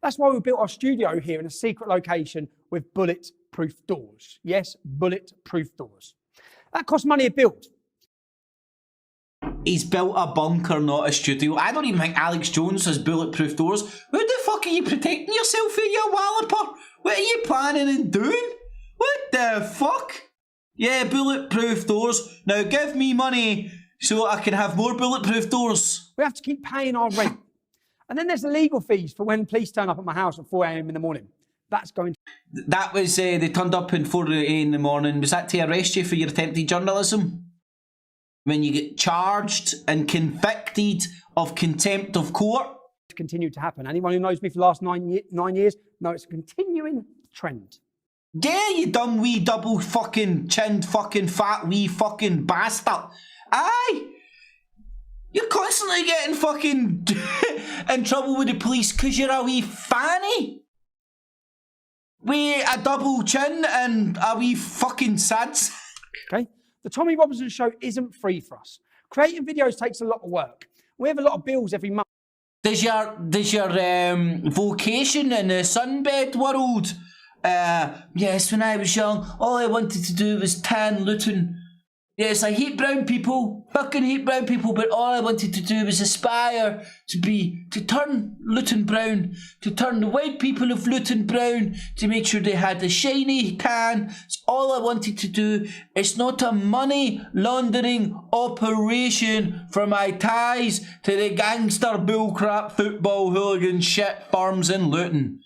That's why we built our studio here in a secret location with bulletproof doors. Yes, bulletproof doors. That costs money to build.
He's built a bunker, not a studio. I don't even think Alex Jones has bulletproof doors. Who the fuck are you protecting yourself in, you walloper? What are you planning and doing? What the fuck? Yeah, bulletproof doors. Now give me money so I can have more bulletproof doors.
We have to keep paying our rent. And then there's the legal fees for when police turn up at my house at 4 a.m. in the morning. That's going to...
That was, they turned up at 4 a.m. in the morning. Was that to arrest you for your attempted journalism? When you get charged and convicted of contempt of court?
It's continued to happen. Anyone who knows me for the last 9 years knows it's a continuing trend.
Yeah, you dumb wee double fucking chinned fucking fat wee fucking bastard. Aye! You're constantly getting fucking in trouble with the police because you're a wee fanny. With a double chin and a wee fucking sads.
Okay? The Tommy Robinson Show isn't free for us. Creating videos takes a lot of work. We have a lot of bills every month.
Does your vocation in the sunbed world? Yes, when I was young, all I wanted to do was tan Luton. Yes, I hate brown people, fucking hate brown people, but all I wanted to do was aspire to turn Luton brown, to turn the white people of Luton brown, to make sure they had a shiny tan. It's all I wanted to do. It's not a money laundering operation for my ties to the gangster bullcrap football hooligan shit firms in Luton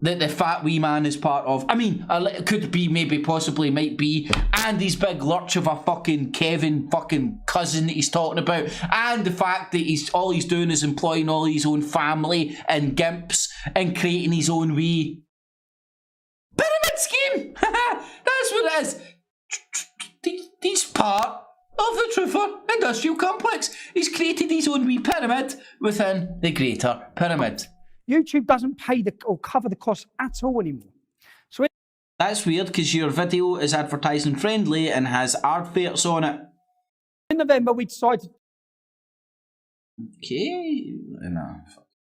that the fat wee man is part of. I mean, it could be, maybe, possibly, might be, and his big lurch of a fucking Kevin fucking cousin that he's talking about, and the fact that all he's doing is employing all his own family and gimps and creating his own wee pyramid scheme. That's what it is. He's part of the Truther Industrial Complex. He's created his own wee pyramid within the greater pyramid.
YouTube doesn't pay or cover the costs at all anymore. So
that's weird because your video is advertising friendly and has adverts on it.
In November, we decided
to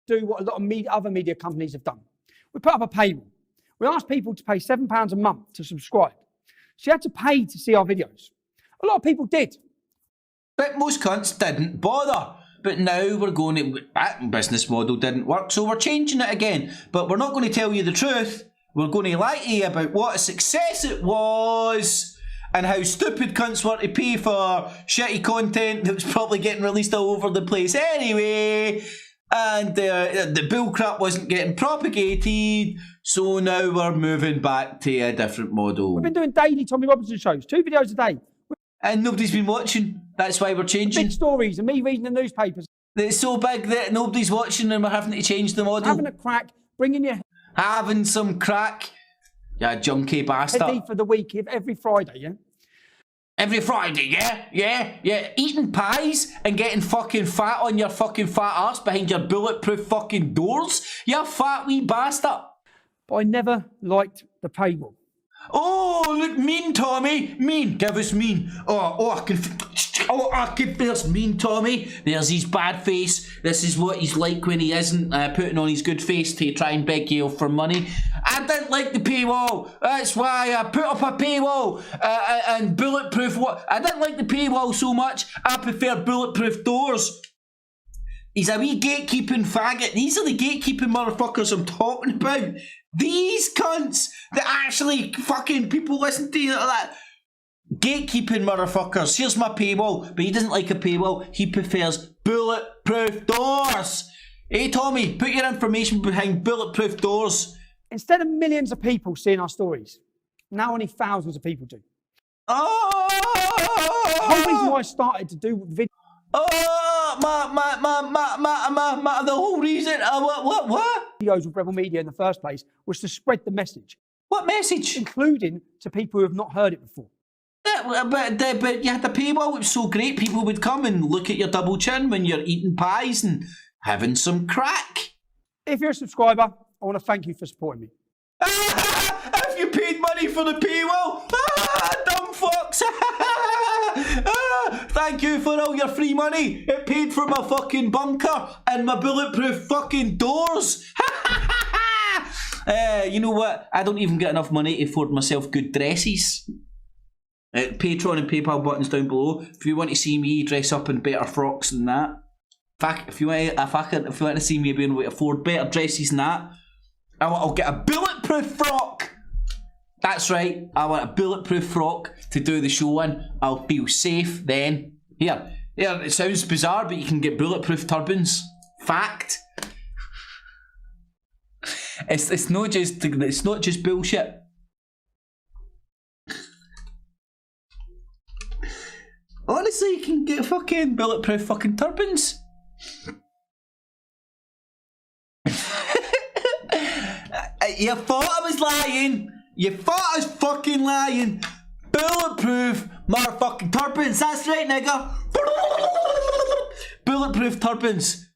do what a lot of other media companies have done. We put up a paywall. We asked people to pay £7 a month to subscribe. So you had to pay to see our videos. A lot of people did.
But most cunts didn't bother. But now we're going to... That business model didn't work, so we're changing it again. But we're not going to tell you the truth. We're going to lie to you about what a success it was and how stupid cunts were to pay for shitty content that was probably getting released all over the place anyway. And the bullcrap wasn't getting propagated. So now we're moving back to a different model.
We've been doing daily Tommy Robinson shows, 2 videos a day.
And nobody's been watching. That's why we're changing.
Big stories and me reading the newspapers.
It's so big that nobody's watching and we're having to change the model.
Having a crack, bringing you...
Having some crack. You junkie bastard.
Ready for the week, every Friday, yeah?
Every Friday, yeah. Eating pies and getting fucking fat on your fucking fat arse behind your bulletproof fucking doors. You fat wee bastard.
But I never liked the paywall.
Oh, look, mean, Tommy. Mean. Give us mean. I can there's mean, Tommy. There's his bad face. This is what he's like when he isn't putting on his good face to try and beg you for money. I didn't like the paywall. That's why I put up a paywall and bulletproof. I didn't like the paywall so much. I prefer bulletproof doors. He's a wee gatekeeping faggot. These are the gatekeeping motherfuckers I'm talking about. These cunts that actually fucking people listen to you like that. Gatekeeping motherfuckers. Here's my paywall. But he doesn't like a paywall. He prefers bulletproof doors. Hey, Tommy, put your information behind bulletproof doors.
Instead of millions of people seeing our stories, now only thousands of people do.
Oh!
The whole reason why I started to do video.
The whole reason. What?
Videos with Rebel Media in the first place was to spread the message.
What message?
Including to people who have not heard it before.
Yeah, but you had the paywall. It was so great. People would come and look at your double chin when you're eating pies and having some crack.
If you're a subscriber, I want to thank you for supporting me.
Have you paid money for the paywall? Dumb fucks. Thank you for all your free money. It paid for my fucking bunker and my bulletproof fucking doors. You know what? I don't even get enough money to afford myself good dresses. Patreon and PayPal buttons down below. If you want to see me dress up in better frocks than that. If you want to see me being able to afford better dresses than that, I'll get a bulletproof frock. That's right, I want a bulletproof frock to do the show in. I'll feel safe then. Here, it sounds bizarre, but you can get bulletproof turbans. Fact. It's not just bullshit. Honestly, you can get fucking bulletproof fucking turbans. You thought I was lying. You thought I was fucking lying. Bulletproof motherfucking turbans. That's right, nigga. Bulletproof turbans.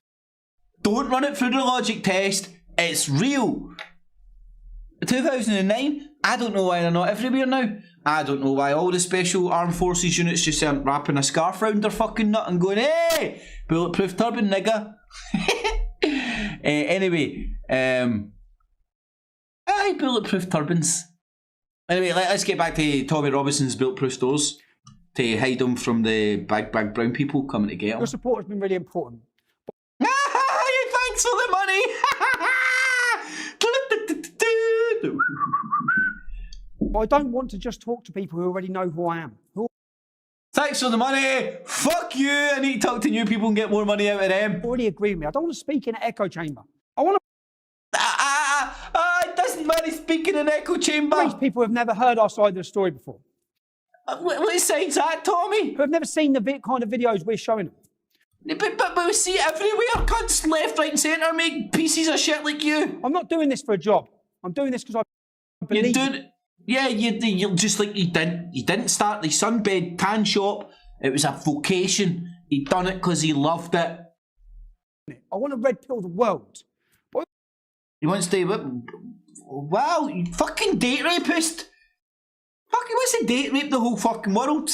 Don't run it through the logic test. It's real. 2009. I don't know why they're not everywhere now. I don't know why all the special armed forces units just aren't wrapping a scarf round their fucking nut and going, hey, bulletproof turban, nigga. Anyway, aye, bulletproof turbans. Anyway, let's get back to Tommy Robinson's bulletproof doors to hide them from the big brown people coming to get them.
Your support has been really important.
Thanks for the money.
I don't want to just talk to people who already know who I am.
Thanks for the money. Fuck you. I need to talk to new people and get more money out of them.
Already agree with me. I don't want to speak in an echo chamber. I want to.
It doesn't matter speaking in an echo chamber.
These people have never heard our side of the story before.
What side's that, Tommy?
Who have never seen the kind of videos we're showing them.
But we see it everywhere. Cunts left, right and centre make pieces of shit like you.
I'm not doing this for a job. I'm doing this because I believe.
Yeah, you're just like you didn't start the sunbed tan shop. It was a vocation. He done it because he loved it.
I want to red pill the world.
He wants to. Wow, you fucking date rapist. Fucking wants to date rape the whole fucking world.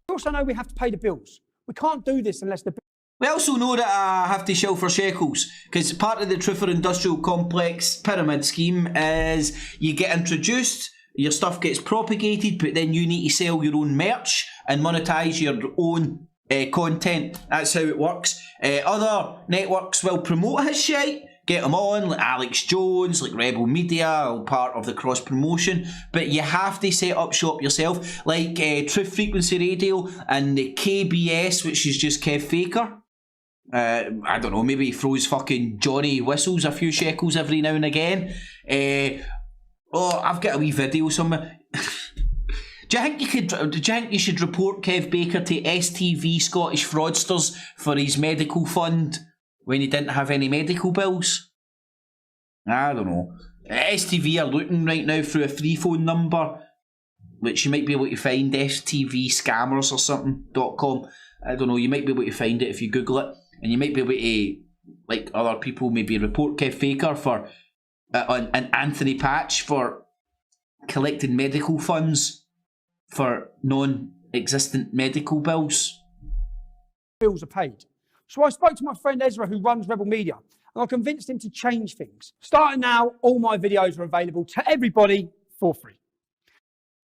We also know we have to pay the bills. We can't do this unless the.
We also know that I have to shell for shekels because part of the Truther Industrial Complex pyramid scheme is you get introduced. Your stuff gets propagated, but then you need to sell your own merch and monetize your own content. That's how it works. Other networks will promote his shit, get him on, like Alex Jones, like Rebel Media, all part of the cross promotion. But you have to set up shop yourself, like Truth Frequency Radio and the KBS, which is just Kev Faker. I don't know, maybe he throws fucking Johnny Whistles a few shekels every now and again. I've got a wee video somewhere. Do you think you should report Kev Baker to STV Scottish Fraudsters for his medical fund when he didn't have any medical bills? I don't know. STV are looking right now through a free phone number, which you might be able to find, STVscammers or something.com. I don't know, you might be able to find it if you Google it, and you might be able to, like other people, maybe report Kev Faker for, and Anthony Patch for collecting medical funds for non-existent medical bills.
Bills are paid. So I spoke to my friend Ezra, who runs Rebel Media, and I convinced him to change things. Starting now, all my videos are available to everybody for free.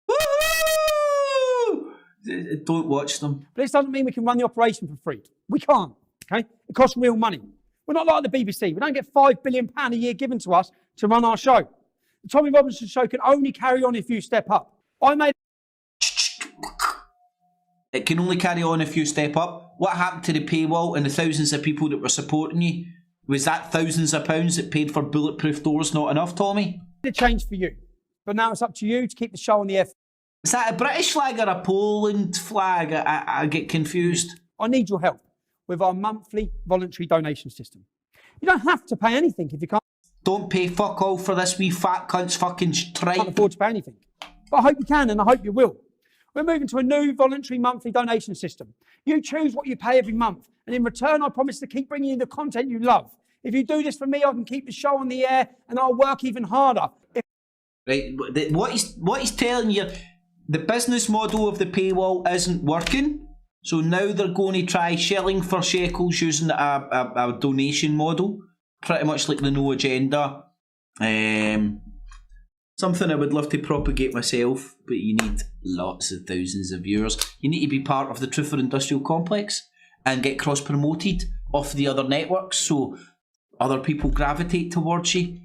Woo! Don't watch them.
But this doesn't mean we can run the operation for free. We can't, okay? It costs real money. We're not like the BBC. We don't get £5 billion a year given to us to run our show. The Tommy Robinson Show can only carry on if you step up.
It can only carry on if you step up. What happened to the paywall and the thousands of people that were supporting you? Was that thousands of pounds that paid for bulletproof doors not enough, Tommy?
A change for you. But now it's up to you to keep the show on the air.
Is that a British flag or a Poland flag? I get confused.
I need your help with our monthly voluntary donation system. You don't have to pay anything if you can't.
Don't pay fuck all for this wee fat cunt's fucking tripe.
Can't afford to pay anything. But I hope you can, and I hope you will. We're moving to a new voluntary monthly donation system. You choose what you pay every month, and in return, I promise to keep bringing you the content you love. If you do this for me, I can keep the show on the air, and I'll work even harder.
Right, what he's telling you, the business model of the paywall isn't working, so now they're going to try shelling for shekels using a donation model, pretty much like the No Agenda. Something I would love to propagate myself, but you need lots of thousands of viewers. You need to be part of the Truther Industrial Complex and get cross-promoted off the other networks so other people gravitate towards you.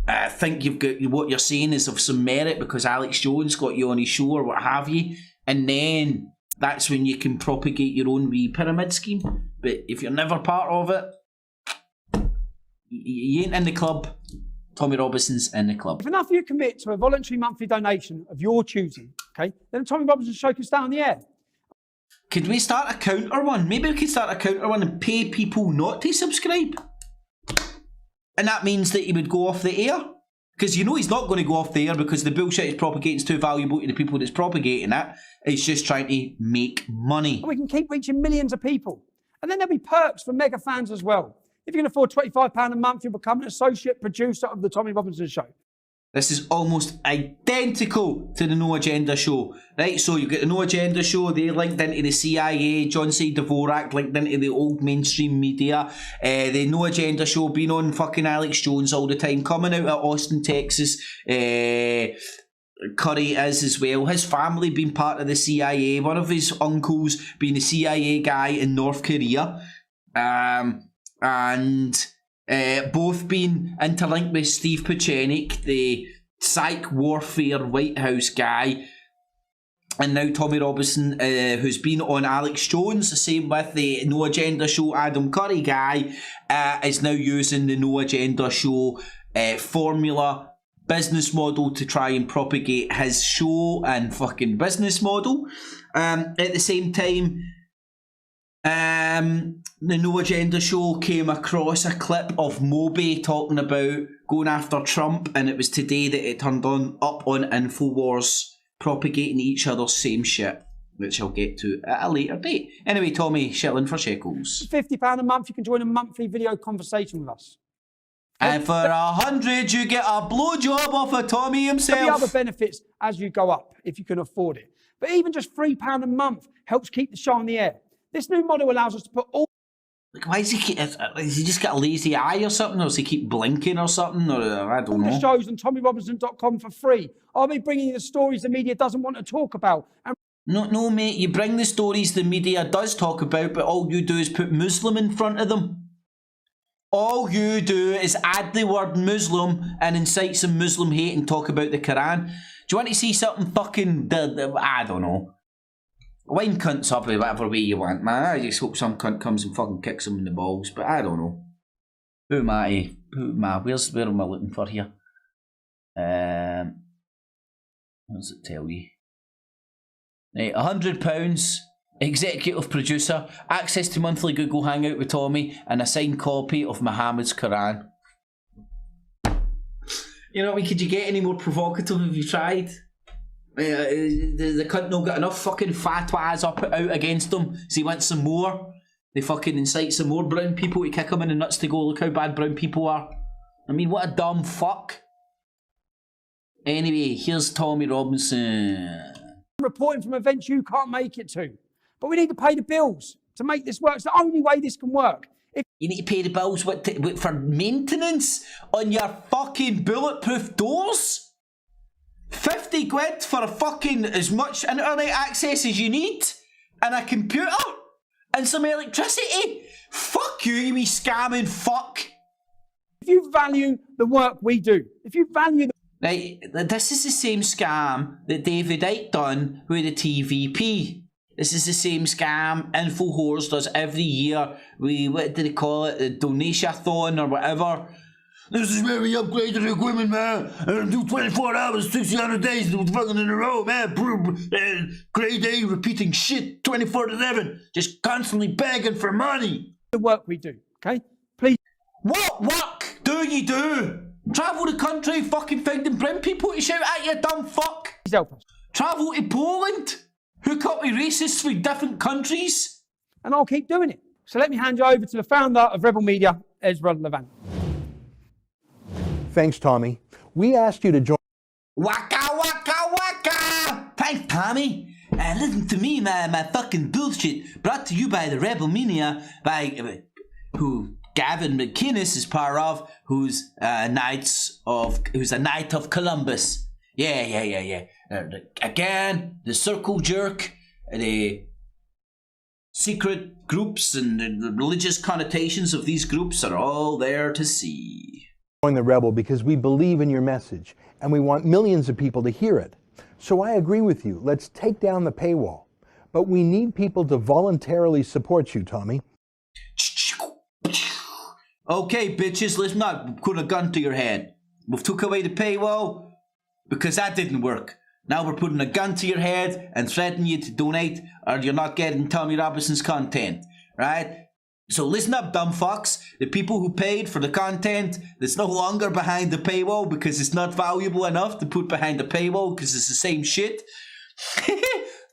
I think you've got what you're saying is of some merit because Alex Jones got you on his show or what have you, and then that's when you can propagate your own wee pyramid scheme. But if you're never part of it, you ain't in the club. Tommy Robinson's in the club.
If enough of you commit to a voluntary monthly donation of your choosing, okay, then the Tommy Robinson Show can stay on the air.
Could we start a counter one? Maybe we could start a counter one and pay people not to subscribe. And that means that he would go off the air. Because you know he's not going to go off the air because the bullshit he's propagating is too valuable to the people that's propagating it. He's just trying to make money.
And we can keep reaching millions of people. And then there'll be perks for mega fans as well. If you can afford £25 a month, you'll become an associate producer of the Tommy Robinson Show.
This is almost identical to the No Agenda Show. Right, so you've got the No Agenda Show, they linked into the CIA, John C. Dvorak linked into the old mainstream media. The No Agenda Show being on fucking Alex Jones all the time, coming out of Austin, Texas. Curry is as well. His family being part of the CIA, one of his uncles being a CIA guy in North Korea. And both being interlinked with Steve Pieczenik, the psych warfare White House guy, and now Tommy Robinson, who's been on Alex Jones, the same with the No Agenda Show Adam Curry guy, is now using the No Agenda Show formula business model to try and propagate his show and fucking business model. At the same time, the No Agenda Show came across a clip of Moby talking about going after Trump, and it was today that it turned up on Infowars, propagating each other's same shit, which I'll get to at a later date. Anyway, Tommy, shilling for shekels.
£50 a month, you can join a monthly video conversation with us.
And for 100, you get a blowjob off of Tommy himself.
There'll be other benefits as you go up, if you can afford it. But even just £3 a month helps keep the show on the air. This new model allows us to put all...
Like, why is he just got a lazy eye or something? Or does he keep blinking or something? Or I don't know.
The shows on TommyRobinson.com for free. I'll be bringing you the stories the media doesn't want to talk about. And
No, mate, you bring the stories the media does talk about, but all you do is put Muslim in front of them. All you do is add the word Muslim and incite some Muslim hate and talk about the Quran. Do you want to see something fucking... I don't know. Wind cunts up in whatever way you want, man. I just hope some cunt comes and fucking kicks him in the balls, but I don't know. Where am I? Where am I looking for here? What does it tell you? Right, £100, executive producer, access to monthly Google Hangout with Tommy, and a signed copy of Muhammad's Quran. You know, could you get any more provocative if you tried? The cunt no got enough fucking fatwas out against him, so he wants some more. They fucking incite some more brown people to kick him in the nuts to go, look how bad brown people are. I mean, what a dumb fuck. Anyway, here's Tommy Robinson.
Reporting from events you can't make it to. But we need to pay the bills to make this work. It's the only way this can work.
You need to pay the bills for maintenance on your fucking bulletproof doors? 50 quid for a fucking as much internet access as you need? And a computer? And some electricity? Fuck you wee scamming fuck.
If you value the work we do, if you value the...
Right, this is the same scam that David Icke done with the TVP. This is the same scam Infowars does every year. What do they call it? The donation-a-thon or whatever. This is where we upgrade the equipment, man. And do 24 hours, 600 days, fucking in a row, man. Grade A, repeating shit 24/7. Just constantly begging for money.
The work we do, okay? Please.
What work do you do? Travel the country, fucking finding brown people to shout at you, dumb fuck.
Please help us.
Travel to Poland? Hook up with racists from different countries?
And I'll keep doing it. So let me hand you over to the founder of Rebel Media, Ezra Levant.
Thanks, Tommy. We asked you to join...
Waka waka waka! Thanks, Tommy. Listen to me, my fucking bullshit. Brought to you by the Rebel Media, by who Gavin McInnes is part of, who's a Knight of Columbus. Yeah. Again, the circle jerk, the secret groups and the religious connotations of these groups are all there to see.
Join the Rebel because we believe in your message and we want millions of people to hear it. So I agree with you. Let's take down the paywall. But we need people to voluntarily support you, Tommy.
Okay, bitches, let's not put a gun to your head. We've took away the paywall because that didn't work. Now we're putting a gun to your head and threatening you to donate or you're not getting Tommy Robinson's content, right? So listen up, dumb fucks. The people who paid for the content that's no longer behind the paywall because it's not valuable enough to put behind the paywall because it's the same shit.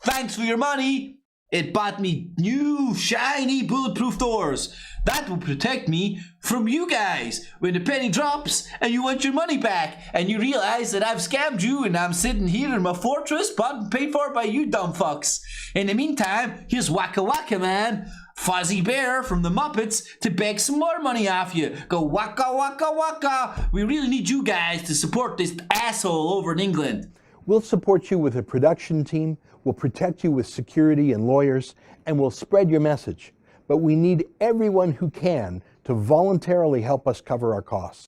Thanks for your money. It bought me new, shiny, bulletproof doors. That will protect me from you guys when the penny drops and you want your money back and you realize that I've scammed you and I'm sitting here in my fortress bought and paid for by you dumb fucks. In the meantime, here's Waka Waka Man, Fuzzy Bear from the Muppets to beg some more money off you. Go waka waka waka. We really need you guys to support this asshole over in England.
We'll support you with a production team, we'll protect you with security and lawyers, and we'll spread your message. But we need everyone who can to voluntarily help us cover our costs.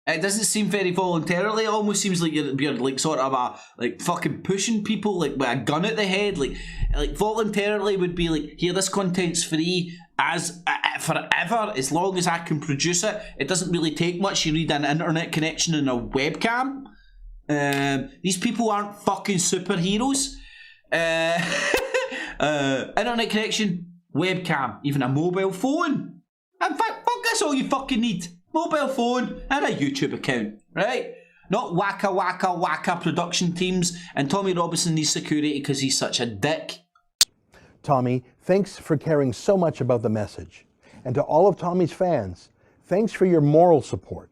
It doesn't seem very voluntarily. It almost seems like you're like sort of fucking pushing people like with a gun at the head. Like voluntarily would be like, here, this content's free as forever as long as I can produce it. It doesn't really take much. You need an internet connection and a webcam. These people aren't fucking superheroes. Internet connection, webcam, even a mobile phone. In fact, fuck, that's all you fucking need. Mobile phone and a YouTube account, right? Not waka waka waka production teams, and Tommy Robinson needs security because he's such a dick.
Tommy, thanks for caring so much about the message. And to all of Tommy's fans, thanks for your moral support.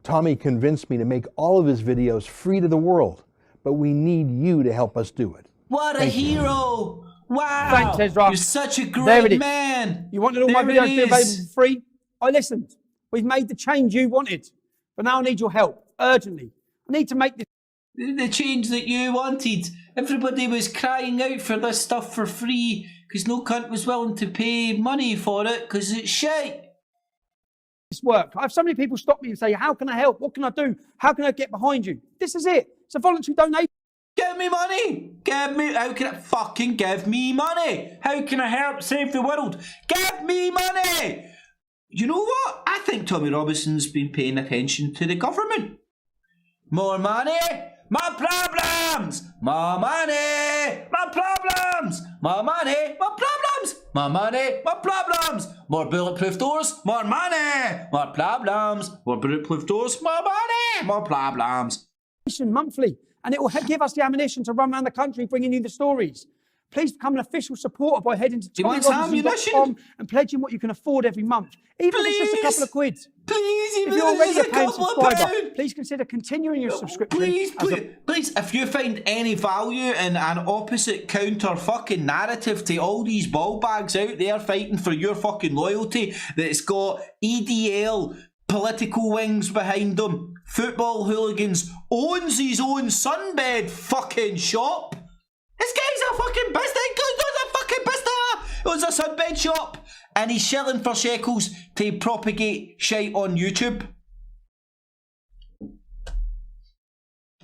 Tommy convinced me to make all of his videos free to the world, but we need you to help us do it.
What a hero! Wow!
Thanks, Ezra.
You're such a great man!
You wanted all my videos to be available for free? I listened. We've made the change you wanted, but now I need your help, urgently. I need to make this...
The change that you wanted. Everybody was crying out for this stuff for free, because no cunt was willing to pay money for it, because it's shite.
This work. I have so many people stop me and say, how can I help? What can I do? How can I get behind you? This is it. It's a voluntary donation.
Give me money! How can I fucking give me money? How can I help save the world? Give me money! You know what? I think Tommy Robinson's been paying attention to the government. More money, more problems! More money, more problems! More money, more problems! more money, more problems. More bulletproof doors, more money. More problems, more bulletproof doors, more money, more problems.
Monthly, and it will give us the ammunition to run around the country bringing you the stories. Please become an official supporter by heading to TommyRobinson.com and pledging what you can afford every month, even if it's just a couple of quid.
Please,
if you're already a paying subscriber, please consider continuing your subscription.
Please, if you find any value in an opposite counter fucking narrative to all these ball bags out there fighting for your fucking loyalty that's got EDL political wings behind them, football hooligans, owns his own sunbed fucking shop. This guy's a fucking business. Owns a sunbed shop, and he's shilling for shekels to propagate shite on YouTube.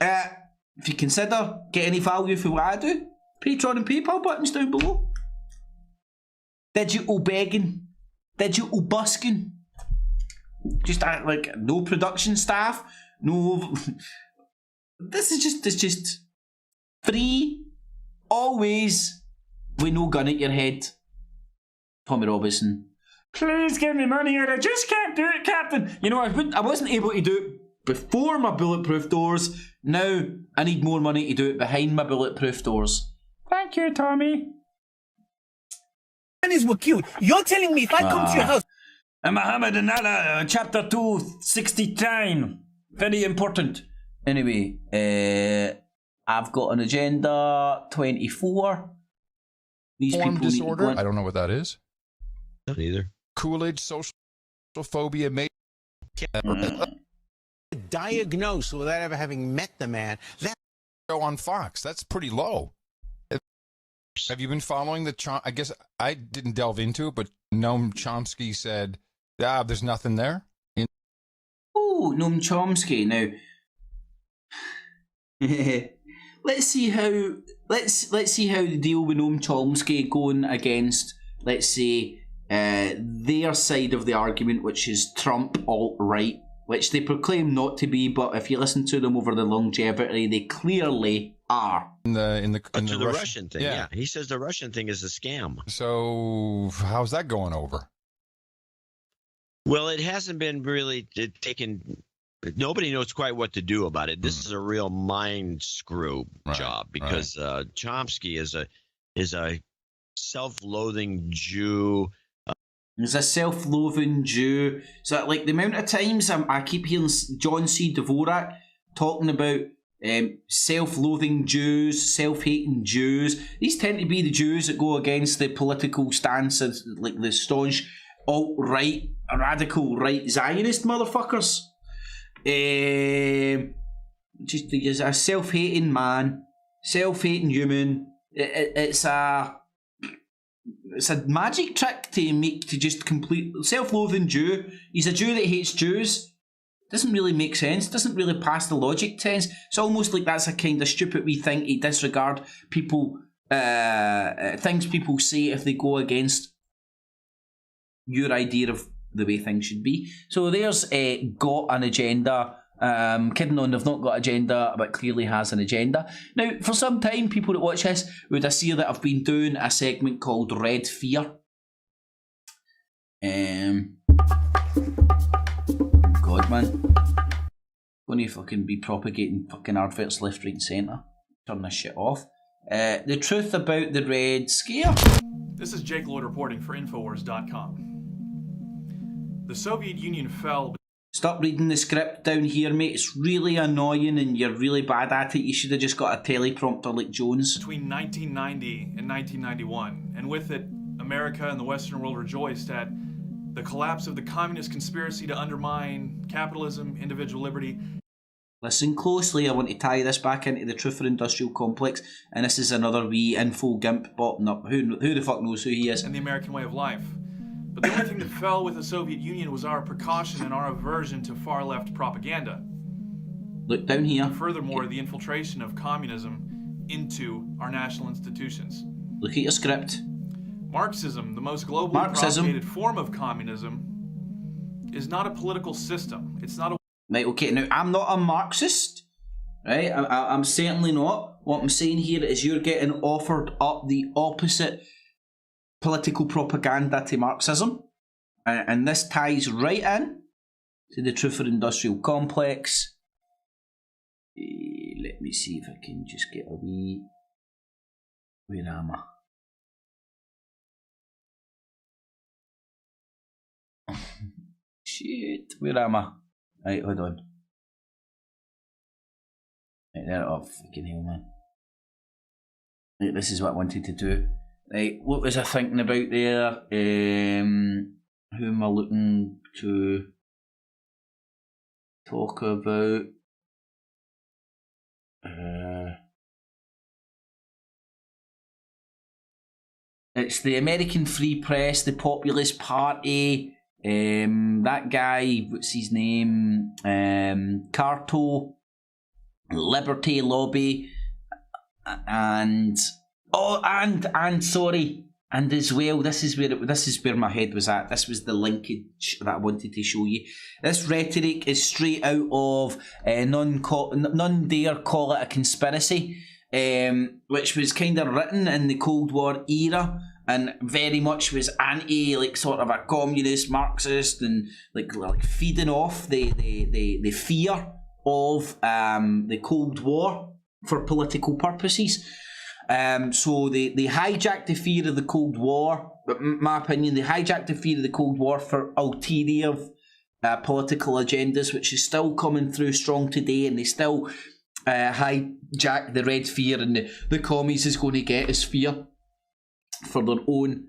If you consider get any value for what I do, Patreon and PayPal buttons down below. Digital begging, digital busking. Just act like no production staff, no. It's just free, always, with no gun at your head. Tommy Robinson. Please give me money or I just can't do it, Captain. You know, I wasn't able to do it before my bulletproof doors. Now I need more money to do it behind my bulletproof doors. Thank you, Tommy.
Were killed. You're telling me if I come to your house.
Muhammad and Allah, chapter 269. Very important. Anyway, I've got an agenda 24. These
Form
people
disorder. I don't know what that is.
Not either.
Coolidge, social phobia,
Diagnosed without ever having met the man. That
show on Fox. That's pretty low. Have you been following the? I guess I didn't delve into it, but Noam Chomsky said, there's nothing there.
Oh, Noam Chomsky. Now, let's see how the deal with Noam Chomsky going against, let's say, their side of the argument, which is Trump alt-right, which they proclaim not to be, but if you listen to them over the longevity, they clearly are.
In the Russian thing, yeah. He says the Russian thing is a scam.
So how's that going over?
Well, it hasn't been really taken. Nobody knows quite what to do about it. This is a real mind screw job because Chomsky is a self-loathing Jew.
He's a self-loathing Jew. So, like, the amount of times I keep hearing John C. Dvorak talking about self-loathing Jews, self-hating Jews. These tend to be the Jews that go against the political stance of, like, the staunch alt-right, radical right Zionist motherfuckers. Just he's a self-hating man, self-hating human. It's a magic trick to just complete self-loathing Jew. He's a Jew that hates Jews. Doesn't really make sense. Doesn't really pass the logic test. It's almost like that's a kind of stupid wee thing to disregard people, things people say if they go against your idea of the way things should be. So there's got an agenda. Kidding on, they've not got agenda, but clearly has an agenda. Now, for some time, people that watch this would assume that I've been doing a segment called Red Fear. God, man. Going to fucking be propagating fucking adverts left, right and centre. Turn this shit off. The truth about the Red Scare.
This is Jake Lloyd reporting for Infowars.com. The Soviet Union fell.
Stop reading the script down here, mate. It's really annoying and you're really bad at it. You should have just got a teleprompter like Jones.
Between 1990 and 1991, and with it, America and the Western world rejoiced at the collapse of the communist conspiracy to undermine capitalism, individual liberty.
Listen closely, I want to tie this back into the Truther Industrial Complex, and this is another wee info gimp bottom up. Who the fuck knows who he is?
And the American way of life. But the only thing that fell with the Soviet Union was our precaution and our aversion to far-left propaganda.
Look down here.
And furthermore, the infiltration of communism into our national institutions.
Look at your script.
Marxism, the most globally propagated form of communism, is not a political system. It's not a...
Right, okay, now I'm not a Marxist, right? I'm certainly not. What I'm saying here is you're getting offered up the opposite political propaganda to Marxism. And this ties right in to the truth or industrial complex. Let me see if I can just get a wee... Where am I? Shit, where am I? Right, hold on. Right there, oh fucking hell, man. Right, this is what I wanted to do. Right, what was I thinking about there? Who am I looking to talk about? It's the American Free Press, the Populist Party, that guy, what's his name? Carto, Liberty Lobby, and as well, this is where my head was at. This was the linkage that I wanted to show you. This rhetoric is straight out of None Dare Call It a Conspiracy, which was kind of written in the Cold War era and very much was anti, like, sort of a communist, Marxist, and like feeding off the fear of the Cold War for political purposes. So they hijacked the fear of the Cold War, but in my opinion, they hijacked the fear of the Cold War for ulterior political agendas, which is still coming through strong today, and they still hijack the red fear, and the commies is going to get is fear for their own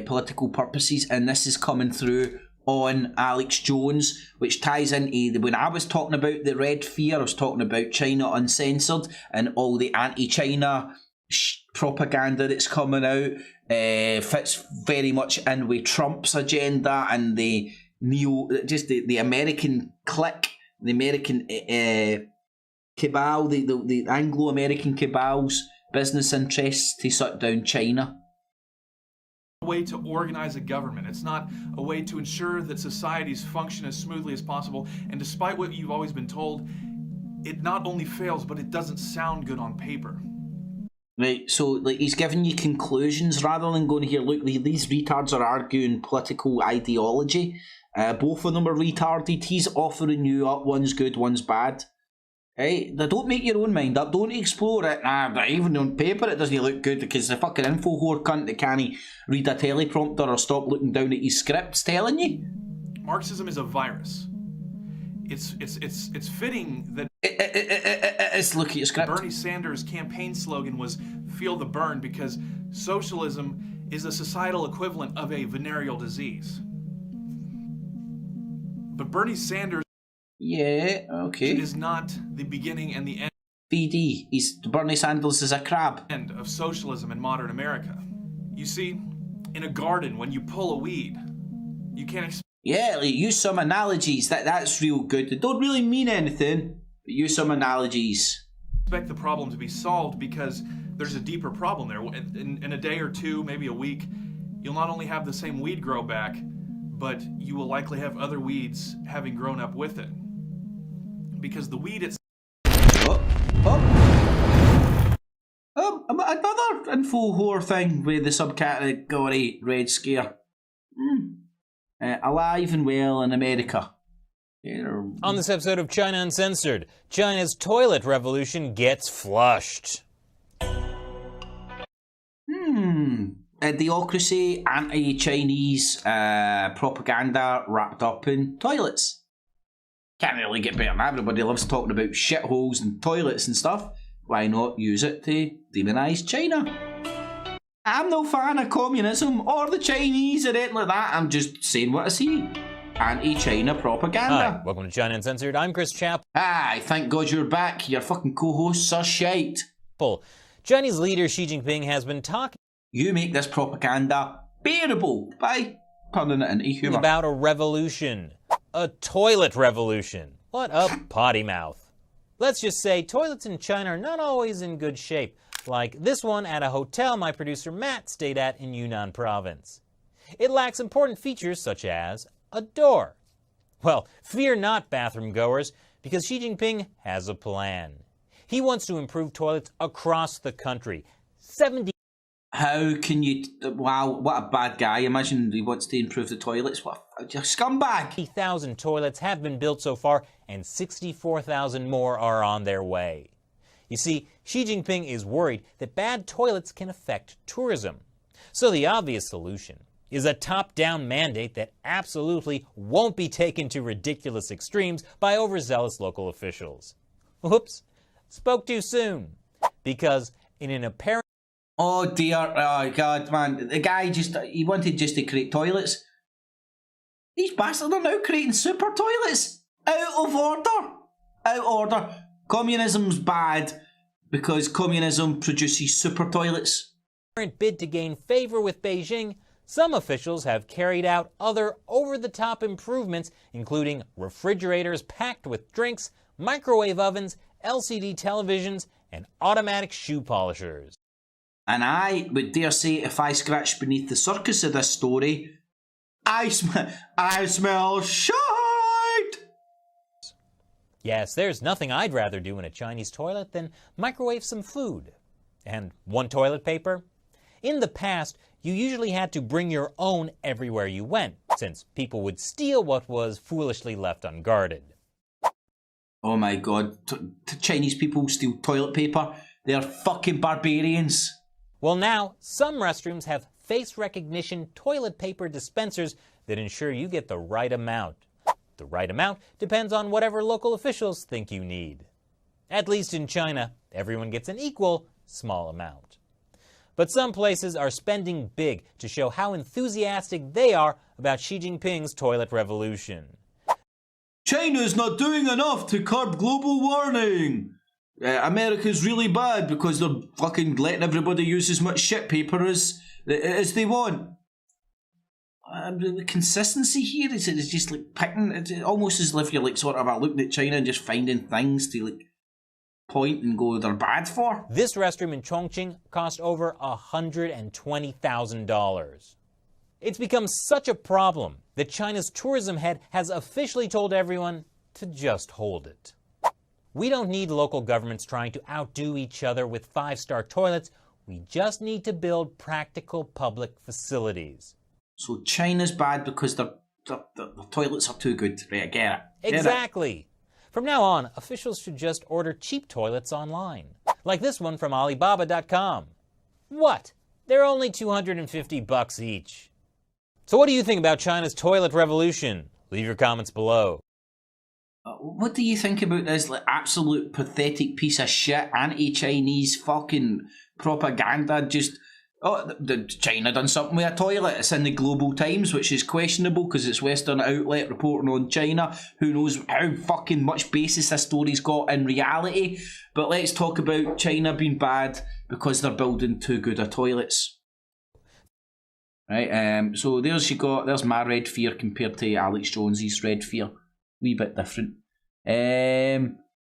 political purposes, and this is coming through on Alex Jones, which ties into when I was talking about the red fear, I was talking about China Uncensored and all the anti-China propaganda that's coming out. Fits very much in with Trump's agenda and the the American clique, the American cabal, the Anglo-American cabal's business interests to shut down China.
A way to organize a government. It's not a way to ensure that societies function as smoothly as possible. And despite what you've always been told, it not only fails, but it doesn't sound good on paper.
Right, so like he's giving you conclusions rather than going here, look, these retards are arguing political ideology. Both of them are retarded. He's offering you up, one's good, one's bad. Hey, don't make your own mind up. Don't explore it. Even on paper it doesn't look good because the fucking info whore cunt that can't read a teleprompter or stop looking down at his scripts telling you.
Marxism is a virus. It's fitting that
it's look at your script.
Bernie Sanders' campaign slogan was "Feel the burn" because socialism is a societal equivalent of a venereal disease. But Bernie Sanders is not the beginning and the end.
BD, Bernie Sanders is a crab.
End of socialism in modern America. You see, in a garden, when you pull a weed, you can't.
Yeah, like, use some analogies. That's real good. They don't really mean anything, but use some analogies.
Expect the problem to be solved because there's a deeper problem there. In a day or two, maybe a week, you'll not only have the same weed grow back, but you will likely have other weeds having grown up with it. Because the weed itself...
Another info whore thing with the subcategory Red Scare. Alive and well in America.
On this episode of China Uncensored, China's toilet revolution gets flushed.
Idiocracy, anti-Chinese propaganda wrapped up in toilets. Can't really get better than that. Everybody loves talking about shitholes and toilets and stuff. Why not use it to demonise China? I'm no fan of communism or the Chinese or anything like that. I'm just saying what I see. Anti-China propaganda.
Hi, welcome to China Uncensored. I'm Chris Chappell.
Hi, thank God you're back. Your fucking co-hosts are shite.
Chinese leader Xi Jinping has been talking...
You make this propaganda bearable by turning it into humour.
About a revolution. A toilet revolution. What a potty mouth. Let's just say toilets in China are not always in good shape. Like this one at a hotel my producer Matt stayed at in Yunnan province. It lacks important features such as a door. Well, fear not, bathroom goers, because Xi Jinping has a plan. He wants to improve toilets across the country. 70
How can you... Wow, what a bad guy. Imagine he wants to improve the toilets. What a scumbag.
50,000 toilets have been built so far, and 64,000 more are on their way. You see, Xi Jinping is worried that bad toilets can affect tourism. So the obvious solution is a top-down mandate that absolutely won't be taken to ridiculous extremes by overzealous local officials. Whoops, spoke too soon. Because in an apparent...
Oh dear, oh god, man. The guy he wanted just to create toilets. These bastards are now creating super toilets. Out of order. Out of order. Communism's bad because communism produces super toilets.
Bid to gain favor with Beijing, some officials have carried out other over-the-top improvements, including refrigerators packed with drinks, microwave ovens, LCD televisions, and automatic shoe polishers.
And I would dare say, if I scratched beneath the surface of this story, I smell shite!
Yes, there's nothing I'd rather do in a Chinese toilet than microwave some food. And want toilet paper? In the past, you usually had to bring your own everywhere you went, since people would steal what was foolishly left unguarded.
Oh my god, Chinese people steal toilet paper? They're fucking barbarians.
Well now, some restrooms have face recognition toilet paper dispensers that ensure you get the right amount. The right amount depends on whatever local officials think you need. At least in China, everyone gets an equal, small amount. But some places are spending big to show how enthusiastic they are about Xi Jinping's toilet revolution.
China's not doing enough to curb global warming. America's really bad because they're fucking letting everybody use as much shit paper as they want. The consistency here is just like picking. It's almost as if you're like sort of looking at China and just finding things to like point and go they're bad for.
This restroom in Chongqing cost over $120,000. It's become such a problem that China's tourism head has officially told everyone to just hold it. We don't need local governments trying to outdo each other with 5-star toilets. We just need to build practical public facilities.
So China's bad because the toilets are too good. Right, I get it.
Exactly. From now on, officials should just order cheap toilets online. Like this one from Alibaba.com. What? They're only $250 each. So what do you think about China's toilet revolution? Leave your comments below.
What do you think about this like absolute pathetic piece of shit anti-Chinese fucking propaganda? Just, China done something with a toilet. It's in the Global Times, which is questionable because it's Western outlet reporting on China. Who knows how fucking much basis this story's got in reality. But let's talk about China being bad because they're building too good of toilets. Right, so there's my red fear compared to Alex Jones's red fear. Wee bit different.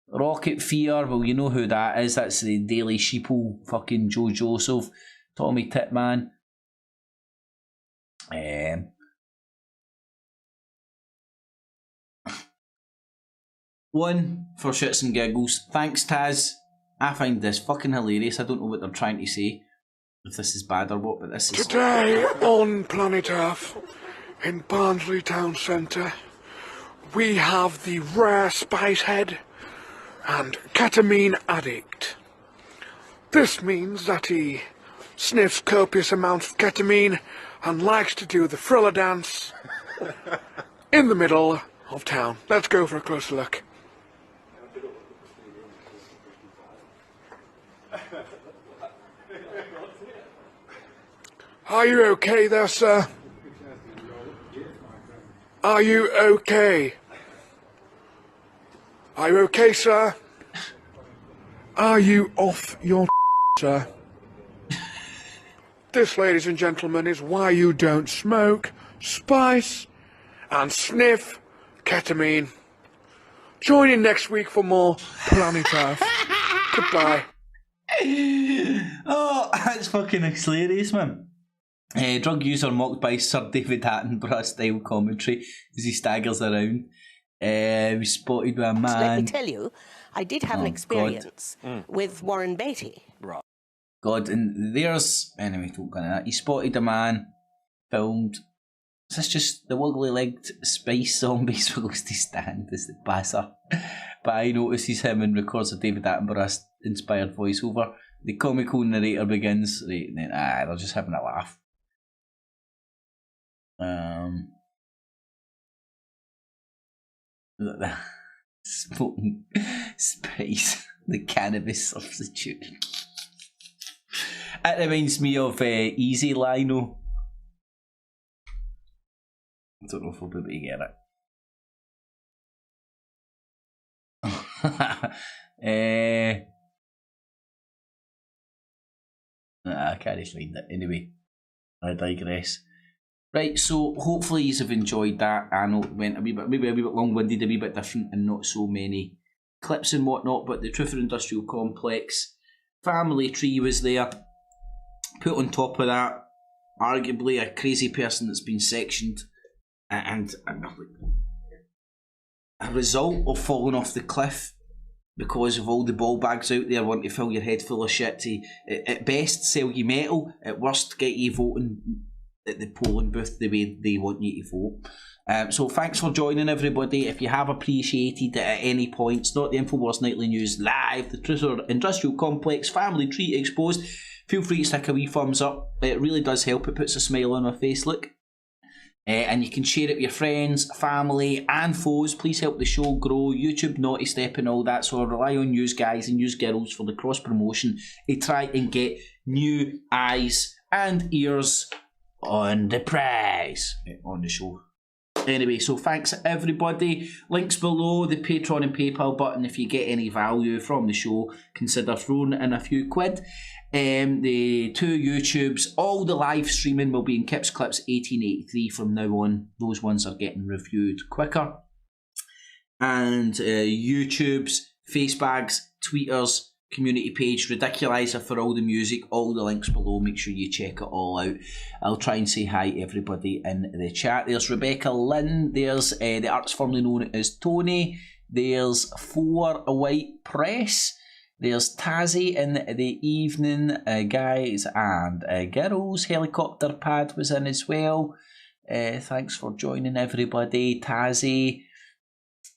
Rocket Fear, well you know who that is, that's the Daily Sheeple, fucking Joe Joseph, Tommy Titman. One for shits and giggles. Thanks Taz. I find this fucking hilarious. I don't know what they're trying to say, if this is bad or what, but this is...
Today on Planet Earth, in Barnsley Town Centre, we have the rare Spicehead and ketamine addict. This means that he sniffs copious amounts of ketamine and likes to do the thriller dance in the middle of town. Let's go for a closer look. Are you okay there, sir? Are you okay? Are you okay, sir? Are you off your sir? This, ladies and gentlemen, is why you don't smoke, spice, and sniff ketamine. Join in next week for more Planet Earth. Goodbye.
Oh, that's fucking hilarious, man. Drug user mocked by Sir David Attenborough style commentary as he staggers around. We spotted with a man.
Let me tell you, I did have an experience with Warren Beatty. Right.
God, and there's... Anyway, don't go into that. He spotted a man, filmed... Is this just the wiggly-legged spice zombies who goes to stand as the passer? But notices him and records a David Attenborough-inspired voiceover. The comical narrator begins, right, and then, they're just having a laugh. Smoking spice, the cannabis substitute. It reminds me of Easy Lino. I don't know if we'll be able to get it. I can't find it. Anyway, I digress. Right, so hopefully you have enjoyed that. I know it went maybe a wee bit long-winded, a wee bit different, and not so many clips and whatnot, but the Truther Industrial Complex family tree was there. Put on top of that, arguably a crazy person that's been sectioned, and a result of falling off the cliff because of all the ball bags out there wanting to fill your head full of shit to, at best, sell you metal, at worst, get you voting at the polling booth the way they want you to vote. So thanks for joining, everybody. If you have appreciated it at any point, it's not the Infowars Nightly News Live, the Truther Industrial Complex family tree exposed, feel free to stick a wee thumbs up. It really does help. It puts a smile on my face, look. And you can share it with your friends, family and foes. Please help the show grow. YouTube naughty step and all that, so I rely on you guys and you girls for the cross promotion to try and get new eyes and ears on the prize on the show. Anyway, so thanks everybody. Links below, the Patreon and PayPal button. If you get any value from the show, consider throwing in a few quid. The two YouTubes, all the live streaming will be in Kips Clips 1883 from now on. Those ones are getting reviewed quicker. And YouTube's, Facebags, Tweeters, community page, Ridiculizer for all the music, all the links below. Make sure you check it all out. I'll try and say hi to everybody in the chat. There's Rebecca Lynn, there's the artist formerly known as Tony, there's 4 White Press, there's Tazzy in the evening, guys and girls. Helicopter Pad was in as well. Thanks for joining, everybody. Tazzy,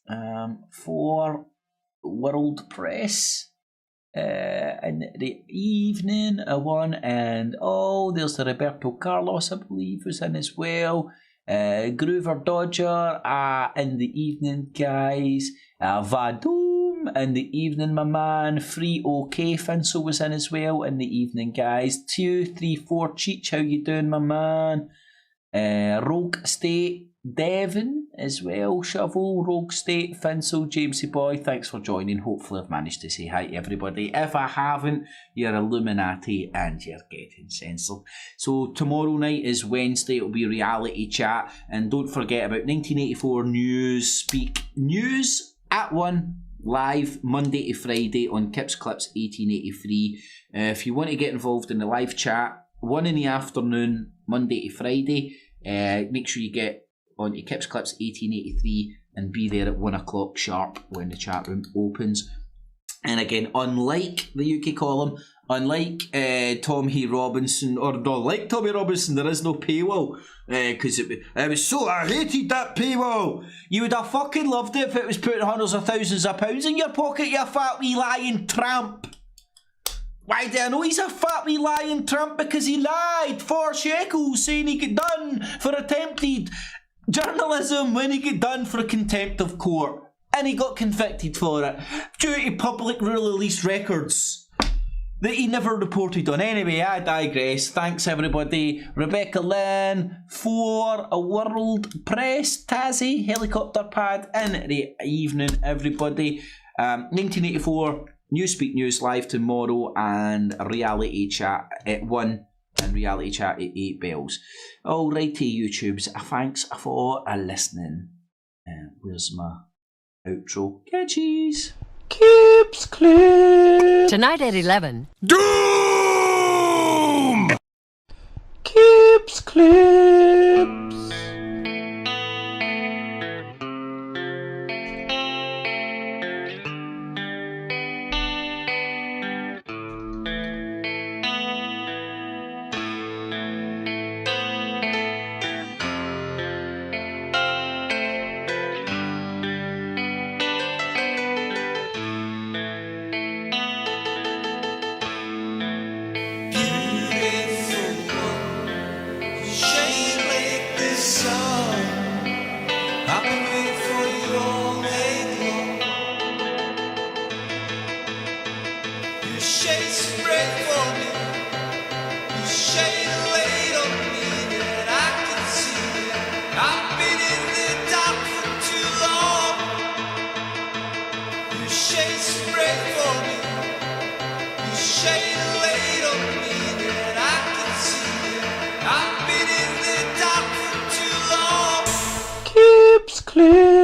4 World Press in the evening, one, and there's the Roberto Carlos, I believe, was in as well. Groover Dodger in the evening, guys. Vadum in the evening, my man. Free OK Finsel was in as well in the evening, guys. 234 Cheech, how you doing, my man? Rogue State Devon as well, Shovel, Rogue State, Finsel, Jamesy Boy, thanks for joining. Hopefully I've managed to say hi to everybody. If I haven't, you're Illuminati and you're getting censored. So tomorrow night is Wednesday, it'll be reality chat, and don't forget about 1984 News Speak News at 1 live Monday to Friday on Kips Clips 1883. If you want to get involved in the live chat, 1 in the afternoon Monday to Friday, make sure you get on to Kips Clips 1883 and be there at 1 o'clock sharp when the chat room opens. And again, unlike the UK column, unlike Tommy Robinson, or not like Tommy Robinson, there is no paywall, because it was so, I hated that paywall. You would have fucking loved it if it was putting hundreds of thousands of pounds in your pocket, you fat wee lying tramp. Why do I know he's a fat wee lying tramp? Because he lied 4 shekels saying he got done for attempted journalism when he got done for contempt of court. And he got convicted for it due to public release records that he never reported on. Anyway, I digress. Thanks everybody. Rebecca Lynn, 4 World Press, Tazzy, Helicopter Pad in the evening, everybody. 1984 Newspeak News live tomorrow, and reality chat at 1 and reality chat at 8 bells. Alrighty, YouTubes, thanks for listening. Where's my outro? Catchies!
Kips Clip!
Tonight at 11.
Doom! Kips Clips! clips.